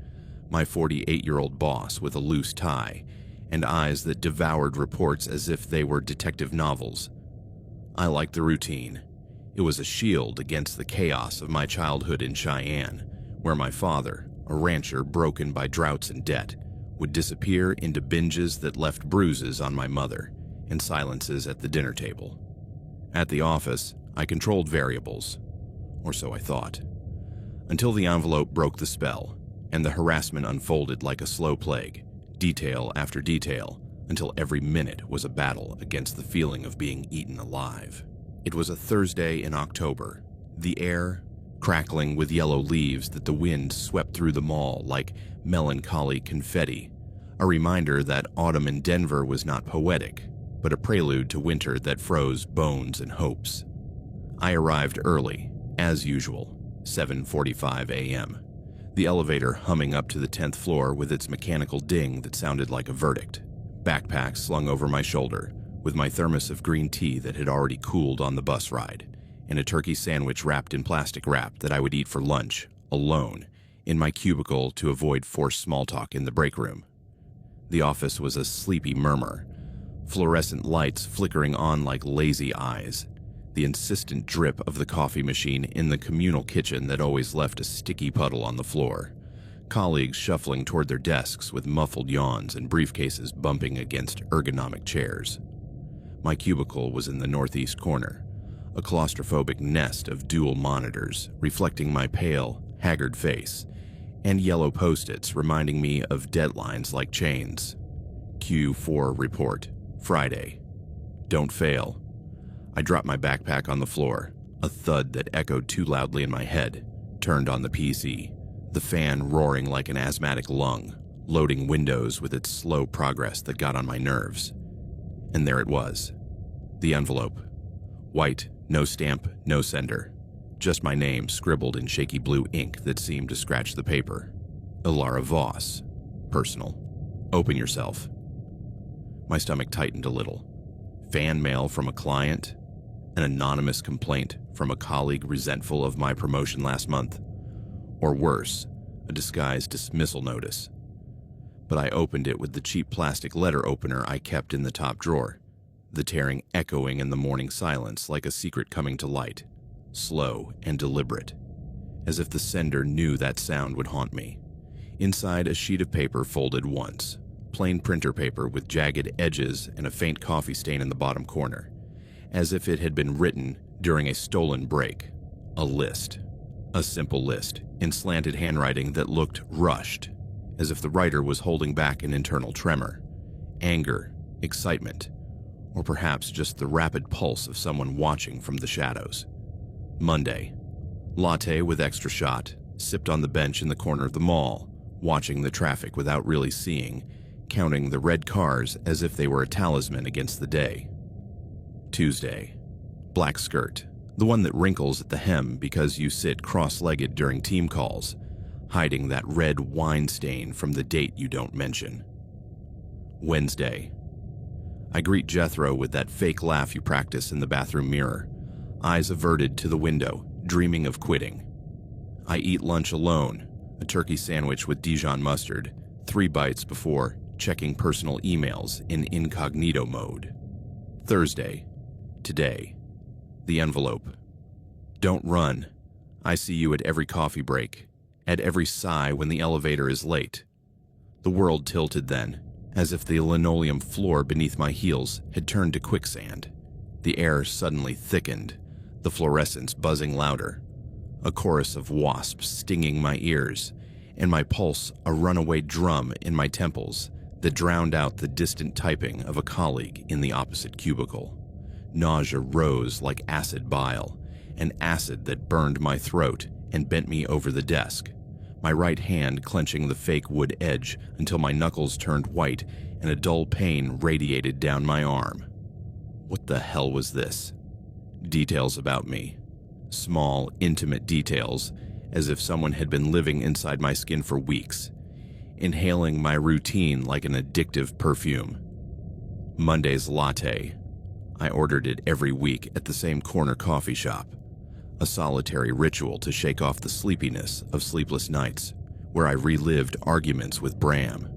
my 48-year-old boss with a loose tie and eyes that devoured reports as if they were detective novels. I liked the routine. It was a shield against the chaos of my childhood in Cheyenne, where my father, a rancher broken by droughts and debt, would disappear into binges that left bruises on my mother and silences at the dinner table. At the office, I controlled variables, or so I thought, until the envelope broke the spell and the harassment unfolded like a slow plague, detail after detail, until every minute was a battle against the feeling of being eaten alive. It was a Thursday in October, the air crackling with yellow leaves that the wind swept through the mall like melancholy confetti, a reminder that autumn in Denver was not poetic, but a prelude to winter that froze bones and hopes. I arrived early, as usual, 7:45 a.m., the elevator humming up to the 10th floor with its mechanical ding that sounded like a verdict, backpack slung over my shoulder, with my thermos of green tea that had already cooled on the bus ride, and a turkey sandwich wrapped in plastic wrap that I would eat for lunch, alone, in my cubicle to avoid forced small talk in the break room. The office was a sleepy murmur, fluorescent lights flickering on like lazy eyes, the insistent drip of the coffee machine in the communal kitchen that always left a sticky puddle on the floor, colleagues shuffling toward their desks with muffled yawns and briefcases bumping against ergonomic chairs. My cubicle was in the northeast corner, a claustrophobic nest of dual monitors reflecting my pale, haggard face, and yellow post-its reminding me of deadlines like chains. Q4 report, Friday. Don't fail. I dropped my backpack on the floor, a thud that echoed too loudly in my head, turned on the PC, the fan roaring like an asthmatic lung, loading Windows with its slow progress that got on my nerves. And there it was, the envelope. White, no stamp, no sender. Just my name scribbled in shaky blue ink that seemed to scratch the paper. Ilara Voss. Personal. Open yourself. My stomach tightened a little. Fan mail from a client? An anonymous complaint from a colleague resentful of my promotion last month? Or worse, a disguised dismissal notice. But I opened it with the cheap plastic letter opener I kept in the top drawer, the tearing echoing in the morning silence like a secret coming to light, slow and deliberate, as if the sender knew that sound would haunt me. Inside, a sheet of paper folded once, plain printer paper with jagged edges and a faint coffee stain in the bottom corner, as if it had been written during a stolen break. A list. A simple list, in slanted handwriting that looked rushed, as if the writer was holding back an internal tremor, anger, excitement, or perhaps just the rapid pulse of someone watching from the shadows. Monday. Latte with extra shot, sipped on the bench in the corner of the mall, watching the traffic without really seeing, counting the red cars as if they were a talisman against the day. Tuesday. Black skirt, the one that wrinkles at the hem because you sit cross-legged during team calls, hiding that red wine stain from the date you don't mention. Wednesday. I greet Jethro with that fake laugh you practice in the bathroom mirror, eyes averted to the window, dreaming of quitting. I eat lunch alone, a turkey sandwich with Dijon mustard, 3 bites before checking personal emails in incognito mode. Thursday. Today. The envelope. Don't run. I see you at every coffee break, at every sigh when the elevator is late. The world tilted then, as if the linoleum floor beneath my heels had turned to quicksand. The air suddenly thickened, the fluorescence buzzing louder, a chorus of wasps stinging my ears, and my pulse a runaway drum in my temples that drowned out the distant typing of a colleague in the opposite cubicle. Nausea rose like acid bile, an acid that burned my throat and bent me over the desk, my right hand clenching the fake wood edge until my knuckles turned white and a dull pain radiated down my arm. What the hell was this? Details about me. Small, intimate details, as if someone had been living inside my skin for weeks, inhaling my routine like an addictive perfume. Monday's latte. I ordered it every week at the same corner coffee shop, a solitary ritual to shake off the sleepiness of sleepless nights, where I relived arguments with Bram.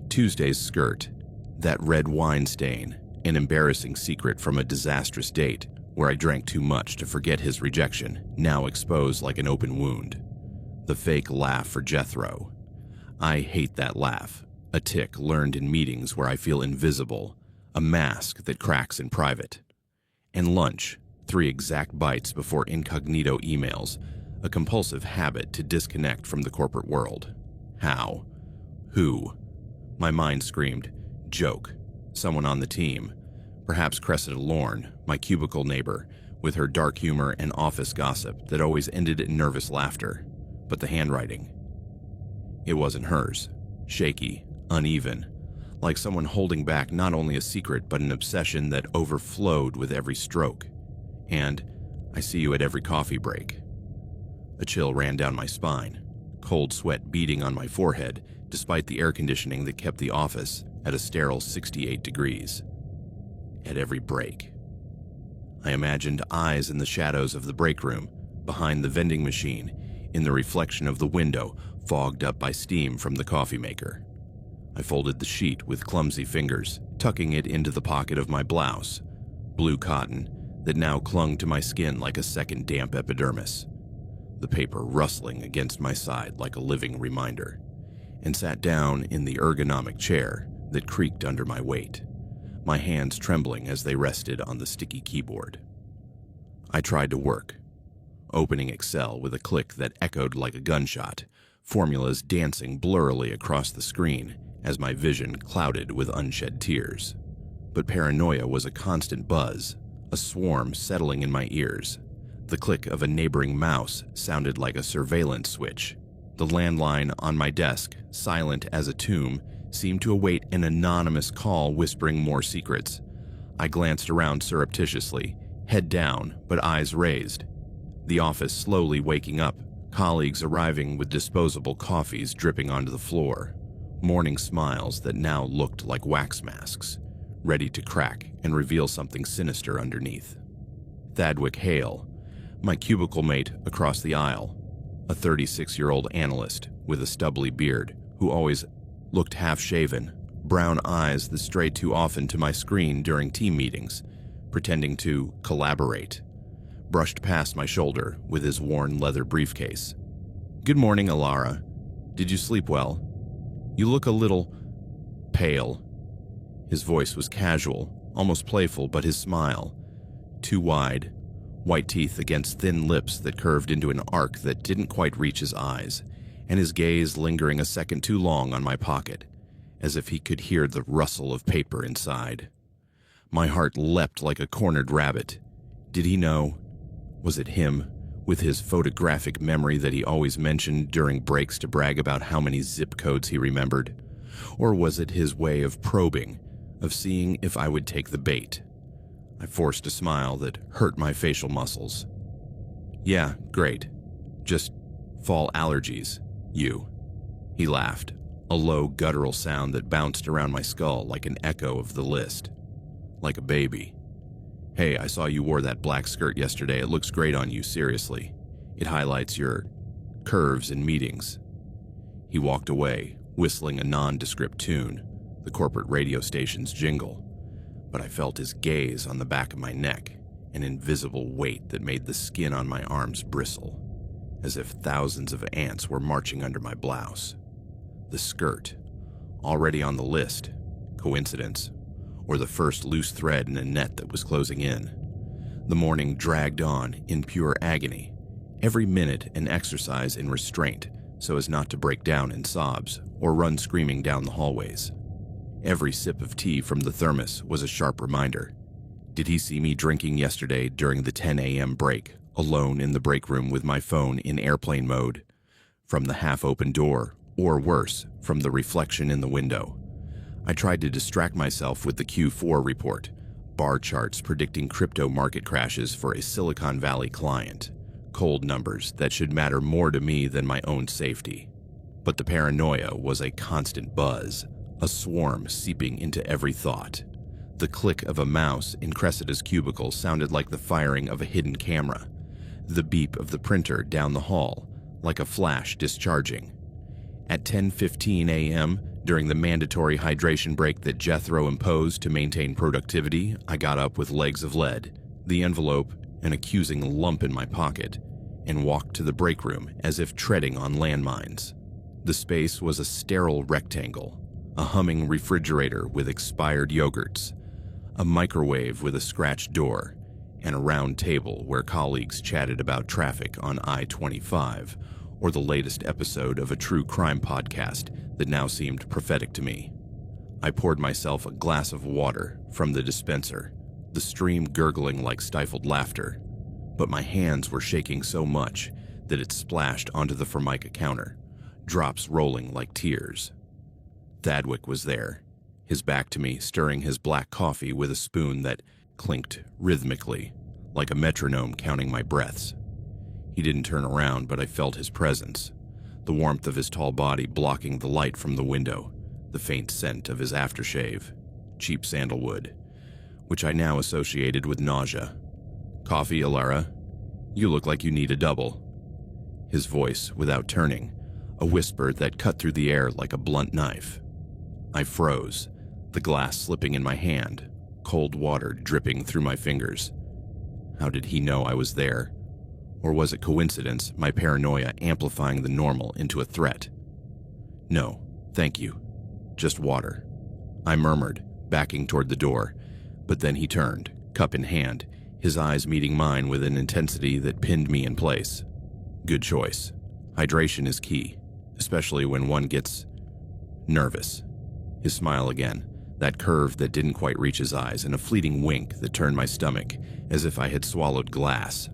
Tuesday's skirt, that red wine stain, an embarrassing secret from a disastrous date where I drank too much to forget his rejection, now exposed like an open wound. The fake laugh for Jethro. I hate that laugh, a tic learned in meetings where I feel invisible, a mask that cracks in private. And lunch, 3 exact bites before incognito emails, a compulsive habit to disconnect from the corporate world. How? Who? My mind screamed, joke, someone on the team. Perhaps Cressida Lorne, my cubicle neighbor, with her dark humor and office gossip that always ended in nervous laughter. But the handwriting. It wasn't hers. Shaky, uneven, like someone holding back not only a secret but an obsession that overflowed with every stroke. And I see you at every coffee break. A chill ran down my spine, cold sweat beading on my forehead despite the air conditioning that kept the office at a sterile 68 degrees. At every break. I imagined eyes in the shadows of the break room, behind the vending machine, in the reflection of the window fogged up by steam from the coffee maker. I folded the sheet with clumsy fingers, tucking it into the pocket of my blouse, blue cotton that now clung to my skin like a second damp epidermis, the paper rustling against my side like a living reminder, and sat down in the ergonomic chair that creaked under my weight, my hands trembling as they rested on the sticky keyboard. I tried to work, opening Excel with a click that echoed like a gunshot, formulas dancing blurrily across the screen as my vision clouded with unshed tears. But paranoia was a constant buzz, a swarm settling in my ears. The click of a neighboring mouse sounded like a surveillance switch. The landline on my desk, silent as a tomb, seemed to await an anonymous call whispering more secrets. I glanced around surreptitiously, head down but eyes raised. The office slowly waking up, colleagues arriving with disposable coffees dripping onto the floor. morning smiles that now looked like wax masks, ready to crack and reveal something sinister underneath. Thadwick Hale, my cubicle mate across the aisle, a 36-year-old analyst with a stubbly beard who always looked half-shaven, brown eyes that strayed too often to my screen during team meetings, pretending to collaborate, brushed past my shoulder with his worn leather briefcase. "Good morning, Alara. Did you sleep well? You look a little pale." His voice was casual, almost playful, but his smile, too wide, white teeth against thin lips that curved into an arc that didn't quite reach his eyes, and his gaze lingering a second too long on my pocket, as if he could hear the rustle of paper inside. My heart leapt like a cornered rabbit. Did he know? Was it him, with his photographic memory that he always mentioned during breaks to brag about how many zip codes he remembered? Or was it his way of probing, of seeing if I would take the bait? I forced a smile that hurt my facial muscles. "Yeah, great. Just fall allergies, you." He laughed, a low guttural sound that bounced around my skull like an echo of the list. Like a baby. "Hey, I saw you wore that black skirt yesterday. It looks great on you, seriously. It highlights your curves in meetings." He walked away, whistling a nondescript tune, the corporate radio station's jingle, but I felt his gaze on the back of my neck, an invisible weight that made the skin on my arms bristle, as if thousands of ants were marching under my blouse. The skirt, already on the list. Coincidence? Or the first loose thread in a net that was closing in? The morning dragged on in pure agony, every minute an exercise in restraint so as not to break down in sobs or run screaming down the hallways. Every sip of tea from the thermos was a sharp reminder. Did he see me drinking yesterday during the 10 a.m. break, alone in the break room with my phone in airplane mode? From the half-open door, or worse, from the reflection in the window. I tried to distract myself with the Q4 report, bar charts predicting crypto market crashes for a Silicon Valley client, cold numbers that should matter more to me than my own safety. But the paranoia was a constant buzz, a swarm seeping into every thought. The click of a mouse in Cressida's cubicle sounded like the firing of a hidden camera, the beep of the printer down the hall, like a flash discharging. At 10:15 a.m., during the mandatory hydration break that Jethro imposed to maintain productivity, I got up with legs of lead, the envelope an accusing lump in my pocket, and walked to the break room as if treading on landmines. The space was a sterile rectangle, a humming refrigerator with expired yogurts, a microwave with a scratched door, and a round table where colleagues chatted about traffic on I-25 or the latest episode of a true crime podcast that now seemed prophetic to me. I poured myself a glass of water from the dispenser, the stream gurgling like stifled laughter, but my hands were shaking so much that it splashed onto the Formica counter, drops rolling like tears. Thadwick was there, his back to me, stirring his black coffee with a spoon that clinked rhythmically, like a metronome counting my breaths. He didn't turn around, but I felt his presence, the warmth of his tall body blocking the light from the window, the faint scent of his aftershave, cheap sandalwood, which I now associated with nausea. "Coffee, Alara? You look like you need a double." His voice, without turning, a whisper that cut through the air like a blunt knife. I froze, the glass slipping in my hand, cold water dripping through my fingers. How did he know I was there? Or was it coincidence, my paranoia amplifying the normal into a threat? "No, thank you. Just water," I murmured, backing toward the door, but then he turned, cup in hand, his eyes meeting mine with an intensity that pinned me in place. "Good choice. Hydration is key, especially when one gets nervous." His smile again, that curve that didn't quite reach his eyes, and a fleeting wink that turned my stomach, as if I had swallowed glass.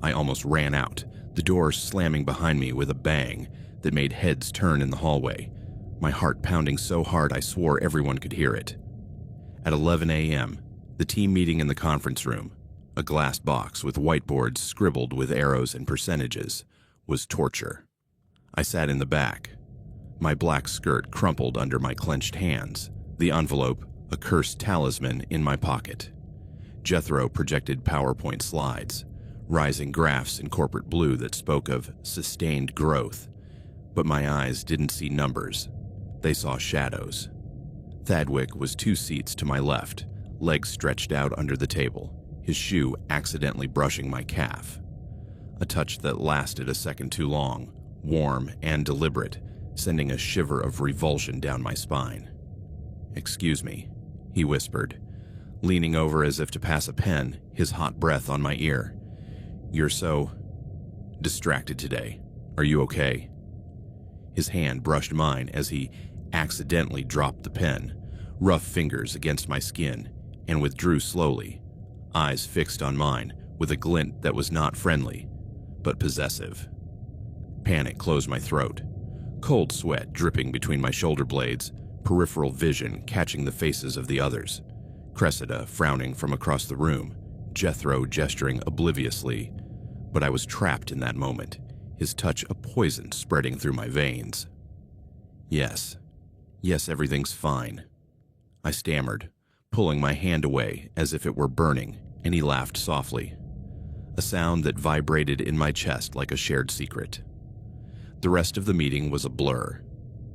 I almost ran out, the door slamming behind me with a bang that made heads turn in the hallway, my heart pounding so hard I swore everyone could hear it. At 11 a.m., the team meeting in the conference room, a glass box with whiteboards scribbled with arrows and percentages, was torture. I sat in the back, My black skirt crumpled under my clenched hands, the envelope, a cursed talisman, in my pocket. Jethro projected PowerPoint slides, rising graphs in corporate blue that spoke of sustained growth, but my eyes didn't see numbers. They saw shadows. Thadwick was 2 seats to my left, legs stretched out under the table, his shoe accidentally brushing my calf. A touch that lasted a second too long, warm and deliberate, sending a shiver of revulsion down my spine. "Excuse me," he whispered, leaning over as if to pass a pen, his hot breath on my ear. "You're so distracted today. Are you okay?" His hand brushed mine as he accidentally dropped the pen, rough fingers against my skin, and withdrew slowly, eyes fixed on mine with a glint that was not friendly, but possessive. Panic closed my throat, cold sweat dripping between my shoulder blades, peripheral vision catching the faces of the others. Cressida frowning from across the room, Jethro gesturing obliviously, but I was trapped in that moment, his touch a poison spreading through my veins. Yes, everything's fine," I stammered, pulling my hand away as if it were burning, and he laughed softly, a sound that vibrated in my chest like a shared secret. The rest of the meeting was a blur,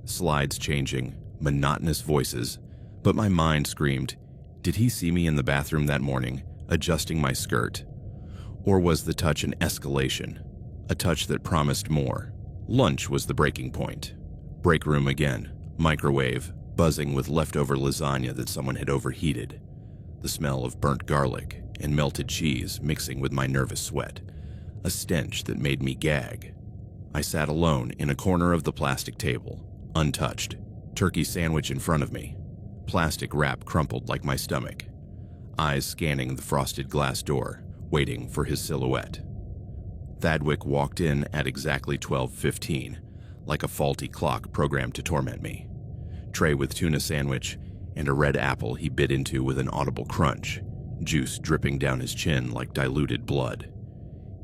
slides changing, monotonous voices, but my mind screamed, did he see me in the bathroom that morning, adjusting my skirt? Or was the touch an escalation, a touch that promised more? Lunch was the breaking point. Break room again, microwave, buzzing with leftover lasagna that someone had overheated, the smell of burnt garlic and melted cheese mixing with my nervous sweat, a stench that made me gag. I sat alone in a corner of the plastic table, untouched, turkey sandwich in front of me, plastic wrap crumpled like my stomach, eyes scanning the frosted glass door, waiting for his silhouette. Thadwick walked in at exactly 12:15, like a faulty clock programmed to torment me. Tray with tuna sandwich and a red apple he bit into with an audible crunch, juice dripping down his chin like diluted blood.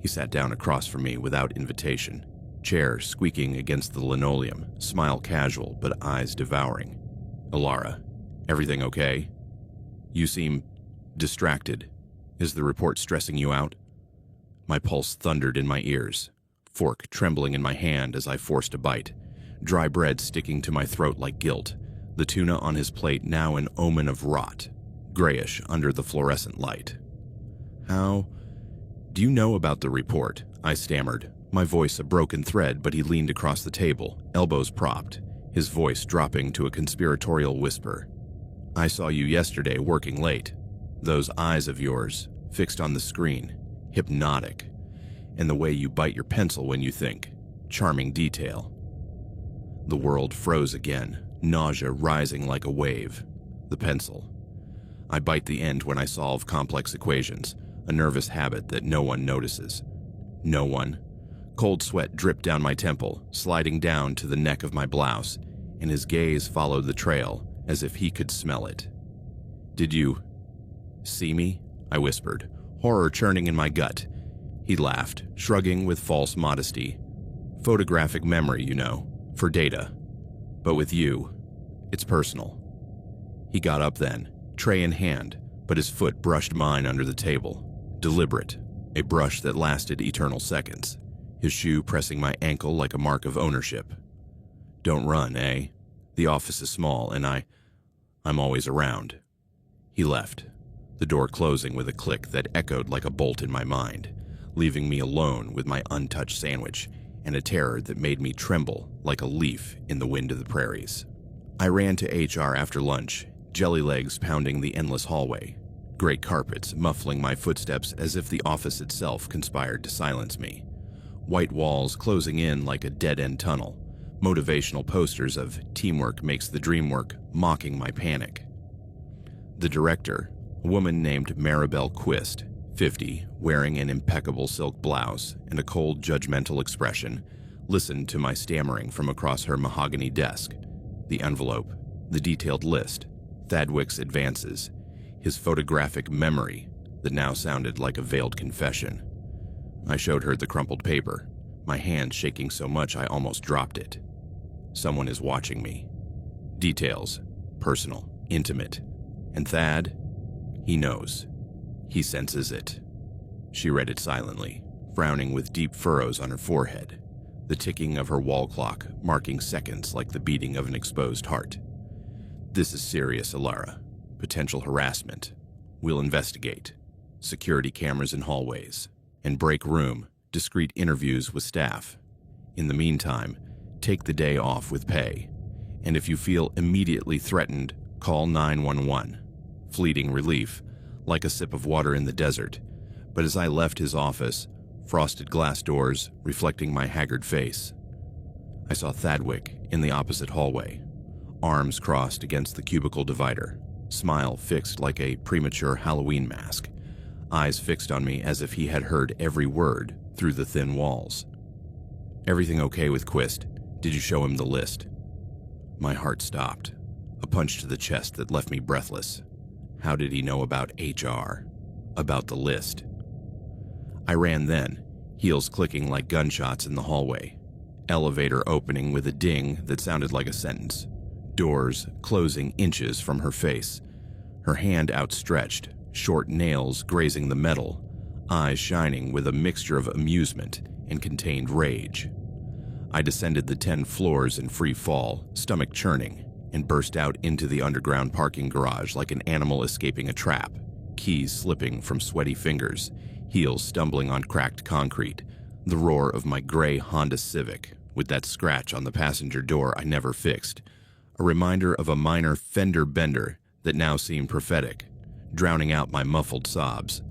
He sat down across from me without invitation, chair squeaking against the linoleum, smile casual but eyes devouring. "Alara, everything okay? You seem distracted. Is the report stressing you out?" My pulse thundered in my ears, fork trembling in my hand as I forced a bite, dry bread sticking to my throat like guilt, the tuna on his plate now an omen of rot, grayish under the fluorescent light. "How? Do you know about the report?" I stammered, my voice a broken thread, but he leaned across the table, elbows propped, his voice dropping to a conspiratorial whisper. "I saw you yesterday working late. Those eyes of yours, fixed on the screen, hypnotic. And the way you bite your pencil when you think, charming detail." The world froze again, nausea rising like a wave. The pencil. I bite the end when I solve complex equations, a nervous habit that no one notices. No one. Cold sweat dripped down my temple, sliding down to the neck of my blouse, and his gaze followed the trail as if he could smell it. "Did you see me?" I whispered, horror churning in my gut. He laughed, shrugging with false modesty. "Photographic memory, you know, for data. But with you, it's personal." He got up then, tray in hand, but his foot brushed mine under the table. Deliberate, a brush that lasted eternal seconds, his shoe pressing my ankle like a mark of ownership. "Don't run, eh? The office is small, and I'm always around." He left, the door closing with a click that echoed like a bolt in my mind, leaving me alone with my untouched sandwich and a terror that made me tremble like a leaf in the wind of the prairies. I ran to HR after lunch, jelly legs pounding the endless hallway, gray carpets muffling my footsteps as if the office itself conspired to silence me, white walls closing in like a dead-end tunnel, motivational posters of "teamwork makes the dream work" mocking my panic. The director, a woman named Maribel Quist, 50, wearing an impeccable silk blouse and a cold, judgmental expression, listened to my stammering from across her mahogany desk. The envelope, the detailed list, Thadwick's advances, his photographic memory that now sounded like a veiled confession. I showed her the crumpled paper, my hand shaking so much I almost dropped it. Someone is watching me. Details, personal, intimate. And Thad, he knows. He senses it. She read it silently, frowning with deep furrows on her forehead, the ticking of her wall clock marking seconds like the beating of an exposed heart. This is serious, Alara. Potential harassment. We'll investigate. Security cameras in hallways. And break room, discreet interviews with staff. In the meantime, take the day off with pay. And if you feel immediately threatened, call 911. Fleeting relief, like a sip of water in the desert. But as I left his office, frosted glass doors reflecting my haggard face, I saw Thadwick in the opposite hallway, arms crossed against the cubicle divider, smile fixed like a premature Halloween mask, eyes fixed on me as if he had heard every word through the thin walls. "Everything okay with Quist? Did you show him the list?" My heart stopped, a punch to the chest that left me breathless. How did he know about HR? About the list? I ran then, heels clicking like gunshots in the hallway. Elevator opening with a ding that sounded like a sentence. Doors closing inches from her face. Her hand outstretched, short nails grazing the metal, eyes shining with a mixture of amusement and contained rage. I descended the 10 floors in free fall, stomach churning, and burst out into the underground parking garage like an animal escaping a trap, keys slipping from sweaty fingers, heels stumbling on cracked concrete, the roar of my gray Honda Civic with that scratch on the passenger door I never fixed, a reminder of a minor fender bender that now seemed prophetic, drowning out my muffled sobs.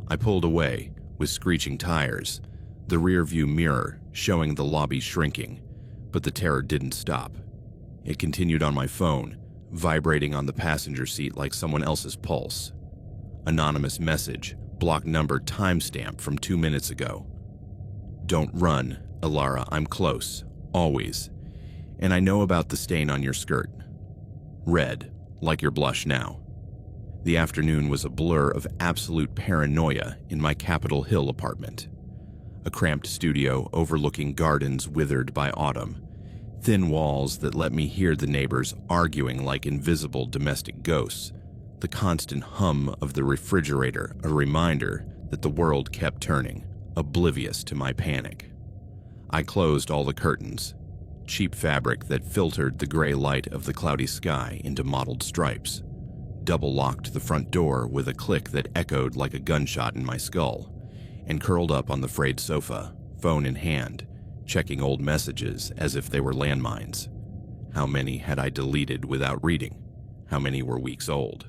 I pulled away with screeching tires, the rear-view mirror showing the lobby shrinking, but the terror didn't stop. It continued on my phone, vibrating on the passenger seat like someone else's pulse. Anonymous message, block number timestamp from 2 minutes ago. "Don't run, Alara, I'm close, always. And I know about the stain on your skirt. Red, like your blush now." The afternoon was a blur of absolute paranoia in my Capitol Hill apartment. A cramped studio overlooking gardens withered by autumn, thin walls that let me hear the neighbors arguing like invisible domestic ghosts, the constant hum of the refrigerator a reminder that the world kept turning, oblivious to my panic. I closed all the curtains, cheap fabric that filtered the gray light of the cloudy sky into mottled stripes, double-locked the front door with a click that echoed like a gunshot in my skull, and curled up on the frayed sofa, phone in hand, checking old messages as if they were landmines. How many had I deleted without reading? How many were weeks old?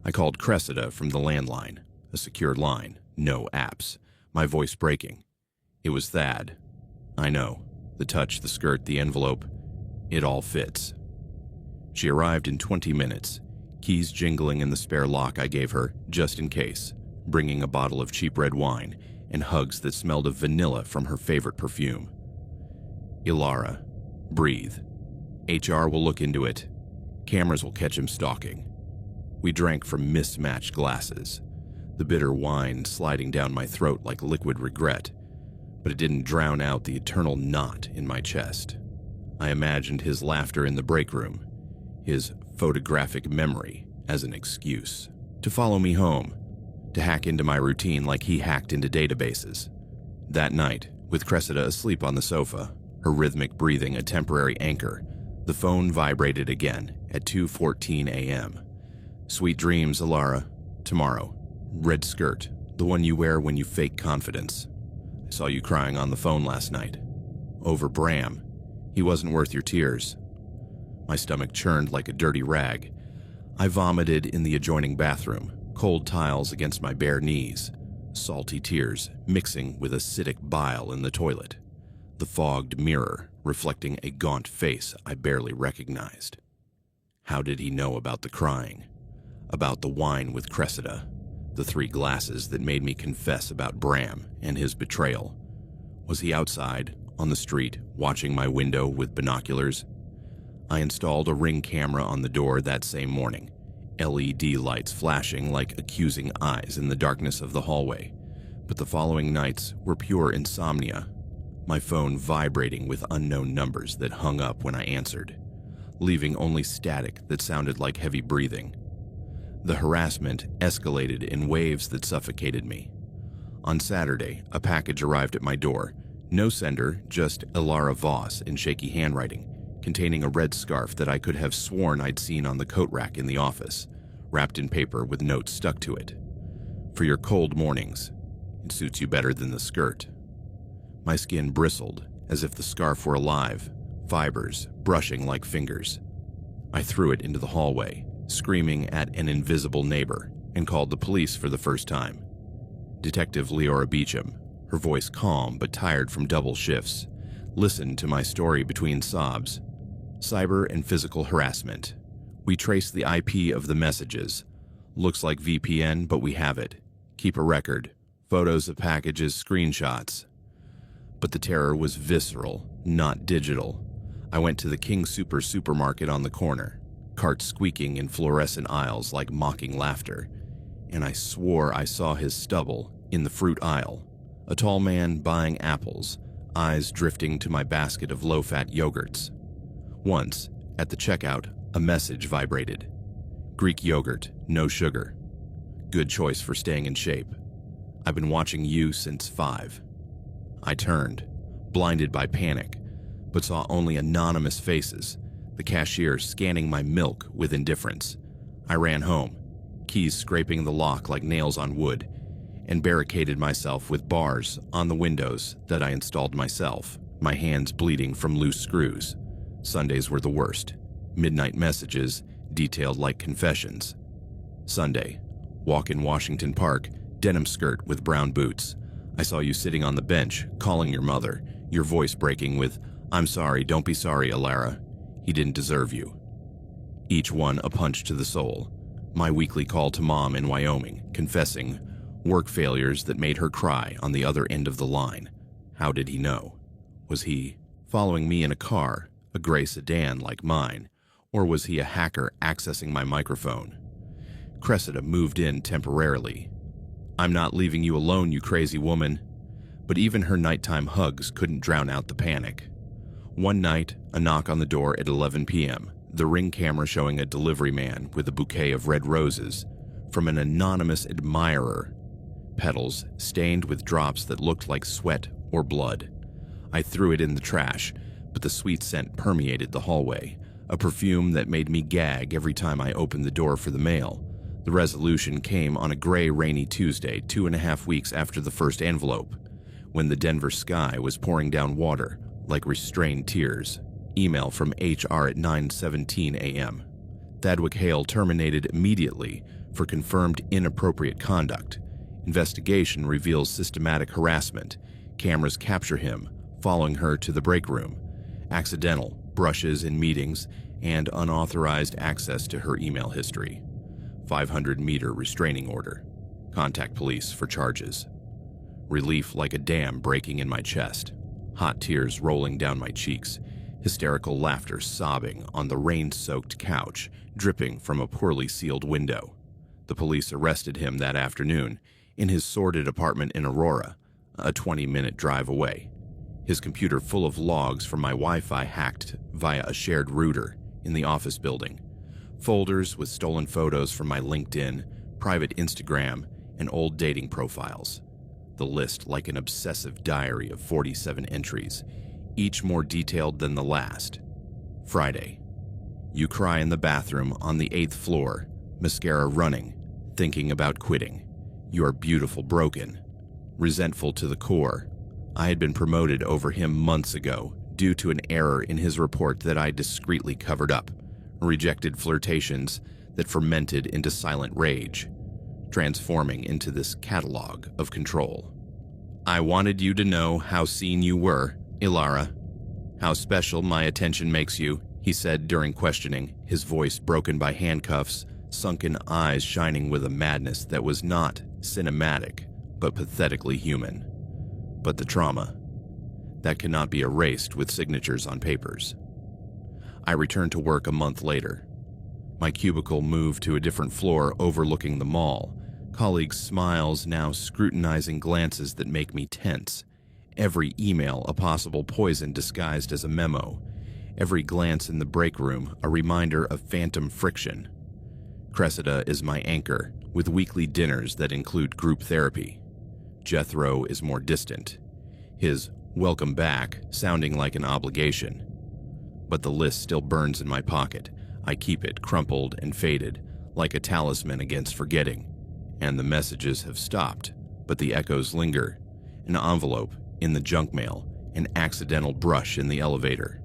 I called Cressida from the landline, a secured line, no apps, my voice breaking. It was Thad. I know. The touch, the skirt, the envelope. It all fits. She arrived in 20 minutes, keys jingling in the spare lock I gave her just in case, bringing a bottle of cheap red wine and hugs that smelled of vanilla from her favorite perfume. "Ilara, breathe. HR will look into it. Cameras will catch him stalking." We drank from mismatched glasses, the bitter wine sliding down my throat like liquid regret, but it didn't drown out the eternal knot in my chest. I imagined his laughter in the break room, his photographic memory as an excuse to follow me home, to hack into my routine like he hacked into databases. That night, with Cressida asleep on the sofa, her rhythmic breathing a temporary anchor, the phone vibrated again at 2:14 a.m. "Sweet dreams, Alara. Tomorrow. Red skirt, the one you wear when you fake confidence. I saw you crying on the phone last night. Over Bram. He wasn't worth your tears." My stomach churned like a dirty rag. I vomited in the adjoining bathroom, cold tiles against my bare knees, salty tears mixing with acidic bile in the toilet, the fogged mirror reflecting a gaunt face I barely recognized. How did he know about the crying? About the wine with Cressida? The 3 glasses that made me confess about Bram and his betrayal? Was he outside, on the street, watching my window with binoculars? I installed a Ring camera on the door that same morning, LED lights flashing like accusing eyes in the darkness of the hallway. But the following nights were pure insomnia. my phone vibrating with unknown numbers that hung up when I answered, leaving only static that sounded like heavy breathing. The harassment escalated in waves that suffocated me. On Saturday, a package arrived at my door. No sender, just Ilara Voss in shaky handwriting, containing a red scarf that I could have sworn I'd seen on the coat rack in the office, wrapped in paper with notes stuck to it. For your cold mornings, it suits you better than the skirt. My skin bristled as if the scarf were alive, fibers brushing like fingers. I threw it into the hallway, screaming at an invisible neighbor, and called the police for the first time. Detective Leora Beecham, her voice calm but tired from double shifts, listened to my story between sobs. Cyber and physical harassment. We traced the IP of the messages. Looks like VPN, but we have it. Keep a record. Photos of packages, screenshots. But the terror was visceral, not digital. I went to the King Super supermarket on the corner, carts squeaking in fluorescent aisles like mocking laughter, and I swore I saw his stubble in the fruit aisle. A tall man buying apples, eyes drifting to my basket of low-fat yogurts. Once, at the checkout, a message vibrated. Greek yogurt, no sugar. Good choice for staying in shape. I've been watching you since 5. I turned, blinded by panic, but saw only anonymous faces, the cashier scanning my milk with indifference. I ran home, keys scraping the lock like nails on wood, and barricaded myself with bars on the windows that I installed myself, my hands bleeding from loose screws. Sundays were the worst. Midnight messages, detailed like confessions. Sunday, walk in Washington Park, denim skirt with brown boots. I saw you sitting on the bench, calling your mother, your voice breaking with, "I'm sorry, don't be sorry, Ilara. He didn't deserve you." Each one a punch to the soul. My weekly call to Mom in Wyoming, confessing work failures that made her cry on the other end of the line. How did he know? Was he following me in a car, a gray sedan like mine, or was he a hacker accessing my microphone? Cressida moved in temporarily. "I'm not leaving you alone, you crazy woman." But even her nighttime hugs couldn't drown out the panic. One night, a knock on the door at 11 p.m., the Ring camera showing a delivery man with a bouquet of red roses from an anonymous admirer, petals stained with drops that looked like sweat or blood. I threw it in the trash, but the sweet scent permeated the hallway, a perfume that made me gag every time I opened the door for the mail. The resolution came on a gray, rainy Tuesday, 2.5 weeks after the first envelope, when the Denver sky was pouring down water like restrained tears. Email from HR at 9:17 a.m. Thadwick Hale terminated immediately for confirmed inappropriate conduct. Investigation reveals systematic harassment. Cameras capture him, following her to the break room. Accidental brushes in meetings and unauthorized access to her email history. 500-meter restraining order. Contact police for charges. Relief like a dam breaking in my chest. Hot tears rolling down my cheeks. Hysterical laughter sobbing on the rain-soaked couch, dripping from a poorly sealed window. The police arrested him that afternoon in his sordid apartment in Aurora, a 20-minute drive away. His computer full of logs from my Wi-Fi hacked via a shared router in the office building. Folders with stolen photos from my LinkedIn, private Instagram, and old dating profiles. The list like an obsessive diary of 47 entries, each more detailed than the last. Friday. You cry in the bathroom on the 8th floor, mascara running, thinking about quitting. You are beautiful broken. Resentful to the core. I had been promoted over him months ago due to an error in his report that I discreetly covered up. Rejected flirtations that fermented into silent rage, transforming into this catalog of control. "I wanted you to know how seen you were, Ilara. How special my attention makes you," he said during questioning, his voice broken by handcuffs, sunken eyes shining with a madness that was not cinematic, but pathetically human. But the trauma, that cannot be erased with signatures on papers. I returned to work a month later. My cubicle moved to a different floor overlooking the mall, colleagues' smiles now scrutinizing glances that make me tense, Every email a possible poison disguised as a memo. Every glance in the break room a reminder of phantom friction. Cressida is my anchor, with weekly dinners that include group therapy. Jethro is more distant, his welcome back sounding like an obligation. But the list still burns in my pocket. I keep it crumpled and faded, like a talisman against forgetting. And the messages have stopped, but the echoes linger. An envelope in the junk mail, an accidental brush in the elevator.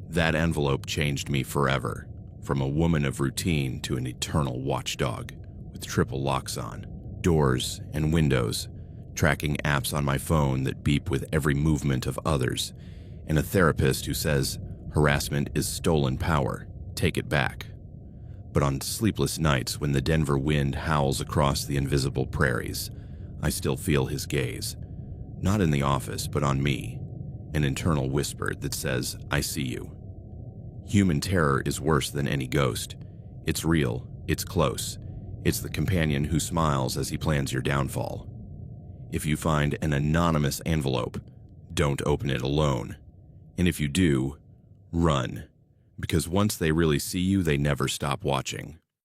That envelope changed me forever, from a woman of routine to an eternal watchdog, with triple locks on, doors and windows, tracking apps on my phone that beep with every movement of others, and a therapist who says, harassment is stolen power, take it back. But on sleepless nights when the Denver wind howls across the invisible prairies, I still feel his gaze. Not in the office, but on me. An internal whisper that says, I see you. Human terror is worse than any ghost. It's real, it's close. It's the companion who smiles as he plans your downfall. If you find an anonymous envelope, don't open it alone. And if you do, run. Because once they really see you, they never stop watching.